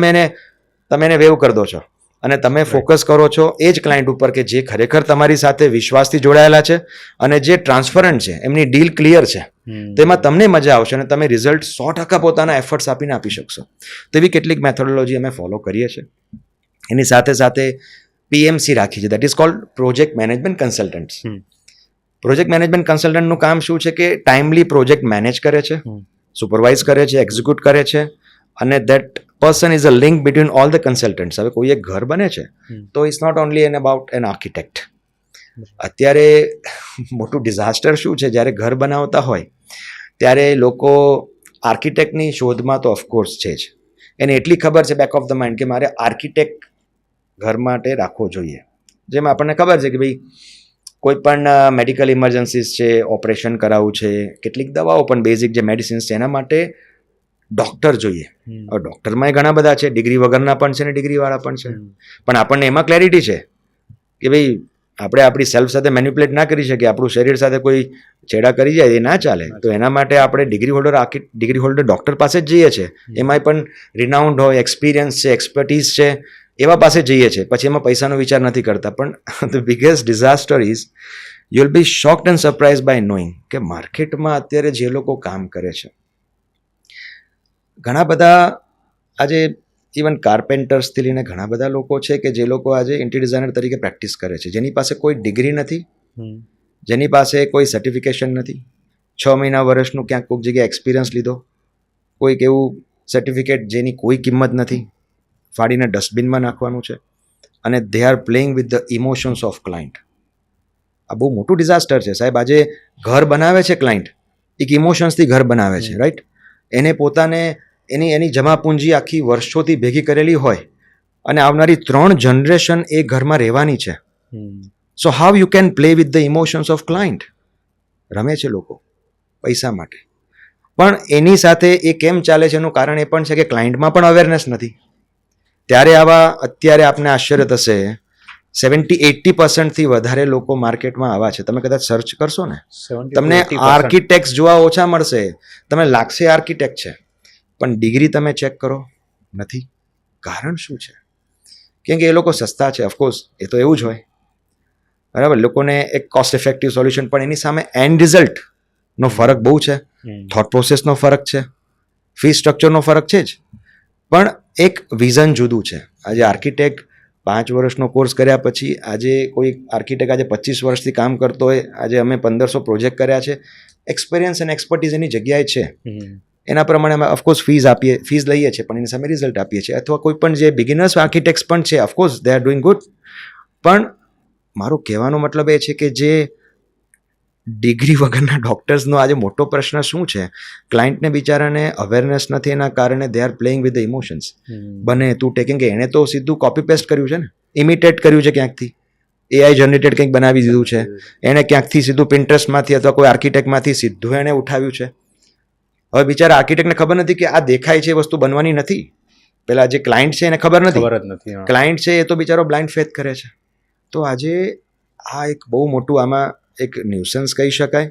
તમે એને વેવ કરી દો છો અને તમે ફોકસ કરો છો એ જ ક્લાયન્ટ ઉપર કે જે ખરેખર તમારી સાથે વિશ્વાસથી જોડાયેલા છે અને જે ટ્રાન્સપરન્ટ છે, એમની ડીલ ક્લિયર છે. તેમાં તમને મજા આવશે અને તમે રિઝલ્ટ 100% પોતાના એફર્ટ્સ આપીને આપી શકશો. તો એવી કેટલીક મેથોડોલોજી અમે ફોલો કરીએ છીએ. એની સાથે સાથે PMC રાખી છે, that is called project management consultants. Project management કન્સલ્ટન્ટનું કામ શું છે કે ટાઈમલી પ્રોજેક્ટ મેનેજ કરે છે, સુપરવાઇઝ કરે છે, એક્ઝિક્યુટ કરે છે, અને that person is a link between all the consultants. હવે કોઈ એક ઘર બને છે તો it's not only an about an architect. અત્યારે મોટું ડિઝાસ્ટર શું છે, જ્યારે ઘર બનાવતા હોય ત્યારે લોકો આર્કિટેક્ટની શોધમાં તો ઓફકોર્સ છે જ. એને એટલી ખબર છે બેક ઓફ ધ માઇન્ડ કે મારે આર્કિટેક્ટ ઘર માટે રાખવો જોઈએ. જેમ આપણને ખબર છે કે ભાઈ કોઈ પણ મેડિકલ ઇમરજન્સીસ છે, ઓપરેશન કરાવવું છે, કેટલીક દવાઓ પણ બેઝિક જે મેડિસિન્સ છે એના માટે ડૉક્ટર જોઈએ. હવે ડૉક્ટરમાં ઘણા બધા છે, ડિગ્રી વગરના પણ છે ને ડિગ્રીવાળા પણ છે. પણ આપણને એમાં ક્લેરિટી છે કે ભાઈ આપણે આપણી સેલ્ફ સાથે મેન્યુપ્યુલેટ ના કરી શકીએ, આપણું શરીર સાથે કોઈ છેડા કરી જાય એ ના ચાલે. તો એના માટે આપણે ડિગ્રી હોલ્ડર ડૉક્ટર પાસે જ જઈએ છીએ. એમાંય પણ રિનાઉન્ડ હોય, એક્સપિરિયન્સ છે, એક્સપર્ટીઝ છે, એવા પાસે જઈએ છીએ. પછી એમાં પૈસાનો વિચાર નથી કરતા. પણ the biggest disaster is you will be shocked and surprise by knowing કે માર્કેટમાં અત્યારે જે લોકો કામ કરે છે, ઘણા બધા આજે ઇવન કાર્પેન્ટર્સથી લઈને ઘણા બધા લોકો છે કે જે લોકો આજે ઇન્ટિરિયર ડિઝાઇનર તરીકે પ્રેક્ટિસ કરે છે, જેની પાસે કોઈ ડિગ્રી નથી, જેની પાસે કોઈ સર્ટિફિકેશન નથી, 6 મહિના વર્ષનું ક્યાંક કોઈક જગ્યાએ એક્સપિરિયન્સ લીધો, કોઈક એવું સર્ટિફિકેટ જેની કોઈ કિંમત નથી, ફાડીને ડસ્ટબિનમાં નાખવાનું છે, અને they are playing with the emotions of client. આ બહુ મોટું ડિઝાસ્ટર છે સાહેબ. આજે ઘર બનાવે છે ક્લાયન્ટ, એક ઇમોશન્સથી ઘર બનાવે છે, રાઈટ? એને પોતાને એની જમાપૂંજી આખી વર્ષોથી ભેગી કરેલી હોય અને આવનારી 3 જનરેશન એ ઘરમાં રહેવાની છે. So how you can play with the emotions of client? રમે છે લોકો પૈસા માટે. પણ એની સાથે એ કેમ ચાલે છે એનું કારણ એ પણ છે કે ક્લાયન્ટમાં પણ અવેરનેસ નથી. ત્યારે આવા અત્યારે આપને આશ્ચર્ય થશે 70-80% વધારે લોકો માર્કેટમાં આવા છે. તમે કદાચ સર્ચ કરશો ને, તમને આર્કિટેક્ટ જોવા ઓછા મળશે. તમને લાગશે આર્કિટેક્ટ છે, પણ ડિગ્રી તમે ચેક કરો, નથી. કારણ શું છે? કેમ કે એ લોકો સસ્તા છે. ઓફકોર્સ એ તો એવું જ હોય, બરાબર. લોકોને એક કોસ્ટ ઇફેક્ટિવ સોલ્યુશન, પણ એની સામે એન્ડ રિઝલ્ટનો ફરક બહુ છે, થોટ પ્રોસેસનો ફરક છે, ફી સ્ટ્રક્ચરનો ફરક છે જ, પણ એક વિઝન જુદું છે. આજે આર્કિટેક્ટ 5 વર્ષનો કોર્સ કર્યા પછી આજે કોઈ આર્કિટેક્ટ આજે 25 વર્ષથી કામ કરતો હોય, આજે અમે 1500 પ્રોજેક્ટ કર્યા છે, એક્સપિરિયન્સ અને એક્સપર્ટીઝ એની જગ્યાએ છે. એના પ્રમાણે અમે ઓફકોર્સ ફીઝ લઈએ છીએ, પણ એની સામે રિઝલ્ટ આપીએ છીએ. અથવા કોઈ પણ જે બિગિનર્સ આર્કિટેક્ટ્સ પણ છે, of course they are doing good. પણ મારો કહેવાનો મતલબ એ છે કે જે ડિગ્રી વગરના ડૉક્ટર્સનો આજે મોટો પ્રશ્ન શું છે, ક્લાયન્ટને બિચારાને અવેરનેસ નથી, એના કારણે they are playing with the emotions. બને તું ટેકિંગ કે એણે તો સીધું કોપી પેસ્ટ કર્યું છે ને, ઇમિટેટ કર્યું છે ક્યાંકથી, એઆઈ જનરેટેડ કંઈક બનાવી દીધું છે. એણે ક્યાંકથી સીધું પિન્ટરેસ્ટમાંથી અથવા કોઈ આર્કિટેક્ટમાંથી સીધું એણે ઉઠાવ્યું છે. હવે બિચારા આર્કિટેક્ટને ખબર નથી કે આ દેખાય છે એ વસ્તુ બનવાની નથી. પેલા જે ક્લાયન્ટ છે એને ખબર નથી. ક્લાયન્ટ છે એ તો બિચારો બ્લાઇન્ડ ફેથ કરે છે. તો આજે આ એક બહુ મોટું આમાં એક ન્યુસન્સ કહી શકાય.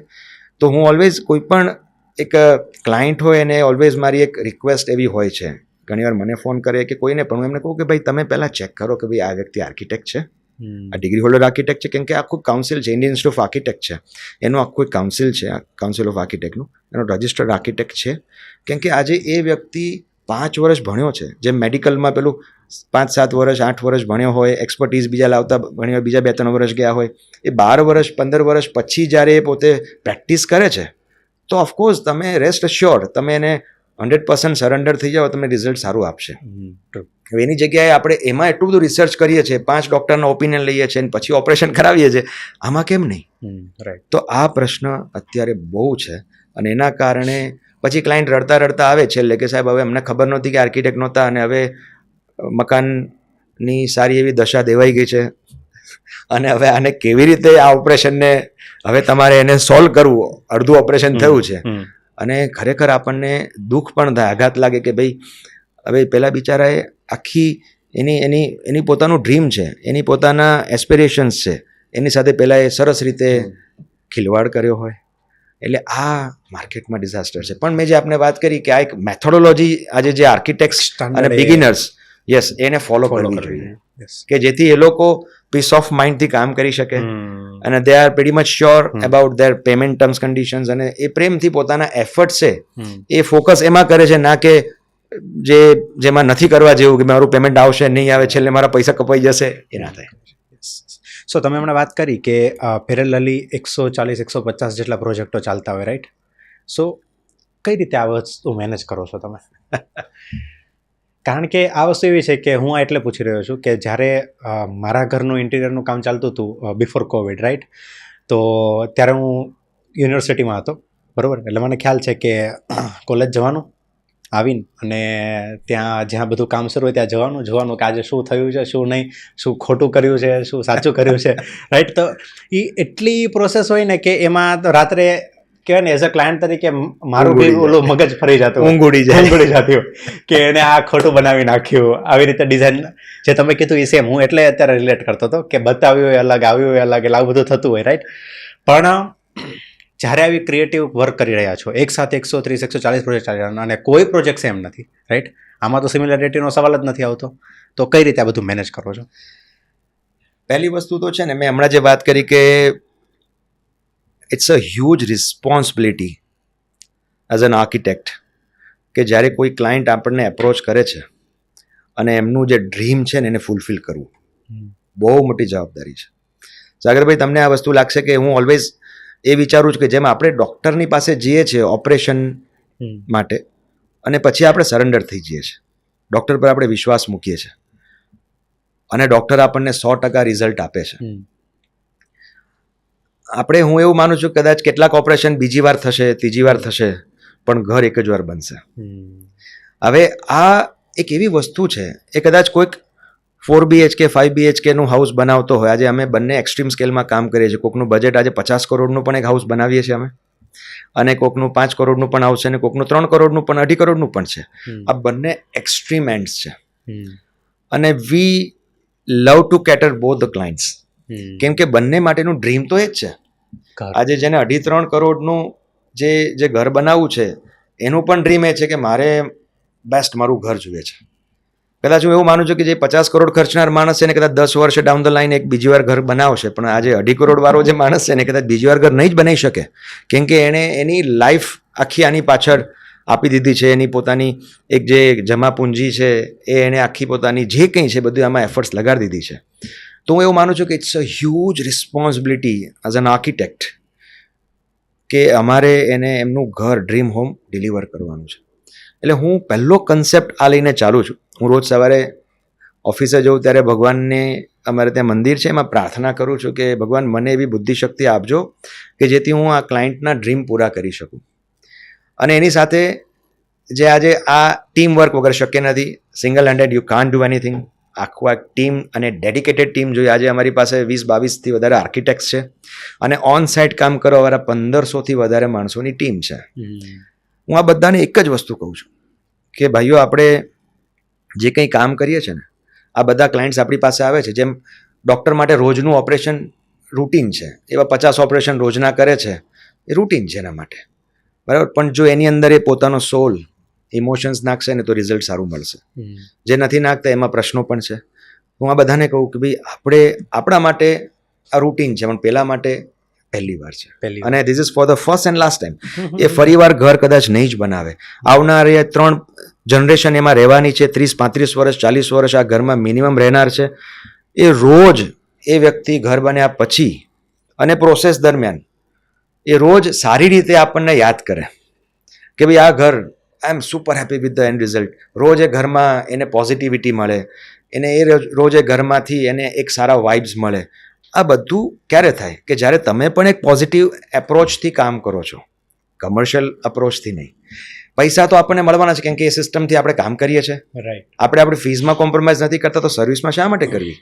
તો હું ઓલવેઝ કોઈ પણ એક ક્લાયન્ટ હોય એને ઓલવેઝ મારી એક રિક્વેસ્ટ એવી હોય છે, ઘણીવાર મને ફોન કરે કે કોઈને પણ હું એમને કહું કે ભાઈ તમે પહેલાં ચેક કરો કે ભાઈ આ વ્યક્તિ આર્કિટેક્ટ છે, આ ડિગ્રી હોલ્ડર આર્કિટેક્ટ છે. કેમ કે આખું કાઉન્સિલ છે, ઇન્ડિયન ઇન્સ્ટિટ્યૂટ ઓફ આર્કિટેક્ટ છે, એનું આખું એક કાઉન્સિલ છે, કાઉન્સિલ ઓફ આર્કિટેક્ટનું, એનો રજિસ્ટર્ડ આર્કિટેક્ટ છે. કેમ કે આજે એ વ્યક્તિ 5 વર્ષ ભણ્યો છે, જેમ મેડિકલમાં પેલું 5-7 વર્ષ 8 વર્ષ ભણ્યો હોય, એક્સપર્ટીઝ બીજા લાવતા ઘણીવાર બીજા 2-3 વર્ષ ગયા હોય, એ 12 વર્ષ 15 વર્ષ પછી જ્યારે એ પોતે પ્રેક્ટિસ કરે છે, તો ઓફકોર્સ તમે રેસ્ટ અશ્યોર્ડ તમે એને 100% સરેન્ડર થઈ જાઓ, તમને રિઝલ્ટ સારું આપશે. હવે એની જગ્યાએ આપણે એમાં એટલું બધું રિસર્ચ કરીએ છીએ, 5 ડૉક્ટરના ઓપિનિયન લઈએ છીએ અને પછી ઓપરેશન કરાવીએ છીએ, આમાં કેમ નહીં? તો આ પ્રશ્ન અત્યારે બહુ છે. અને એના કારણે પછી ક્લાયન્ટ રડતા આવે છેલ્લે કે સાહેબ હવે અમને ખબર નહોતી કે આર્કિટેક્ટ નહોતા, અને હવે મકાનની સારી એવી દશા દેવાઈ ગઈ છે, અને હવે આને કેવી રીતે આ ઓપરેશનને હવે તમારે એને સોલ્વ કરવું, અડધું ઓપરેશન થયું છે. અને ખરેખર આપણને દુઃખ પણ થાય, આઘાત લાગે કે ભાઈ હવે પેલા બિચારાએ આખી એની પોતાનું ડ્રીમ છે, એની પોતાના એસ્પિરેશન્સ છે, એની સાથે પહેલાં એ સરસ રીતે ખિલવાડ કર્યો હોય. એટલે આ માર્કેટમાં ડિઝાસ્ટર છે. પણ મેં જે આપને વાત કરી કે આ એક મેથોડોલોજી આજે જે આર્કિટેક્ટ્સ અને બિગિનર્સ એને ફોલો કરવી જોઈએ, કે જેથી એ લોકો પીસ ઓફ માઇન્ડથી કામ કરી શકે, અને they are pretty much sure about their payment terms conditions, અને એ પ્રેમથી પોતાના એફર્ટ છે એ ફોકસ એમાં કરે છે, ના કે જેમાં નથી કરવા જેવું કે મારું પેમેન્ટ આવશે નહીં આવે, છેલ્લે મારા પૈસા કપાઈ જશે, એ ના થાય. સો તમે હમણાં વાત કરી કે પેરેલલી 140-150 જેટલા પ્રોજેક્ટો ચાલતા હોય, રાઈટ? સો કઈ રીતે આ વસ્તુ મેનેજ કરો છો તમે? કારણ કે આ વસ્તુ એવી છે કે હું આ એટલે પૂછી રહ્યો છું કે જ્યારે મારા ઘરનું ઇન્ટિરિયરનું કામ ચાલતું હતું બિફોર કોવિડ, રાઈટ? તો ત્યારે હું યુનિવર્સિટીમાં હતો, બરાબર? એટલે મને ખ્યાલ છે કે કોલેજ જવાનું, આવીને અને ત્યાં જ્યાં બધું કામ શરૂ હોય ત્યાં જોવાનું કે આજે શું થયું છે, શું નહીં, શું ખોટું કર્યું છે, શું સાચું કર્યું છે, રાઈટ? તો એ એટલી પ્રોસેસ હોય ને કે એમાં તો રાત્રે કહેવાય ને, એઝ અ ક્લાયન્ટ તરીકે મારું બી ઓલું મગજ ફરી જતું, ઊંઘ ઉડી જતી હોય કે એને આ ખોટું બનાવી નાખ્યું, આવી રીતે ડિઝાઇન. જે તમે કીધું એ સેમ હું એટલે અત્યારે રિલેટ કરતો હતો કે બતાવ્યું હોય અલગ, આવ્યું હોય અલગ, એટલે આવું બધું થતું હોય, રાઈટ? પણ જ્યારે આવી ક્રિએટિવ વર્ક કરી રહ્યા છો, એક સાથે 130 140 પ્રોજેક્ટ ચાલી રહ્યા અને કોઈ પ્રોજેક્ટ સેમ નથી, રાઈટ? આમાં તો સિમિલરિટીનો સવાલ જ નથી આવતો. તો કઈ રીતે આ બધું મેનેજ કરો છો? પહેલી વસ્તુ તો છે ને, મેં હમણાં જે વાત કરી કે it's a huge responsibility as an architect કે જ્યારે કોઈ ક્લાયન્ટ આપણને એપ્રોચ કરે છે અને એમનું જે ડ્રીમ છે ને એને ફૂલફિલ કરવું બહુ મોટી જવાબદારી છે. સાગરભાઈ, તમને આ વસ્તુ લાગશે કે હું ઓલવેઝ એ વિચારું છું કે જેમ આપણે ડૉક્ટરની પાસે જઈએ છીએ ઓપરેશન માટે અને પછી આપણે સરેન્ડર થઈ જઈએ છીએ, ડૉક્ટર પર આપણે વિશ્વાસ મૂકીએ છીએ અને ડૉક્ટર આપણને 100% રિઝલ્ટ આપે છે. આપણે, હું એવું માનું છું કદાચ કેટલાક ઓપરેશન બીજી વાર થશે, ત્રીજી વાર થશે, પણ ઘર એક જ વાર બનશે. હવે આ એક એવી વસ્તુ છે, એ કદાચ કોઈક 4 BHK 5 BHK નું હાઉસ બનાવતો હોય. આજે અમે બંને એક્સ્ટ્રીમ સ્કેલમાં કામ કરીએ છીએ. કોકનું બજેટ આજે 50 કરોડનું પણ એક હાઉસ બનાવીએ છીએ અમે, અને કોકનું 5 કરોડનું પણ આવશે અને કોકનું 3 કરોડનું પણ 2.5 કરોડનું પણ છે. આ બંને એક્સ્ટ્રીમ એન્ડ્સ છે અને we love to cater both the clients, કેમ કે બંને માટેનું ડ્રીમ તો એ જ છે. આજે જેને 2.5-3 કરોડનું જે ઘર બનાવવું છે એનું પણ ડ્રીમ એ છે કે મારે બેસ્ટ મારું ઘર જોઈએ છે. કદાચ હું એવું માનું છું કે જે 50 કરોડ ખર્ચનાર માણસ છે ને કદાચ 10 વર્ષે ડાઉન ધ લાઈન એક બીજી વાર ઘર બનાવશે, પણ આજે 2.5 કરોડ વાળો જે માણસ છે ને કદાચ બીજી વાર ઘર નહીં જ બનાવી શકે, કેમ કે એણે એની લાઈફ આખી આની પાછળ આપી દીધી છે. એની પોતાની એક જે જમા પૂંજી છે એ એણે આખી પોતાની જે કંઈ છે બધું આમાં એફર્ટ્સ લગાડી દીધી છે. તો હું એવું માનું છું કે it's a huge responsibility as an architect કે અમારે એને એમનું ઘર, ડ્રીમ હોમ ડિલિવર કરવાનું છે. એટલે હું પહેલો કન્સેપ્ટ આ લઈને ચાલું છું. હું રોજ સવારે ઓફિસે જઉં ત્યારે ભગવાનને, અમારે ત્યાં મંદિર છે, એમાં પ્રાર્થના કરું છું કે ભગવાન મને એવી બુદ્ધિશક્તિ આપજો કે જેથી હું આ ક્લાયન્ટના ડ્રીમ પૂરા કરી શકું. અને એની સાથે જે આજે આ ટીમ વર્ક વગર શક્ય નથી. Single handed you can't do anything. આખું આ ટીમ અને ડેડિકેટેડ ટીમ જોઈએ. આજે અમારી પાસે 20-22થી વધારે આર્કિટેક્ટ્સ છે અને ઓન સાઇટ કામ કરવાવાળા 1500થી વધારે માણસોની ટીમ છે. હું આ બધાને એક જ વસ્તુ કહું છું કે ભાઈઓ, આપણે જે કંઈ કામ કરીએ છીએ ને, આ બધા ક્લાયન્ટ્સ આપણી પાસે આવે છે, જેમ ડૉક્ટર માટે રોજનું ઓપરેશન રૂટીન છે, એવા 50 ઓપરેશન રોજના કરે છે, એ રૂટીન છે એના માટે, બરાબર? પણ જો એની અંદર એ પોતાનો સોલ, ઇમોશન્સ નાખશે ને તો રિઝલ્ટ સારું મળશે. જે નથી નાખતા એમાં પ્રશ્નો પણ છે. હું આ બધાને કહું કે ભાઈ આપણે, આપણા માટે આ રૂટીન છે, પણ પેલા માટે પહેલી વાર છે અને this is for the first and last time. એ ફરી વાર ઘર કદાચ નહીં જ બનાવે. આવનારી 3 જનરેશન એમાં રહેવાની છે, 30-35 વર્ષ, 40 વર્ષ આ ઘરમાં મિનિમમ રહેનાર છે. એ રોજ એ વ્યક્તિ ઘર બન્યા પછી અને પ્રોસેસ દરમિયાન એ રોજ સારી રીતે આપણને યાદ કરે કે ભાઈ આ ઘર, I am super happy with the end result. રોજ એ ઘરમાં એને પોઝિટિવિટી મળે, એને એ રોજ એ ઘરમાંથી એને એક સારા વાઇબ્સ મળે. આ બધું ક્યારે થાય કે જ્યારે તમે પણ એક પોઝિટિવ એપ્રોચથી કામ કરો છો, કમર્શિયલ અપ્રોચથી નહીં. પૈસા તો આપણને મળવાના છે કેમ કે એ સિસ્ટમથી આપણે કામ કરીએ છીએ, રાઈટ? આપણે આપણી ફીઝમાં કોમ્પ્રોમાઇઝ નથી કરતા, તો સર્વિસમાં શા માટે કરવી?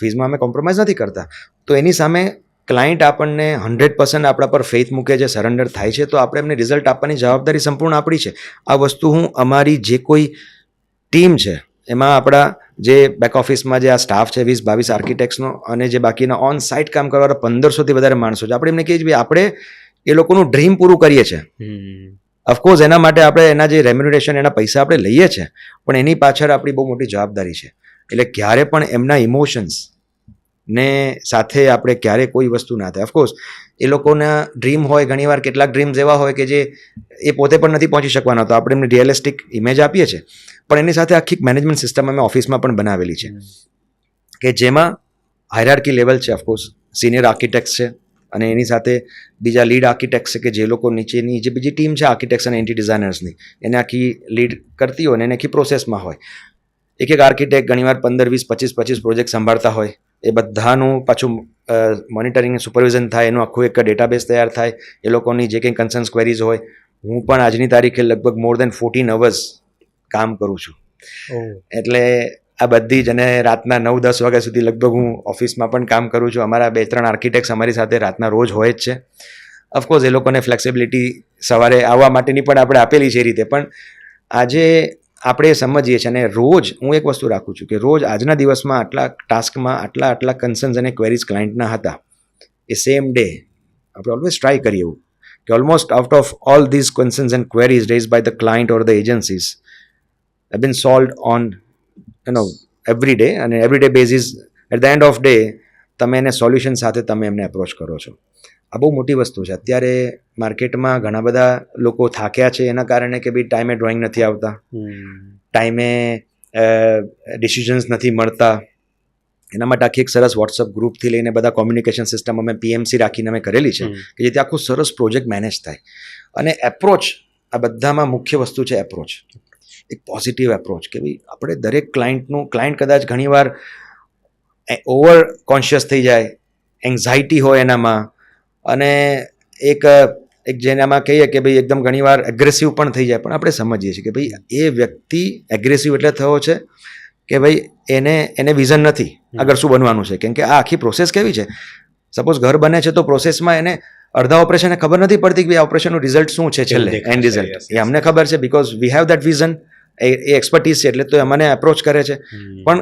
ફીઝમાં અમે કોમ્પ્રોમાઇઝ નથી કરતા. તો એની સામે ક્લાયન્ટ આપણને 100% આપણા પર ફેથ મૂકે છે, સરેન્ડર થાય છે, તો આપણે એમને રિઝલ્ટ આપવાની જવાબદારી સંપૂર્ણ આપણી છે. આ વસ્તુ હું અમારી જે કોઈ ટીમ છે એમાં આપણા જે બેક ઓફિસમાં જે આ સ્ટાફ છે 20-22 આર્કિટેક્ટ્સનો અને જે બાકીના ઓન સાઇટ કામ કરવાના 1500થી વધારે માણસો છે, આપણે એમને કહીએ છીએ આપણે એ લોકોનું ડ્રીમ પૂરું કરીએ છીએ. ઓફકોર્સ એના માટે આપણે એના જે રેમ્યુનરેશન, એના પૈસા આપણે લઈએ છીએ, પણ એની પાછળ આપણી બહુ મોટી જવાબદારી છે. એટલે ક્યારે પણ એમના ઇમોશન્સ ને સાથે આપણે ક્યારે કોઈ વસ્તુ ના થાય. ઓફકોર્સ એ લોકોના ડ્રીમ હોય, ઘણીવાર કેટલાક ડ્રીમ્સ એવા હોય કે જે એ પોતે પણ નથી પહોંચી શકવાના, તો આપણે એમને રિયલિસ્ટિક ઇમેજ આપીએ છીએ. પણ એની સાથે આખી મેનેજમેન્ટ સિસ્ટમ અમે ઓફિસમાં પણ બનાવેલી છે કે જેમાં હાયરાર્કી લેવલ છે. ઓફકોર્સ સિનિયર આર્કિટેક્ટ છે, અને એની સાથે બીજા લીડ આર્કિટેક્ટ છે કે જે લોકો નીચેની જે બીજી ટીમ છે આર્કિટેક્ટ્સ અને ઇન્ટી ડિઝાઇનર્સની એને આખી લીડ કરતી હોય ને એને આખી પ્રોસેસમાં હોય. એક આર્કિટેક્ટ ઘણીવાર 15, 20, 25 પ્રોજેક્ટ સંભાળતા હોય. એ બધાનું પાછું મોનિટરિંગ સુપરવિઝન થાય, એનું આખું એક ડેટાબેઝ તૈયાર થાય, એ લોકોની જે કંઈ કન્સર્ન્સ ક્વેરીઝ હોય. હું પણ આજની તારીખે લગભગ મોર દેન 14 અવર્સ કામ કરું છું. એટલે આ બધી જ, અને રાતના 9-10 વાગ્યા સુધી લગભગ હું ઓફિસમાં પણ કામ કરું છું. અમારા 2-3 આર્કિટેક્ટ્સ અમારી સાથે રાતના રોજ હોય જ છે. ઓફકોર્સ એ લોકોને ફ્લેક્સિબિલિટી સવારે આવવા માટેની પણ આપણે આપેલી છે એ રીતે, પણ આજે આપણે સમજીએ છીએ. અને રોજ હું એક વસ્તુ રાખું છું કે રોજ આજના દિવસમાં આટલા ટાસ્કમાં આટલા કન્સર્ન્સ અને ક્વેરીઝ ક્લાયન્ટના હતા, એ સેમ ડે આપણે ઓલવેઝ ટ્રાય કરીએ એવું કે almost out of all these concerns and queries raised by the client or the agencies have been solved on every day, અને every day basis at the end of day તમે એને solution સાથે તમે એમને approach કરો છો. આ બહુ મોટી વસ્તુ છે. અત્યારે માર્કેટમાં ઘણા બધા લોકો થાક્યા છે એના કારણે કે ભાઈ ટાઈમે ડ્રોઈંગ નથી આવતા, ટાઈમે ડિસિઝન્સ નથી મળતા. એના માટે આખી એક સરસ વોટ્સઅપ ગ્રુપથી લઈને બધા કોમ્યુનિકેશન સિસ્ટમ અમે પીએમસી રાખીને અમે કરેલી છે કે જેથી આખું સરસ પ્રોજેક્ટ મેનેજ થાય. અને એપ્રોચ, આ બધામાં મુખ્ય વસ્તુ છે એપ્રોચ, એક પોઝિટિવ એપ્રોચ કે ભાઈ આપણે દરેક ક્લાયન્ટ કદાચ ઘણીવાર ઓવર કોન્શિયસ થઈ જાય, એન્ઝાયટી હોય એનામાં, અને એક જેનામાં કહીએ કે ભાઈ એકદમ ઘણીવાર એગ્રેસિવ પણ થઈ જાય. પણ આપણે સમજીએ છીએ કે ભાઈ એ વ્યક્તિ એગ્રેસિવ એટલે થયો છે કે ભાઈ એને વિઝન નથી આગળ શું બનવાનું છે. કેમ કે આ આખી પ્રોસેસ કેવી છે, સપોઝ ઘર બને છે તો પ્રોસેસમાં એને અડધા ઓપરેશનને ખબર નથી પડતી કે આ ઓપરેશનનું રિઝલ્ટ શું છે છેલ્લે, એન્ડ રિઝલ્ટ એ અમને ખબર છે because we have that vision, A expertise છે એટલે તો મને એપ્રોચ કરે છે. પણ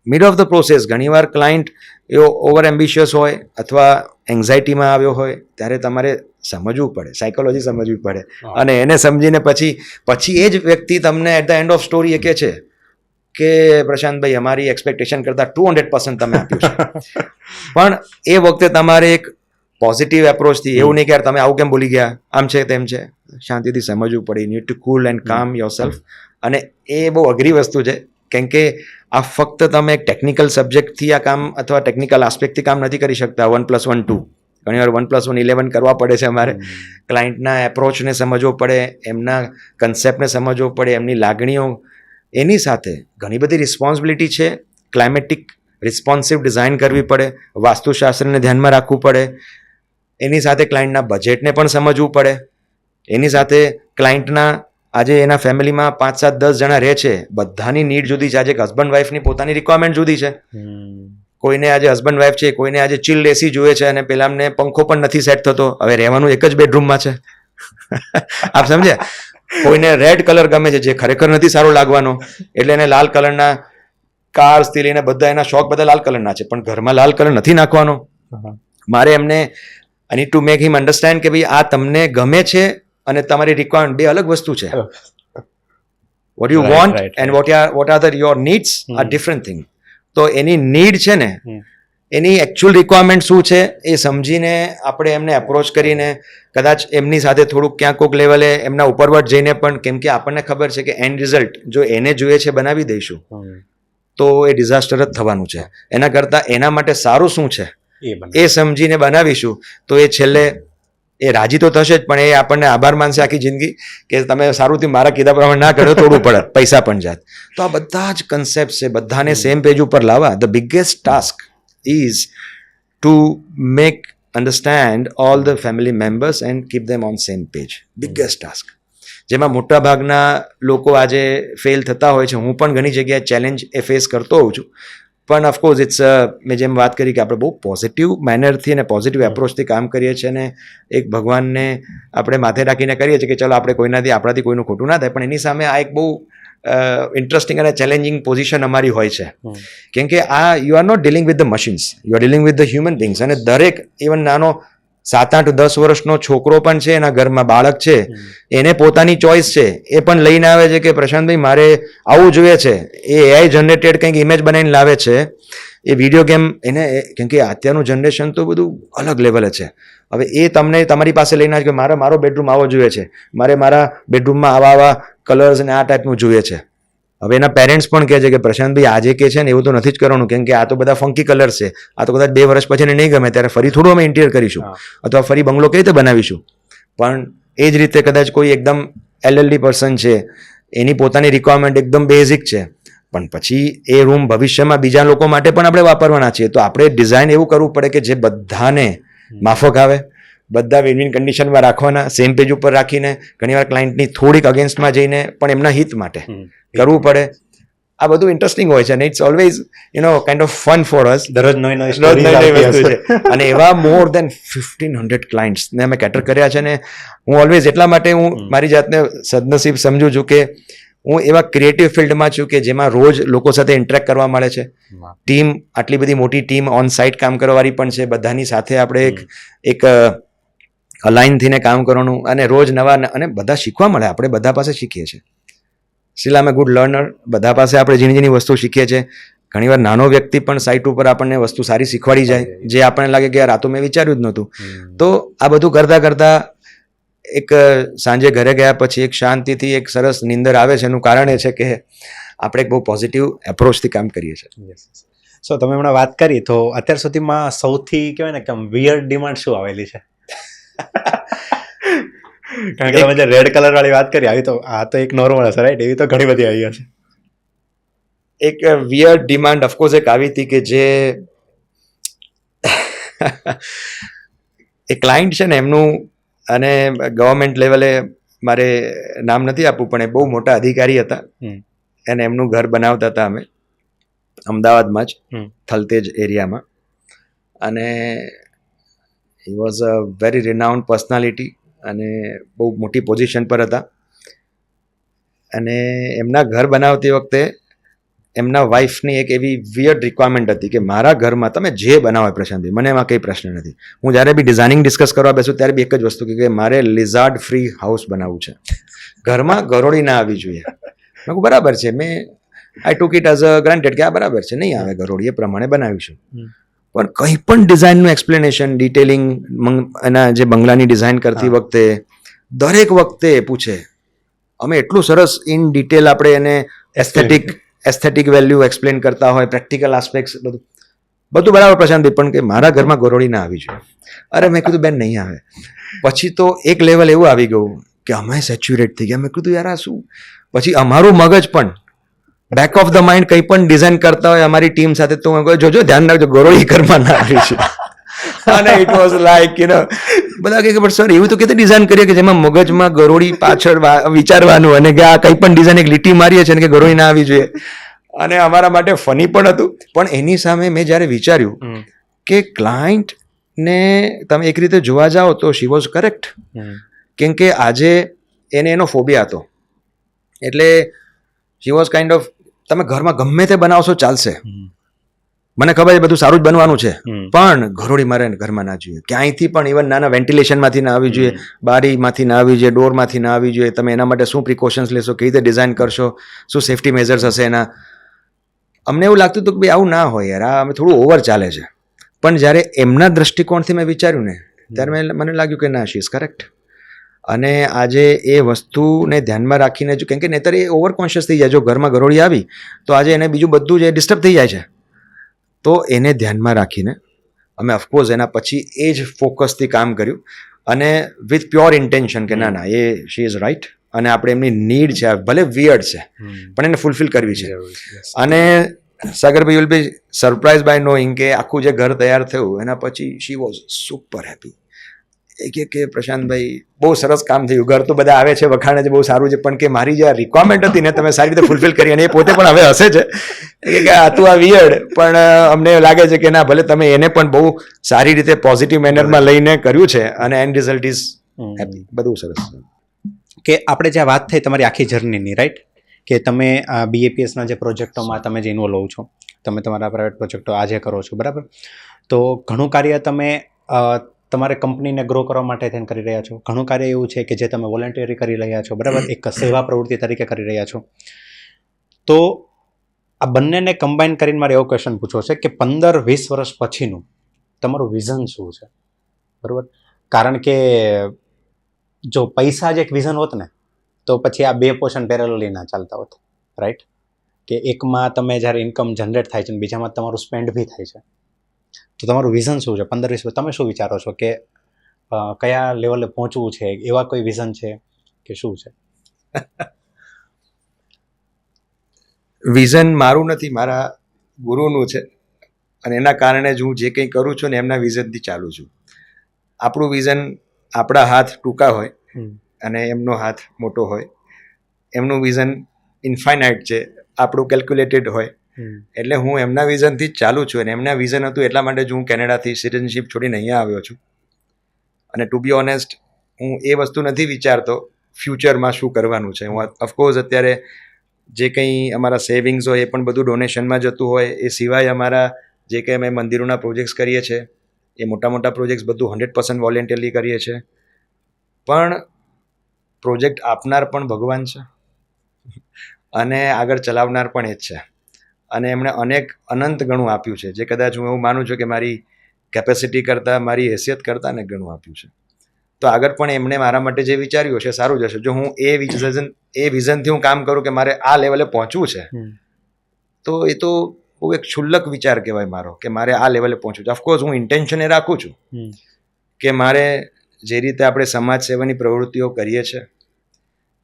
મિડ ઓફ ધ પ્રોસેસ ઘણીવાર ક્લાયન્ટ એવો ઓવર એમ્બિશિયસ હોય અથવા એન્ઝાયટીમાં આવ્યો હોય ત્યારે તમારે સમજવું પડે, સાયકોલોજી સમજવી પડે, અને એને સમજીને પછી એ જ વ્યક્તિ તમને at the end of story એ કહે છે કે પ્રશાંતભાઈ અમારી એક્સપેક્ટેશન કરતાં 200% તમે આપ્યું છે. પણ એ વખતે તમારે એક પોઝિટિવ એપ્રોચથી, એવું નહીં કે યાર તમે આવું કેમ બોલી ગયા, આમ છે તેમ છે, શાંતિથી સમજવું પડે. You need to cool and કામ યોર સેલ્ફ. અને એ બહુ અઘરી વસ્તુ છે કેમ કે આ ફક્ત તમે એક ટેકનિકલ સબ્જેક્ટથી આ કામ અથવા ટેકનિકલ આસ્પેક્ટથી કામ નથી કરી શકતા. 1+1 2, ઘણીવાર 1+1 11 કરવા પડે છે અમારે. ક્લાયન્ટના એપ્રોચને સમજવો પડે, એમના કન્સેપ્ટને સમજવો પડે, એમની લાગણીઓ. એની સાથે ઘણી બધી રિસ્પોન્સિબિલિટી છે. ક્લાઇમેટિક રિસ્પોન્સિવ ડિઝાઇન કરવી પડે, વાસ્તુશાસ્ત્રને ધ્યાનમાં રાખવું પડે, એની સાથે ક્લાયન્ટના બજેટને પણ સમજવું પડે, એની સાથે ક્લાયન્ટના આજે એના ફેમિલીમાં 5, 7, 10 જણા રહે છે, બધાની નીડ જુદી છે. આજે હસબન્ડ વાઈફની પોતાની રિક્વાયરમેન્ટ જુદી છે. કોઈને આજે હસબન્ડ વાઈફ છે, કોઈને આજે ચિલ્ડ એસી જોઈએ છે, અને પેલામને પંખો પણ નથી સેટ થતો, હવે રહેવાનું એક જ બેડરૂમમાં છે. આપ સમજ્યા? કોઈને રેડ કલર ગમે છે જે ખરેખર નથી સારો લાગવાનો, એટલે એને લાલ કલરના કાર્સથી લઈને બધા એના શોખ બધા લાલ કલરના છે, પણ ઘરમાં લાલ કલર નથી નાખવાનો. મારે એમને I need to make him understand કે ભાઈ આ તમને ગમે છે અને તમારી રિક્વાયરમેન્ટ બે અલગ વસ્તુ છે. What you want and what are your needs R different thing. તો એની નીડ છે ને, એની એકચ્યુઅલ રિક્વાયરમેન્ટ શું છે એ સમજીને આપણે એમને એપ્રોચ કરીને કદાચ એમની સાથે થોડુંક ક્યાંક કોઈક લેવલે એમના ઉપરવટ જઈને પણ, કેમ કે આપણને ખબર છે કે એન્ડ રિઝલ્ટ જો એને જોઈએ છે બનાવી દઈશું તો એ ડિઝાસ્ટર જ થવાનું છે. એના કરતાં એના માટે સારું શું છે એ સમજીને બનાવીશું તો એ છેલ્લે એ રાજી તો થશે જ, પણ એ આપણને આભાર માનશે આખી જિંદગી કે તમે સારુંથી મારા કીધા પ્રમાણે ના કર્યો, તોડવું પડે, પૈસા પણ જાત. તો આ બધા જ કન્સેપ્ટ છે, બધાને સેમ પેજ ઉપર લાવવા. The biggest task is to make understand all the family members and keep them on same page. Biggest task. જેમાં મોટા ભાગના લોકો આજે ફેલ થતા હોય છે. હું પણ ઘણી જગ્યાએ ચેલેન્જ એ ફેસ કરતો હોઉં છું, પણ ઓફકોર્સ ઇટ્સ મેં જેમ વાત કરી કે આપણે બહુ પોઝિટિવ મેનરથી અને પોઝિટિવ એપ્રોચથી કામ કરીએ છીએ, અને એક ભગવાનને આપણે માથે રાખીને કરીએ છીએ કે ચલો આપણે આપણાથી કોઈનું ખોટું ના થાય. પણ એની સામે આ એક બહુ ઇન્ટરેસ્ટિંગ અને ચેલેન્જિંગ પોઝિશન અમારી હોય છે, કેમ કે આ you are not dealing with the machines, you are dealing with the human beings. અને દરેક ઇવન નાનો 7, 8, 10 વર્ષનો છોકરો પણ છે, એના ઘરમાં બાળક છે, એને પોતાની ચોઈસ છે, એ પણ લઈને આવે છે કે પ્રશાંતભાઈ મારે આવું જોઈએ છે. એ એઆઈ જનરેટેડ કંઈક ઇમેજ બનાવીને લાવે છે, એ વિડીયો ગેમ એને, કેમ કે અત્યારનું જનરેશન તો બધું અલગ લેવલે છે. હવે એ તમને તમારી પાસે લઈને આવે કે મારો બેડરૂમ આવો જોઈએ છે, મારા બેડરૂમમાં આવા કલર્સ અને આ ટાઈપનું જોઈએ છે. હવે એના પેરેન્ટ્સ પણ કહે છે કે પ્રશાંતભાઈ આજે કે છે ને એવું તો નથી જ કરવાનું, કેમ કે આ તો બધા ફંકી કલર છે, આ તો કદાચ 2 વર્ષ પછી નહીં ગમે ત્યારે ફરી થોડું અમે ઇન્ટિરિયર કરીશું અથવા ફરી બંગલો કઈ રીતે બનાવીશું. પણ એ જ રીતે કદાચ કોઈ એકદમ LLD પર્સન છે, એની પોતાની રિક્વાયરમેન્ટ એકદમ બેઝિક છે, પણ પછી એ રૂમ ભવિષ્યમાં બીજા લોકો માટે પણ આપણે વાપરવાના છીએ, તો આપણે ડિઝાઇન એવું કરવું પડે કે જે બધાને માફક આવે, બધા વિન વિન કન્ડિશનમાં રાખવાના, સેમ પેજ ઉપર રાખીને, ઘણીવાર ક્લાયન્ટની થોડીક અગેન્સ્ટમાં જઈને પણ એમના હિત માટે કરવું પડે. આ બધું ઇન્ટરેસ્ટિંગ હોય છે અને it's always kind of fun for us. દરરોજ નવી વસ્તુ છે અને એવા મોર દેન 1500 ક્લાયન્ટ્સને અમે કેટર કર્યા છે ને હું ઓલવેઝ એટલા માટે હું મારી જાતને સદનસીબ સમજુ છું કે હું એવા ક્રિએટિવ ફિલ્ડમાં છું કે જેમાં રોજ લોકો સાથે ઇન્ટરેક્ટ કરવા મળે છે. ટીમ, આટલી બધી મોટી ટીમ ઓન સાઇટ કામ કરવાવાળી પણ છે, બધાની સાથે આપણે એક અલાઇન થઈને કામ કરવાનું અને રોજ નવા અને બધા શીખવા મળે. આપણે બધા પાસે શીખીએ છીએ. સ્ટીલ આમ એ ગુડ લર્નર. બધા પાસે આપણે ઝીણી ઝીણી વસ્તુ શીખીએ છીએ. ઘણીવાર નાનો વ્યક્તિ પણ સાઇટ ઉપર આપણને વસ્તુ સારી શીખવાડી જાય, જે આપણને લાગે કે યાર આ તો મેં વિચાર્યું જ નહોતું. તો આ બધું કરતાં કરતાં એક સાંજે ઘરે ગયા પછી એક શાંતિથી એક સરસ નીંદર આવે છે. એનું કારણ એ છે કે આપણે એક બહુ પોઝિટિવ એપ્રોચથી કામ કરીએ છીએ. સો તમે હમણાં વાત કરી તો અત્યાર સુધીમાં સૌથી કહેવાય ને કે વિયર્ડ ડિમાન્ડ શું આવેલી છે? કારણ કે તમે જે રેડ કલર વાળી વાત કરી, આવી તો આ તો એક નોર્મલ હશે રાઈટ, એવી તો ઘણી બધી આવી હશે. એક વિયર્ડ ડિમાન્ડ ઓફકોર્સ એક આવી હતી કે જે એ ક્લાયન્ટ છે ને એમનું, અને ગવર્મેન્ટ લેવલે મારે નામ નથી આપવું પણ એ બહુ મોટા અધિકારી હતા અને એમનું ઘર બનાવતા હતા અમે અમદાવાદમાં જ થલતેજ એરિયામાં. અને he was a very renowned personality અને બહુ મોટી પોઝિશન પર હતા. અને એમના ઘર બનાવતી વખતે એમના વાઈફની એક એવી વિયર્ડ રિક્વાયરમેન્ટ હતી કે મારા ઘરમાં તમે જે બનાવો પ્રશાંતભાઈ, મને એમાં કંઈ પ્રશ્ન નથી. હું જ્યારે બી ડિઝાઇનિંગ ડિસ્કસ કરવા બેસું ત્યારે બી એક જ વસ્તુ કે મારે લિઝાર્ડ ફ્રી હાઉસ બનાવવું છે, ઘરમાં ગરોળી ના આવી જોઈએ. મેં કહું બરાબર છે, મેં આઈ ટુક ઇટ એઝ અ ગ્રાન્ટેડ કે આ બરાબર છે, નહીં આવે ગરોળી, એ પ્રમાણે બનાવીશું. પણ કંઈ પણ ડિઝાઇનનું એક્સપ્લેનેશન, ડિટેલિંગ એના જે બંગલાની ડિઝાઇન કરતી વખતે દરેક વખતે પૂછે. અમે એટલું સરસ ઇન ડિટેલ આપણે એને એસ્થેટિક વેલ્યુ એક્સપ્લેન કરતા હોય, પ્રેક્ટિકલ આસ્પેક્ટ્સ, બધું બરાબર પ્રશાંતભાઈ, પણ કે મારા ઘરમાં ગરોળી ના આવી જોઈએ. અરે મેં કીધું બેન નહીં આવે. પછી તો એક લેવલ એવું આવી ગયું કે અમે સેચ્યુરેટ થઈ ગયા. મેં કીધું યાર આ શું. પછી અમારું મગજ પણ બેક ઓફ ધ માઇન્ડ કંઈ પણ ડિઝાઇન કરતા હોય અમારી ટીમ સાથે, તો હું કહું જોજો ધ્યાન રાખજો ગરોળી ઘરમાં ના આવી છે. અને ઇટ વોઝ લાઈક બધા કહે પણ સર એવું તો કેતે ડિઝાઇન કરીએ કે જેમાં મગજમાં ગરોળી પાછળ વિચારવાનું અને કે આ કંઈ પણ ડિઝાઇન એક લીટી મારીએ છીએ કે ગરોળી ના આવી જોઈએ. અને અમારા માટે ફની પણ હતું. પણ એની સામે મેં જ્યારે વિચાર્યું કે ક્લાયન્ટને તમે એક રીતે જોવા જાઓ તો શી વોઝ કરેક્ટ. કેમ કે આજે એને એનો ફોબિયા હતો, એટલે શી વોઝ કાઇન્ડ ઓફ તમે ઘરમાં ગમે તે બનાવશો ચાલશે, મને ખબર છે બધું સારું જ બનવાનું છે, પણ ઘરોળી મારે ઘરમાં ના જોઈએ, ક્યાંયથી પણ ઇવન નાના વેન્ટિલેશનમાંથી ના આવી જોઈએ, બારીમાંથી ના આવી જોઈએ, ડોરમાંથી ના આવી જોઈએ. તમે એના માટે શું પ્રિકોશન્સ લેશો, કેવી રીતે ડિઝાઇન કરશો, શું સેફ્ટી મેઝર્સ હશે એના. અમને એવું લાગતું હતું કે ભાઈ આવું ના હોય યાર, આ અમે થોડું ઓવર ચાલે છે. પણ જ્યારે એમના દ્રષ્ટિકોણથી મેં વિચાર્યું ને ત્યારે મને લાગ્યું કે ના શી ઇઝ કરેક્ટ. અને આજે એ વસ્તુને ધ્યાનમાં રાખીને જો, કેમ કે નહીંતર એ ઓવર કોન્શિયસ થઈ જાય, જો ઘરમાં ગરોળી આવી તો આજે એને બીજું બધું જે ડિસ્ટર્બ થઈ જાય છે. તો એને ધ્યાનમાં રાખીને અમે ઓફકોર્સ એના પછી એ જ ફોકસથી કામ કર્યું અને વિથ પ્યોર ઇન્ટેન્શન કે ના ના એ શી ઇઝ રાઇટ અને આપણે એમની નીડ છે, ભલે વિયર્ડ છે પણ એને ફૂલફિલ કરવી છે. અને સાગરભાઈ will be surprise by knowing કે આખું જે ઘર તૈયાર થયું એના પછી શી વોઝ સુપર હેપી. કે પ્રશાંતભાઈ બહુ સરસ કામ થયું, ઘર તો બધા આવે છે વખાણે છે બહુ સારું છે, પણ કે મારી જે રિક્વાયરમેન્ટ હતી ને તમે સારી રીતે ફૂલફિલ કરી. અને એ પોતે પણ હવે હશે છે કે આ તું આ વિયર્ડ, પણ અમને લાગે છે કે ના ભલે તમે એને પણ બહુ સારી રીતે પોઝિટિવ મેનરમાં લઈને કર્યું છે અને એન્ડ રિઝલ્ટ ઇઝ હેપી. બધું સરસ. કે આપણે જ્યાં વાત થઈ તમારી આખી જર્નીની, રાઈટ, કે તમે BAPSના જે પ્રોજેક્ટોમાં તમે જે ઇન્વોલ્વ હોવ છો, તમે તમારા પ્રાઇવેટ પ્રોજેક્ટો આજે કરો છો, બરાબર, તો ઘણું કાર્ય તમે તમારે કંપનીને ગ્રો કરવા માટે થઈને કરી રહ્યા છો. ઘણું કાર્ય એવું છે કે જે તમે વોલેન્ટિયરી કરી રહ્યા છો, બરાબર, એક સેવા પ્રવૃત્તિ તરીકે કરી રહ્યા છો. તો આ બંનેને કમ્બાઈન કરીને મારે એવો ક્વેશ્ચન પૂછવો છે કે 15-20 વર્ષ પછીનું તમારું વિઝન શું છે, બરાબર? કારણ કે જો પૈસા જ એક વિઝન હોત ને તો પછી આ બે પોર્શન પેરેલલી ના ચાલતા હોત, રાઈટ? કે એકમાં તમે જ્યારે ઇન્કમ જનરેટ થાય છે અને બીજામાં તમારું સ્પેન્ડ બી થાય છે, તો તમારું વિઝન શું છે 15-20 તમે શું વિચારો છો કે કયા લેવલે પહોંચવું છે, એવા કોઈ વિઝન છે કે શું છે? વિઝન મારું નથી, મારા ગુરુનું છે, અને એના કારણે જ હું જે કંઈ કરું છું ને એમના વિઝનથી ચાલું છું. આપણું વિઝન, આપણા હાથ ટૂંકા હોય અને એમનો હાથ મોટો હોય. એમનું વિઝન ઇન્ફાઇનાઇટ છે, આપણું કેલ્ક્યુલેટેડ હોય. એટલે હું એમના વિઝનથી જ ચાલું છું, અને એમના વિઝન હતું એટલા માટે જ હું કેનેડાથી સિટીઝનશીપ છોડીને અહીંયા આવ્યો છું. અને ટુ બી ઓનેસ્ટ, હું એ વસ્તુ નથી વિચારતો ફ્યુચરમાં શું કરવાનું છે. હું ઓફકોર્સ અત્યારે જે કંઈ અમારા સેવિંગ્સ હોય એ પણ બધું ડોનેશનમાં જતું હોય. એ સિવાય અમારા જે કંઈ અમે મંદિરોના પ્રોજેક્ટ્સ કરીએ છીએ, એ મોટા મોટા પ્રોજેક્ટ્સ બધું 100% વોલેન્ટરી કરીએ છીએ. પણ પ્રોજેક્ટ આપનાર પણ ભગવાન છે અને આગળ ચલાવનાર પણ એ જ છે. અને એમણે અનંત ગણું આપ્યું છે, જે કદાચ હું એવું માનું છું કે મારી કેપેસિટી કરતાં, મારી હેસિયત કરતાં ને ઘણું આપ્યું છે. તો આગળ પણ એમણે મારા માટે જે વિચાર્યું હશે સારું જ હશે. જો હું એ વિઝનથી હું કામ કરું કે મારે આ લેવલે પહોંચવું છે, તો એ તો બહુ એક ક્ષુલ્લક વિચાર કહેવાય મારો, કે મારે આ લેવલે પહોંચવું છે. ઓફકોર્સ હું ઇન્ટેન્શન એ રાખું છું કે મારે જે રીતે આપણે સમાજ સેવાની પ્રવૃત્તિઓ કરીએ છીએ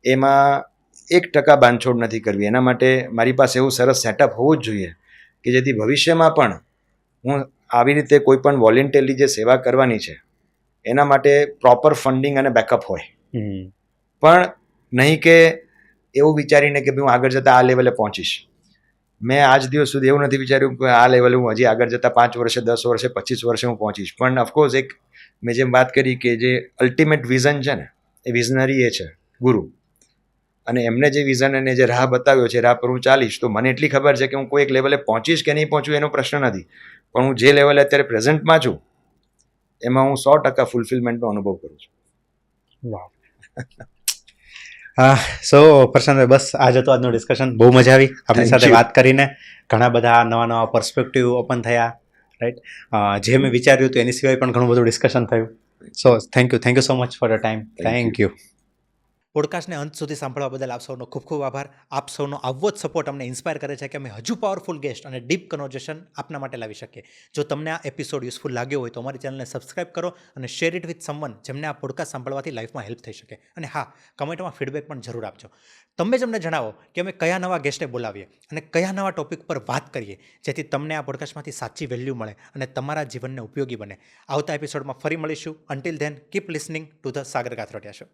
એમાં 1% બાંધછોડ નથી કરવી. એના માટે મારી પાસે એવું સરસ સેટઅપ હોવું જ જોઈએ કે જેથી ભવિષ્યમાં પણ હું આવી રીતે કોઈ પણ વોલેન્ટરી જે સેવા કરવાની છે એના માટે પ્રોપર ફંડિંગ અને બેકઅપ હોય. પણ નહીં કે એવું વિચારીને કે હું આગળ જતાં આ લેવલે પહોંચીશ. મેં આજ દિવસ સુધી એવું નથી વિચાર્યું કે આ લેવલે હું હજી આગળ જતાં 5 વર્ષે, 10 વર્ષે, 25 વર્ષે હું પહોંચીશ. પણ ઓફકોર્સ એક મેં જેમ વાત કરી કે જે અલ્ટિમેટ વિઝન છે ને, એ વિઝનરી એ છે ગુરુ. અને એમને જે વિઝન અને જે રાહ બતાવ્યો છે, રાહ પર હું ચાલીશ. તો મને એટલી ખબર છે કે હું કોઈ એક લેવલે પહોંચીશ કે નહીં પહોંચું એનો પ્રશ્ન નથી, પણ હું જે લેવલે અત્યારે પ્રેઝન્ટમાં છું એમાં હું 100% ફૂલફિલમેન્ટનો અનુભવ કરું છું. વાહ. સો પ્રશાંતભાઈ, બસ આજ હતું આજનું ડિસ્કશન. બહુ મજા આવી આપની સાથે વાત કરીને. ઘણા બધા નવા પર્સપેક્ટિવ ઓપન થયા, રાઈટ. જે મેં વિચાર્યું હતું એની સિવાય પણ ઘણું બધું ડિસ્કશન થયું. So thank you so much for your time. Thank you. પોડકાસ્ટને અંત સુધી સાંભળવા બદલ આપ સૌનો ખૂબ ખૂબ આભાર. આપ સૌનો આવો જ સપોર્ટ અમને ઇન્સ્પાયર કરે છે કે અમે હજુ પાવરફુલ ગેસ્ટ અને ડીપ કન્વર્ઝેશન આપના માટે લાવી શકીએ. જો તમને આ એપિસોડ યુઝફુલ લાગ્યો હોય તો અમારી ચેનલને સબસ્ક્રાઇબ કરો અને શેર ઇટ વિથ સમવન જેમને આ પોડકાસ્ટ સાંભળવાથી લાઈફમાં હેલ્પ થઈ શકે. અને હા, કમેન્ટમાં ફીડબેક પણ જરૂર આપજો. તમે જ અમને જણાવો કે અમે કયા નવા ગેસ્ટને બોલાવીએ અને કયા નવા ટોપિક પર વાત કરીએ, જેથી તમને આ પોડકાસ્ટમાંથી સાચી વેલ્યુ મળે અને તમારા જીવનને ઉપયોગી બને. આવતા એપિસોડમાં ફરી મળીશું. Until then, keep listening to the Sagar Kathrotiya show.